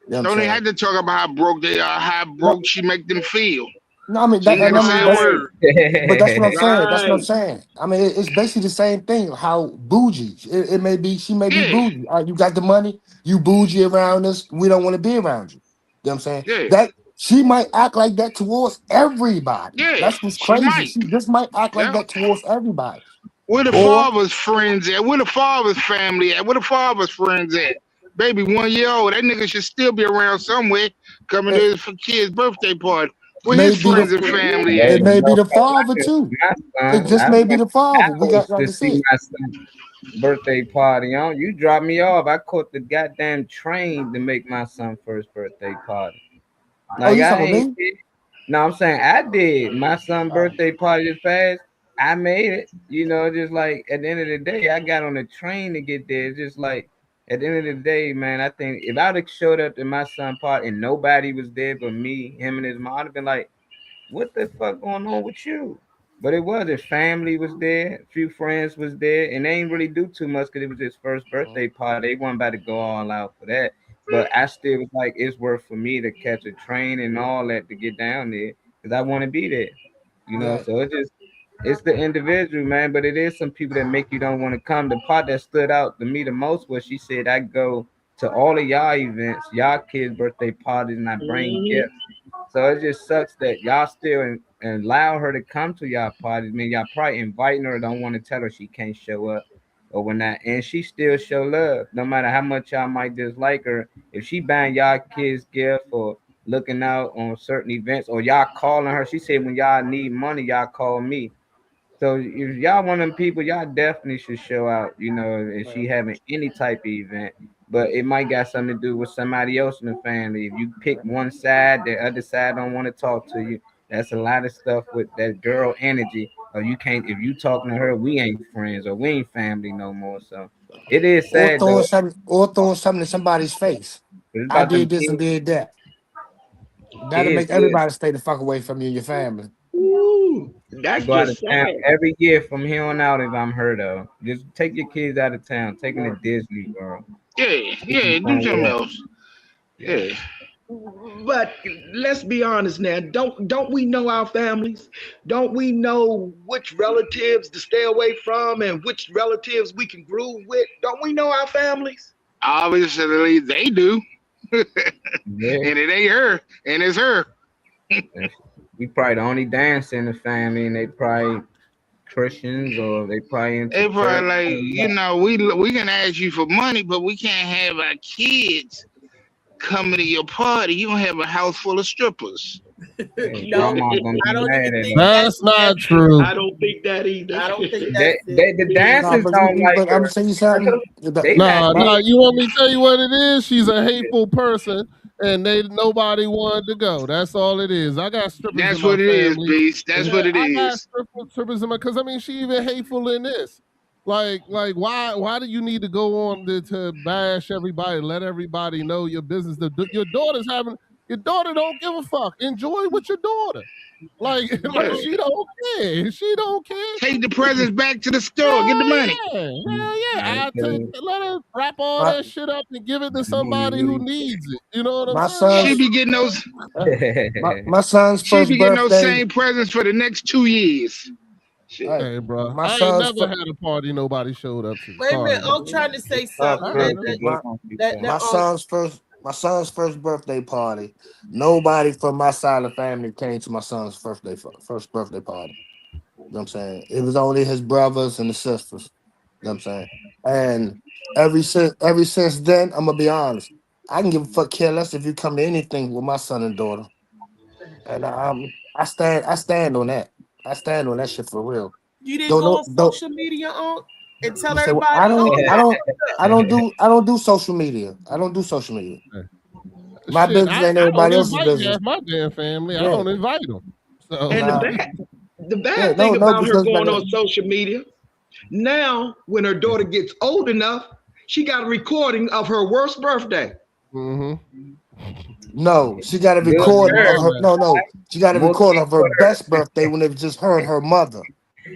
D: You know
F: Don't they have to talk about how broke they are, how broke she make them feel?
D: No, I mean, but that's what I'm saying. That's what I'm saying. I mean, it's basically the same thing. How bougie it may be. She may be bougie. All right, you got the money. You bougie around us. We don't want to be around you. You know what I'm saying?
F: Yeah.
D: That she might act like that towards everybody.
F: Yeah,
D: that's what's
F: she
D: crazy.
F: might.
D: She just might act like that towards everybody.
F: Where the father's friends at? Where the father's family at? Where the father's friends at? Baby, 1 year old. That nigga should still be around somewhere coming to his kid's birthday party. Where his friends and family at?
D: It may be the father too. It just may be the father. We got
I: to see my son's birthday party on. You dropped me off. I caught the goddamn train to make my son's first birthday party. Like,
D: you talking
I: no, I'm saying I did. My son's birthday party this past. I made it. You know, just like at the end of the day, I got on the train to get there. It's just like at the end of the day, man, I think if I'd have showed up to my son's party and nobody was there but me, him, and his mom, I'd have been like, what the fuck going on with you? But it was his family was there, a few friends was there, and they ain't really do too much because it was his first birthday party. They weren't about to go all out for that. But I still was like, it's worth for me to catch a train and all that to get down there because I want to be there. You know, so it's the individual, man. But it is some people that make you don't want to come. The part that stood out to me the most was she said, I go to all of y'all events, y'all kids' birthday parties, and I bring gifts. So it just sucks that y'all still allow her to come to y'all parties. I mean, y'all probably inviting her, don't want to tell her she can't show up or whatnot. And she still show love, no matter how much y'all might dislike her. If she buying y'all kids gift or looking out on certain events, or y'all calling her, she said when y'all need money, y'all call me. So if y'all one of them people, y'all definitely should show out, you know, if she having any type of event. But it might got something to do with somebody else in the family. If you pick one side, the other side don't want to talk to you. That's a lot of stuff with that girl energy. Or you can't, if you talking to her, we ain't friends or we ain't family no more. So it is sad though.
D: Or throwing something in somebody's face. I did this and did that. That'll make everybody stay the fuck away from you and your family.
J: Ooh, that's
I: I go out of
J: just
I: town
J: sad.
I: every year from here on out if I'm heard of. Just take your kids out of town, take them to Disney World.
F: Yeah, do something else. Yeah.
J: But let's be honest now. Don't we know our families? Don't we know which relatives to stay away from and which relatives we can groove with? Don't we know our families?
F: Obviously, they do. And it ain't her, and it's her.
I: We probably the only dancer in the family, and they probably Christians or they probably into
F: They probably
I: church.
F: like, you know, we can ask you for money, but we can't have our kids coming to your party. You don't have a house full of strippers.
B: No, I don't even think
M: That's not true.
J: I don't think that either.
B: I don't think that's
I: The dancers don't like
D: But I'm
I: her.
D: saying something.
M: No, you want me to tell you what it is? She's a hateful person, and nobody wanted to go. That's all it is. I got strippers
F: That's
M: in my
F: what it is,
M: family.
F: Beast. That's what it
M: I got
F: is.
M: strippers in my, because I mean, she even hateful in this. Like why do you need to go on to bash everybody, let everybody know your business? Your daughter don't give a fuck. Enjoy with your daughter. Like she don't care. She don't care.
F: Take the presents back to the store. Get the money.
M: Yeah. Let her wrap all that shit up and give it to somebody who needs it. You know what I'm saying?
D: son's-
F: She be getting those.
D: My son's
F: She
D: first
F: be getting those
D: birthday.
F: same presents for the next 2 years.
M: Hey, bro.
D: My
M: I ain't
D: son's
M: never had a party nobody showed up to.
B: Wait a
M: Sorry,
B: minute,
M: bro.
B: I'm trying to say something.
D: My son's first birthday party. Nobody from my side of the family came to my son's first birthday party. You know what I'm saying? It was only his brothers and the sisters. You know what I'm saying? And ever since then, I'm gonna be honest. I can give a fuck care less if you come to anything with my son and daughter. And I stand on that. I stand on that shit for real.
B: You didn't go on social media and tell everybody.
D: I don't do social media. I don't do social media. My business ain't everybody else's business.
M: My damn family. I
D: Yeah.
M: don't invite them. So.
J: And the bad thing about her going on social media, now when her daughter gets old enough, she got a recording of her worst birthday.
D: No, she got a recording of her. No, she got a recording of her best birthday when it was just her and her mother.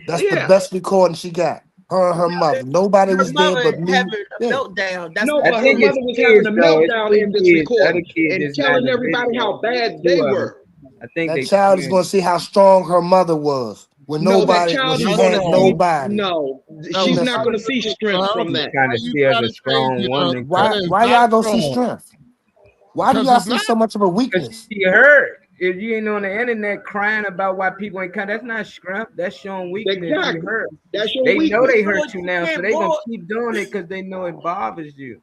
D: That's the best recording she got. Her and her mother. Nobody was there but me.
B: Having a meltdown. That's
J: No, but her mother was having a meltdown in this recording and telling everybody how bad they were.
I: I think
D: that child is going to see how strong her mother was. When
J: No,
D: nobody,
J: that child
D: when
J: is
D: she had
J: going to
D: nobody.
J: No, she's not going to see strength from that.
I: Trying to see her as a strong woman.
D: Why y'all don't see strength? Why do y'all see so much of a weakness?
I: She hurt. If you ain't on the internet crying about why people ain't come, that's not strength. That's showing weakness.
J: Exactly.
I: You hurt.
J: That's your
I: they
J: weakness.
I: know they hurt you now, so they gonna keep doing it because they know it bothers you.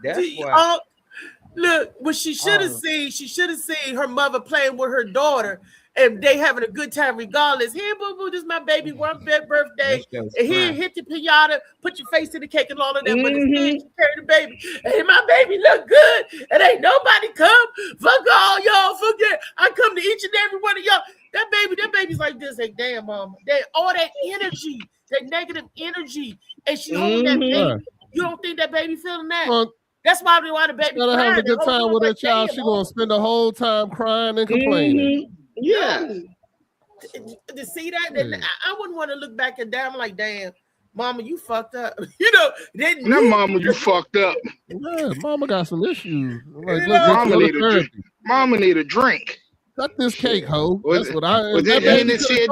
I: That's why.
B: Look, what she should have seen her mother playing with her daughter, and they having a good time regardless. Here, boo boo, this is my baby one birthday, and here hit the pinata, put your face in the cake and all of that. But instead, she carry the baby, and my baby look good, and ain't nobody come. Fuck all y'all, fuck that. I come to each and every one of y'all. That baby's like this. Like, damn, mama, all that energy, that negative energy, and she holding that baby. You don't think that baby feeling that? That's why we want a baby.
M: Gotta have a good time with her child. She gonna spend the whole time crying and complaining.
J: Yeah.
B: to see that, and I wouldn't want to look back at that. I'm like, damn, mama, you fucked up. You know,
F: no, mama, you fucked up.
M: Yeah, mama got some issues. Like,
F: mama need a drink.
M: Cut this cake, ho.
F: Was
M: That's what I.
F: Was that Hennessy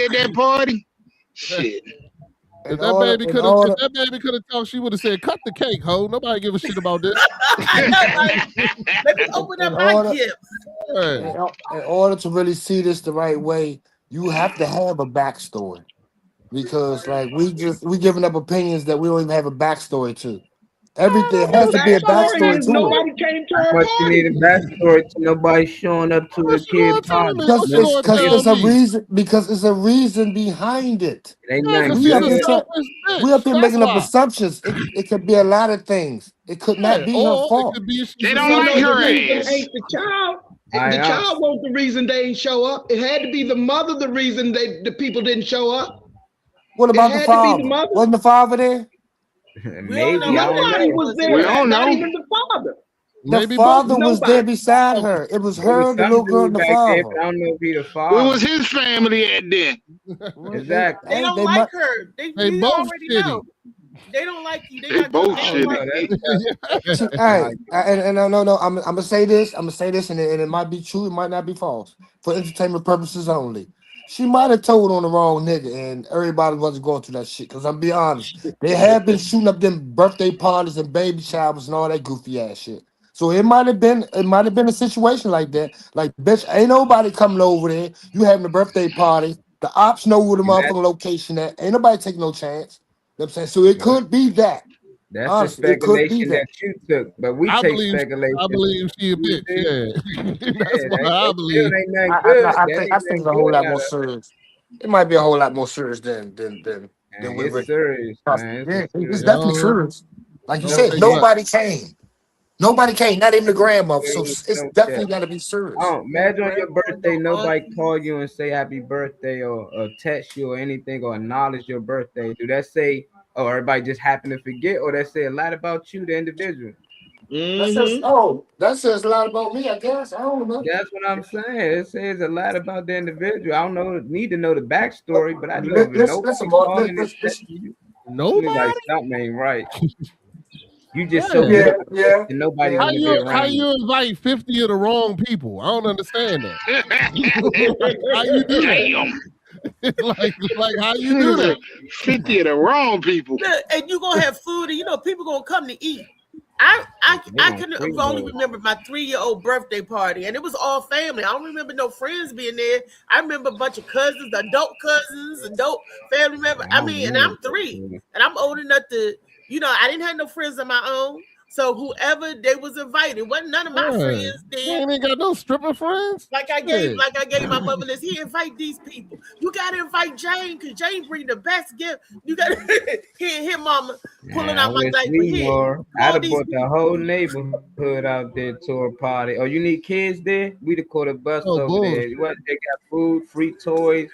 F: at that party? Shit.
M: If that baby could have talked, she would have said, "Cut the cake, ho." Nobody give a shit about this.
B: Let me open up my gift.
D: In order to really see this the right way, you have to have a backstory, because like we giving up opinions that we don't even have a backstory to. Everything has to be a backstory to
J: nobody came to her
I: But you
J: party.
I: need a backstory to nobody showing up to the kid party.
D: Because it's a reason. Because it's a reason behind it.
I: Ain't
D: We up here making up assumptions. It could be a lot of things. It could not be her fault.
F: They don't like her ass.
J: Ain't the child. The child wasn't the reason they didn't show up. It had to be the mother the reason the people didn't show up.
D: What about the father? Wasn't the father there?
I: Maybe
J: nobody was there.
F: We don't know.
J: Not even the father.
D: The father was there beside her. It was her, the little girl, and the father.
I: I don't know if he the father.
F: It was his family at then.
I: Exactly.
B: They don't like her. They
M: both
B: already
M: shitty.
B: know. They don't like you.
F: They both
B: shitty.
D: Hey, and no. I'm gonna say this. And it might be true. It might not be false. For entertainment purposes only. She might have told on the wrong nigga, and everybody wasn't going through that shit. Cause I'm be honest, they have been shooting up them birthday parties and baby showers and all that goofy ass shit. So it might have been a situation like that. Like, bitch, ain't nobody coming over there. You having a birthday party. The ops know where the motherfucking location at. Ain't nobody taking no chance. You know what I'm saying? So it could be that.
I: That's
D: Honestly,
I: the speculation that you took, but we take speculation.
M: I believe she a bitch. Yeah, that's what I believe.
D: I think it's a whole lot more serious. It might be a whole lot more serious than
I: it's serious, man.
D: It's definitely serious. Like you said, nobody came. Nobody came, not even the grandmother. So it's definitely got to be serious.
I: Oh, imagine on your birthday, nobody call you and say happy birthday or text you or anything or acknowledge your birthday. Do that say, oh, everybody just happened to forget, or that say a lot about you, the individual?
D: That says a lot about me, I guess. I don't know.
I: That's what I'm saying. It says a lot about the individual. I don't need to know the backstory, but I know if nobody like something ain't right. You just so and nobody
M: how you invite 50 of the wrong people? I don't understand that. How you do that? like how you do that?
F: 50 of the wrong people.
B: And you gonna have food, and people gonna come to eat. I can only remember my 3-year-old birthday party, and it was all family. I don't remember no friends being there. I remember a bunch of cousins, adult family members. And I'm 3, and I'm old enough to, I didn't have no friends of my own. So whoever they was invited, wasn't none of my friends there.
M: You ain't got no stripper friends.
B: Like I gave my mother this. He invite these people. You gotta invite Jane, because Jane bring the best gift. You gotta hear mama pulling out my diaper here.
I: I'd have brought the whole neighborhood out there to a party. Oh, you need kids there? We the quarter bus over there. They got food, free toys.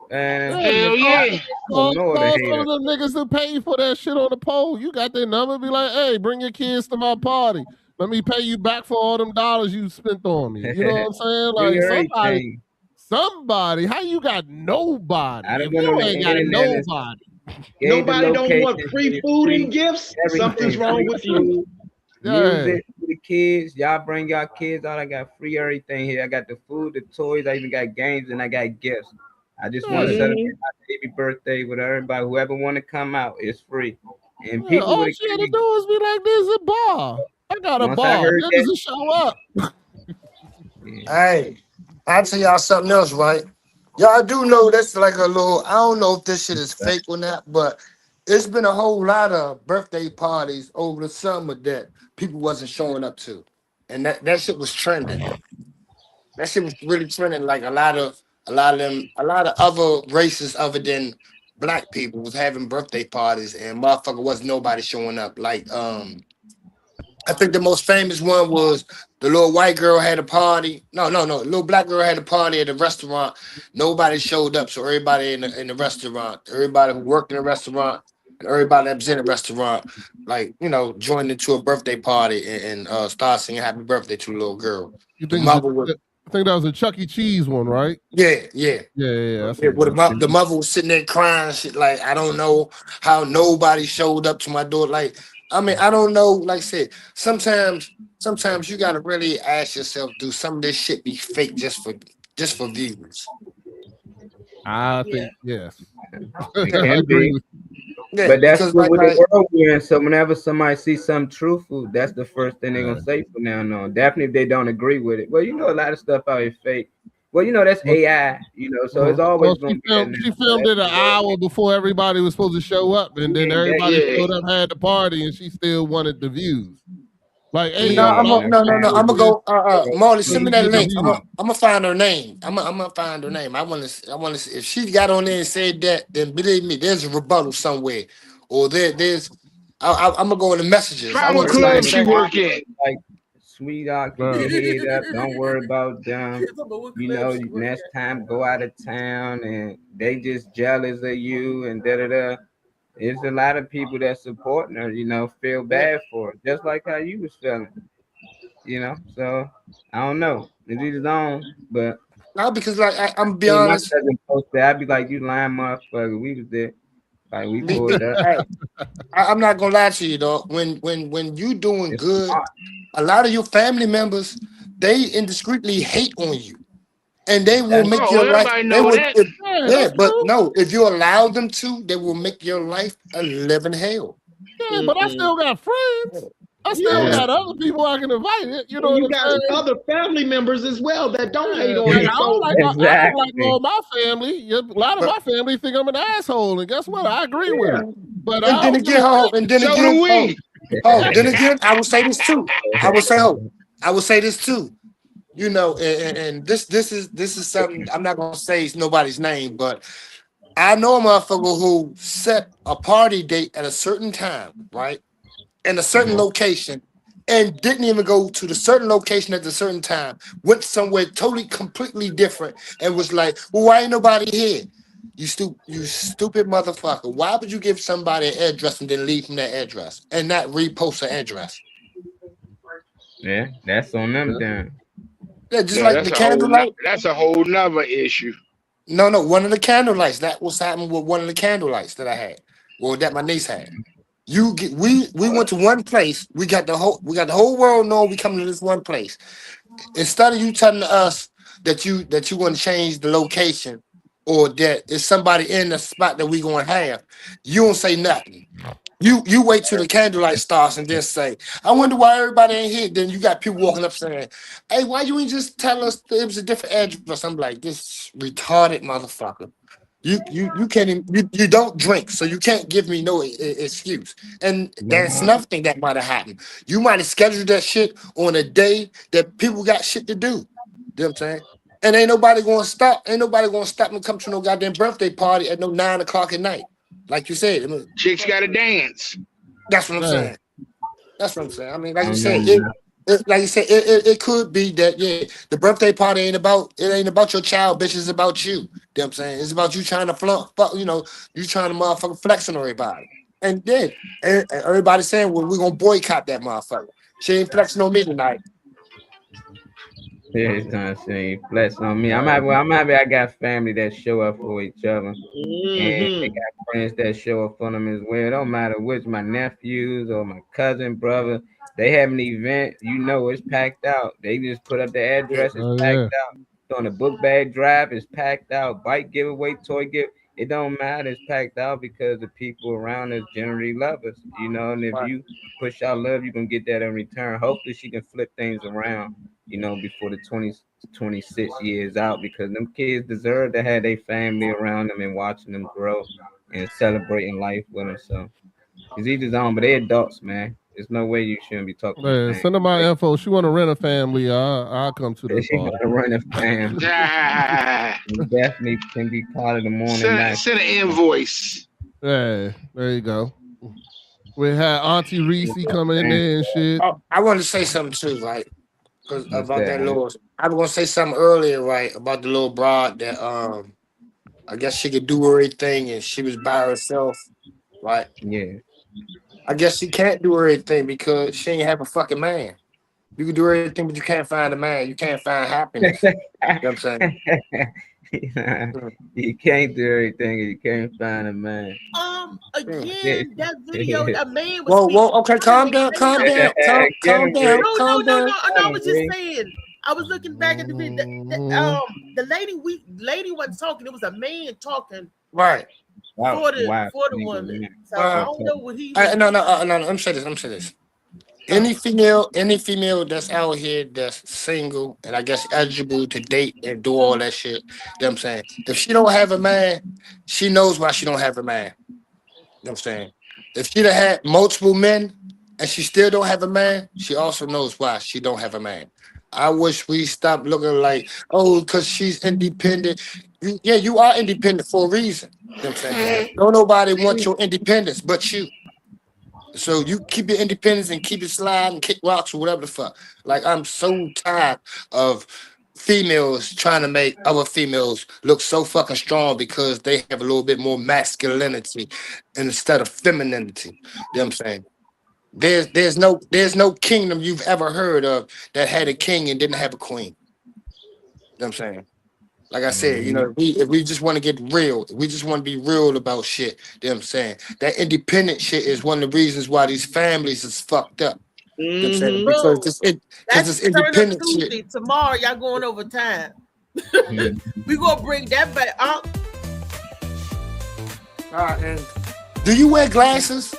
I: And
M: all of them niggas that pay for that shit on the pole, you got their number, be like, hey, bring your kids to my party. Let me pay you back for all them dollars you spent on me. You know what I'm saying? Like somebody, how you got nobody? You ain't got nobody.
J: Nobody don't want free food and gifts. Something's wrong with you.
I: Music for the kids. Y'all bring y'all kids out. I got free everything here. I got the food, the toys. I even got games, and I got gifts. I just want to celebrate my baby birthday with everybody. Whoever want to come out, it's free. And people
M: all you had to do is be like, "There's a bar. I got a bar. Niggas will show up."
D: Hey, I'll tell y'all something else, right? Y'all do know that's like a little. I don't know if this shit is fake or not, but it's been a whole lot of birthday parties over the summer that people wasn't showing up to, and that shit was trending. That shit was really trending. Like a lot of other races other than black people was having birthday parties, and motherfucker wasn't nobody showing up. Like I think the most famous one was the little white girl had a party. No, little black girl had a party at a restaurant. Nobody showed up, so everybody in the restaurant, everybody who worked in the restaurant, and everybody that was in the restaurant, joined into a birthday party and started singing happy birthday to the little girl.
M: You think I think that was a Chuck E. Cheese one, right?
D: Yeah.
M: Yeah. That's
D: Yeah,
M: what
D: where the mother was sitting there crying, shit, like, I don't know how nobody showed up to my door. Like, I mean, I don't know. Like I said, sometimes you gotta really ask yourself, do some of this shit be fake just for views?
M: I think yes.
I: It
M: I
I: can
M: agree
I: be.
M: with
D: Yeah,
I: But that's
D: because
I: what
D: like
I: the world we're in. So whenever somebody sees something truthful, that's the first thing they're
M: Yeah.
I: gonna say from now on. Definitely if they don't agree with it. Well, you know, a lot of stuff out here fake. Well, you know, that's AI, you know, so it's always
M: Well,
I: gonna be that now.
M: she filmed it an hour before everybody was supposed to show up, and then everybody showed up, had the party, and she still wanted the views. Like, hey,
D: no,
M: yo,
D: I'm gonna go. Marley,
M: so
D: send me
M: you
D: that
M: get the
D: link.
M: views.
D: I'm gonna find her name. I'm gonna find her name. I want to see if she got on there and said that. Then believe me, there's a rebuttal somewhere, or there's. I'm gonna go in the messages. I
F: Find
D: want
F: what
D: to see what
F: club
D: they
F: she
D: say.
F: work at.
I: Like, sweetheart, keep your head up. Don't worry about them. You know, next time go out of town and they just jealous of you and da da da. There's a lot of people that supporting her, you know, feel bad for her, just like how you was feeling, you know. So I don't know. It's his own, but
D: No, because like I'm gonna be
I: me and my
D: honest.
I: cousin posted, I'd be like, you lying motherfucker. We was there. Like we
D: Me,
I: pulled up.
D: hey, I'm not gonna lie to you, though. When you doing
I: It's
D: good,
I: smart.
D: a lot of your family members they indiscreetly hate on you, and they will
I: That's
D: make
F: Oh,
D: your life.
F: everybody
D: They
F: know
D: will,
F: that.
M: Yeah,
D: yeah,
M: that's
D: but
M: true.
D: no, if you allow them to, they will make your life a living hell.
M: Yeah, but I still got friends. I still
J: Yeah.
M: got other people I can invite. You know
J: And
M: what
J: you
M: I'm
J: got
M: saying?
J: other family members as well that don't hate
M: Yeah,
J: on
M: like,
J: you.
M: I
J: So
M: don't like
I: exactly.
M: all my family. A lot of my family think I'm an asshole, and guess what? I agree with
D: Yeah.
M: it. But
D: And
M: I
D: then
M: don't give a
D: again,
F: So do we.
D: then again, I will say this too. I will say this too. You know, and this is something I'm not gonna say nobody's name, but I know a motherfucker who set a party date at a certain time, right? In a certain location, and didn't even go to the certain location at the certain time, went somewhere totally completely different, and was like, well, why ain't nobody here? You stupid motherfucker. Why would you give somebody an address and then leave from that address and not repost the address?
I: Yeah, that's on them then.
D: Yeah, just
F: Yeah,
D: like the candlelight.
F: that's a whole nother issue.
D: No, one of the candlelights. That was happening with one of the candlelights that I had, or that my niece had. We went to one place. We got the whole world knowing we coming to this one place. Instead of you telling us that you want to change the location, or that it's somebody in the spot that we gonna have, you don't say nothing. You wait till the candlelight starts and then say, I wonder why everybody ain't here. Then you got people walking up saying, hey, why you ain't just tell us it was a different address? I'm like, this retarded motherfucker. You can't even, you don't drink, so you can't give me no excuse. And that's nothing that might have happened. You might have scheduled that shit on a day that people got shit to do. You know what I'm saying? And ain't nobody gonna stop. Ain't nobody gonna stop and come to no goddamn birthday party at no 9 o'clock at night. Like you said, I mean,
F: Chicks got to dance.
D: that's what I'm
M: Yeah.
D: saying. That's what I'm saying. I mean, like
I: I
D: you
I: don't
D: said,
I: know,
D: like you said, it could be that the birthday party ain't about your child, bitch. It's about you. You know what I'm saying? It's about you trying to you trying to motherfucker flex on everybody. And then everybody's saying, well, we're gonna boycott that motherfucker. She ain't flexing on me tonight.
I: Yeah, he's gonna say flex on me. I'm happy I got family that show up for each other. And they got friends that show up for them as well. It don't matter which my nephews or my cousin, brother. They have an event, you know it's packed out. They just put up the address, it's
M: Oh,
I: packed
M: yeah.
I: out. On the book bag drive, it's packed out. Bike giveaway, toy give. It don't matter, it's packed out because the people around us generally love us, you know. And if you push out love, you can get that in return. Hopefully she can flip things around, you know, before the 26 years out, because them kids deserve to have their family around them and watching them grow and celebrating life with them. So it's each his own, but they're adults, man. There's no way you shouldn't be talking to
M: Man,
I: family.
M: send her my info. She want to rent a family. I'll come to the
I: She
M: party.
I: gotta run a family. You definitely can be part of the morning night.
F: Send an invoice.
M: Yeah, there you go. We had Auntie Reese coming in there and shit.
D: I want to say something too, right? Because
I: What's
D: about that
I: man?
D: little, I was gonna say something earlier, right, about the little broad that I guess she could do everything and she was by herself, right?
I: Yeah.
D: I guess she can't do everything because she ain't have a fucking man. You can do everything, but you can't find a man. You can't find happiness. You know what I'm saying?
I: You can't do everything and you can't find a man.
B: Again, that video, a man was
D: Whoa,
B: speaking.
D: okay, calm down, calm down, calm down,
B: No,
D: calm down.
B: I was just saying. I was looking back at the video. The lady wasn't talking. It was a man talking.
D: Right.
B: For the woman. So I don't know what he.
D: No. Let me say this. Any female that's out here that's single and I guess eligible to date and do all that shit, you know what I'm saying? If she don't have a man, she knows why she don't have a man. You know what I'm saying? If she'd have had multiple men and she still don't have a man, she also knows why she don't have a man. I wish we stopped looking like, oh, because she's independent. You are independent for a reason. You know what I'm saying? Don't nobody want your independence but you. So you keep your independence and keep it sliding, kick rocks or whatever the fuck. Like, I'm so tired of females trying to make other females look so fucking strong because they have a little bit more masculinity instead of femininity. You know what I'm saying? There's no kingdom you've ever heard of that had a king and didn't have a queen. You know what I'm saying? Like I said, if we just want to get real, if we just want to be real about shit, you know what I'm saying? That independent shit is one of the reasons why these families is fucked up. You know what I'm saying? Because it's independent shit.
B: Tomorrow, y'all going over time. We gonna bring that back up.
D: And do you wear glasses?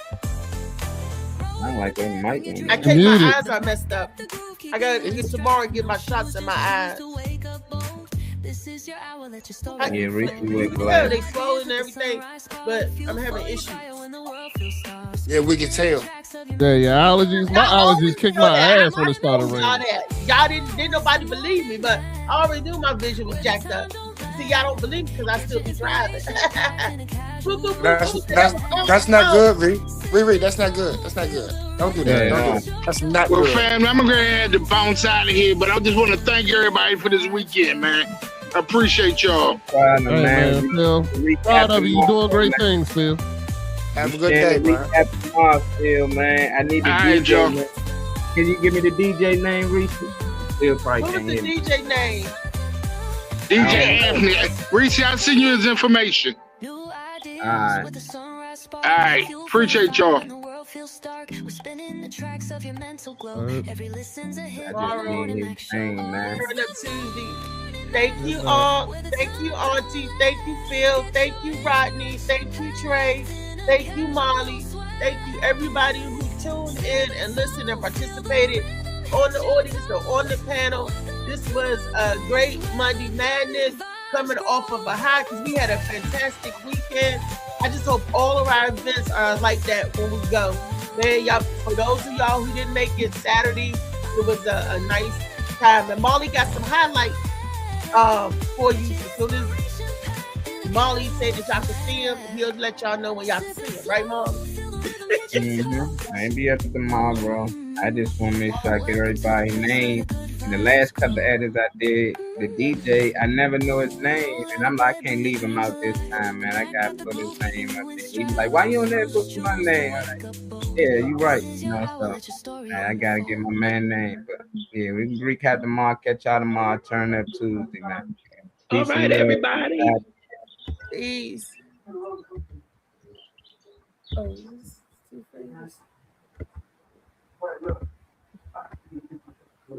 I: I like that mic.
B: I can't. My eyes are messed up. I gotta get tomorrow and get my shots in my eyes.
I: Yeah, Ricky with
B: glasses. They swollen and everything, but I'm having issues.
D: Yeah, we can tell.
M: Yeah, your allergies. My allergies kicked my ass when it started raining.
B: Y'all didn't nobody believe me, but I already knew my vision was jacked up. See, y'all don't believe me because I still be driving.
D: That's not good, Riri. That's not good. That's not good. Don't do that. Don't do that. That's not good.
F: Well, fam, I'm gonna have to bounce out of here, but I just want to thank everybody for this weekend, man. I appreciate y'all.
M: Hey, man, Phil. Proud of you. You're doing great things, Phil.
D: Have a good day, man.
I: Phil, man. I need the DJ. Man. Can you give me the DJ name, Reese? Phil probably
B: what was
I: can't
B: the
I: hear
B: DJ name?
F: DJ Anthony. Reese, I'll send you his information.
I: All right.
F: All right. Appreciate y'all.
B: Thank you all. Thank you, Auntie. Thank you, Phil. Thank you, Rodney. Thank you, Trey. Thank you, Molly. Thank you, everybody who tuned in and listened and participated on the audience or on the panel. This was a great Monday Madness coming off of a high because we had a fantastic weekend. I just hope all of our events are like that when we go. Man, y'all, for those of y'all who didn't make it Saturday, it was a nice time. And Molly got some highlights for you. So this Molly said that y'all can see him. He'll let y'all know when y'all can see him. Right, Mom?
I: I ain't be up to tomorrow. I just want to make sure I get everybody's name. And the last couple of edits I did, the DJ, I never know his name. And I'm like, I can't leave him out this time, man. I got to put his name up there. He's like, why you on there put my name? I'm like, yeah, you right. So man, I got to get my man name. But yeah, we can recap tomorrow, catch y'all tomorrow, turn up Tuesday, man.
J: All right, everybody.
B: Peace. Oh,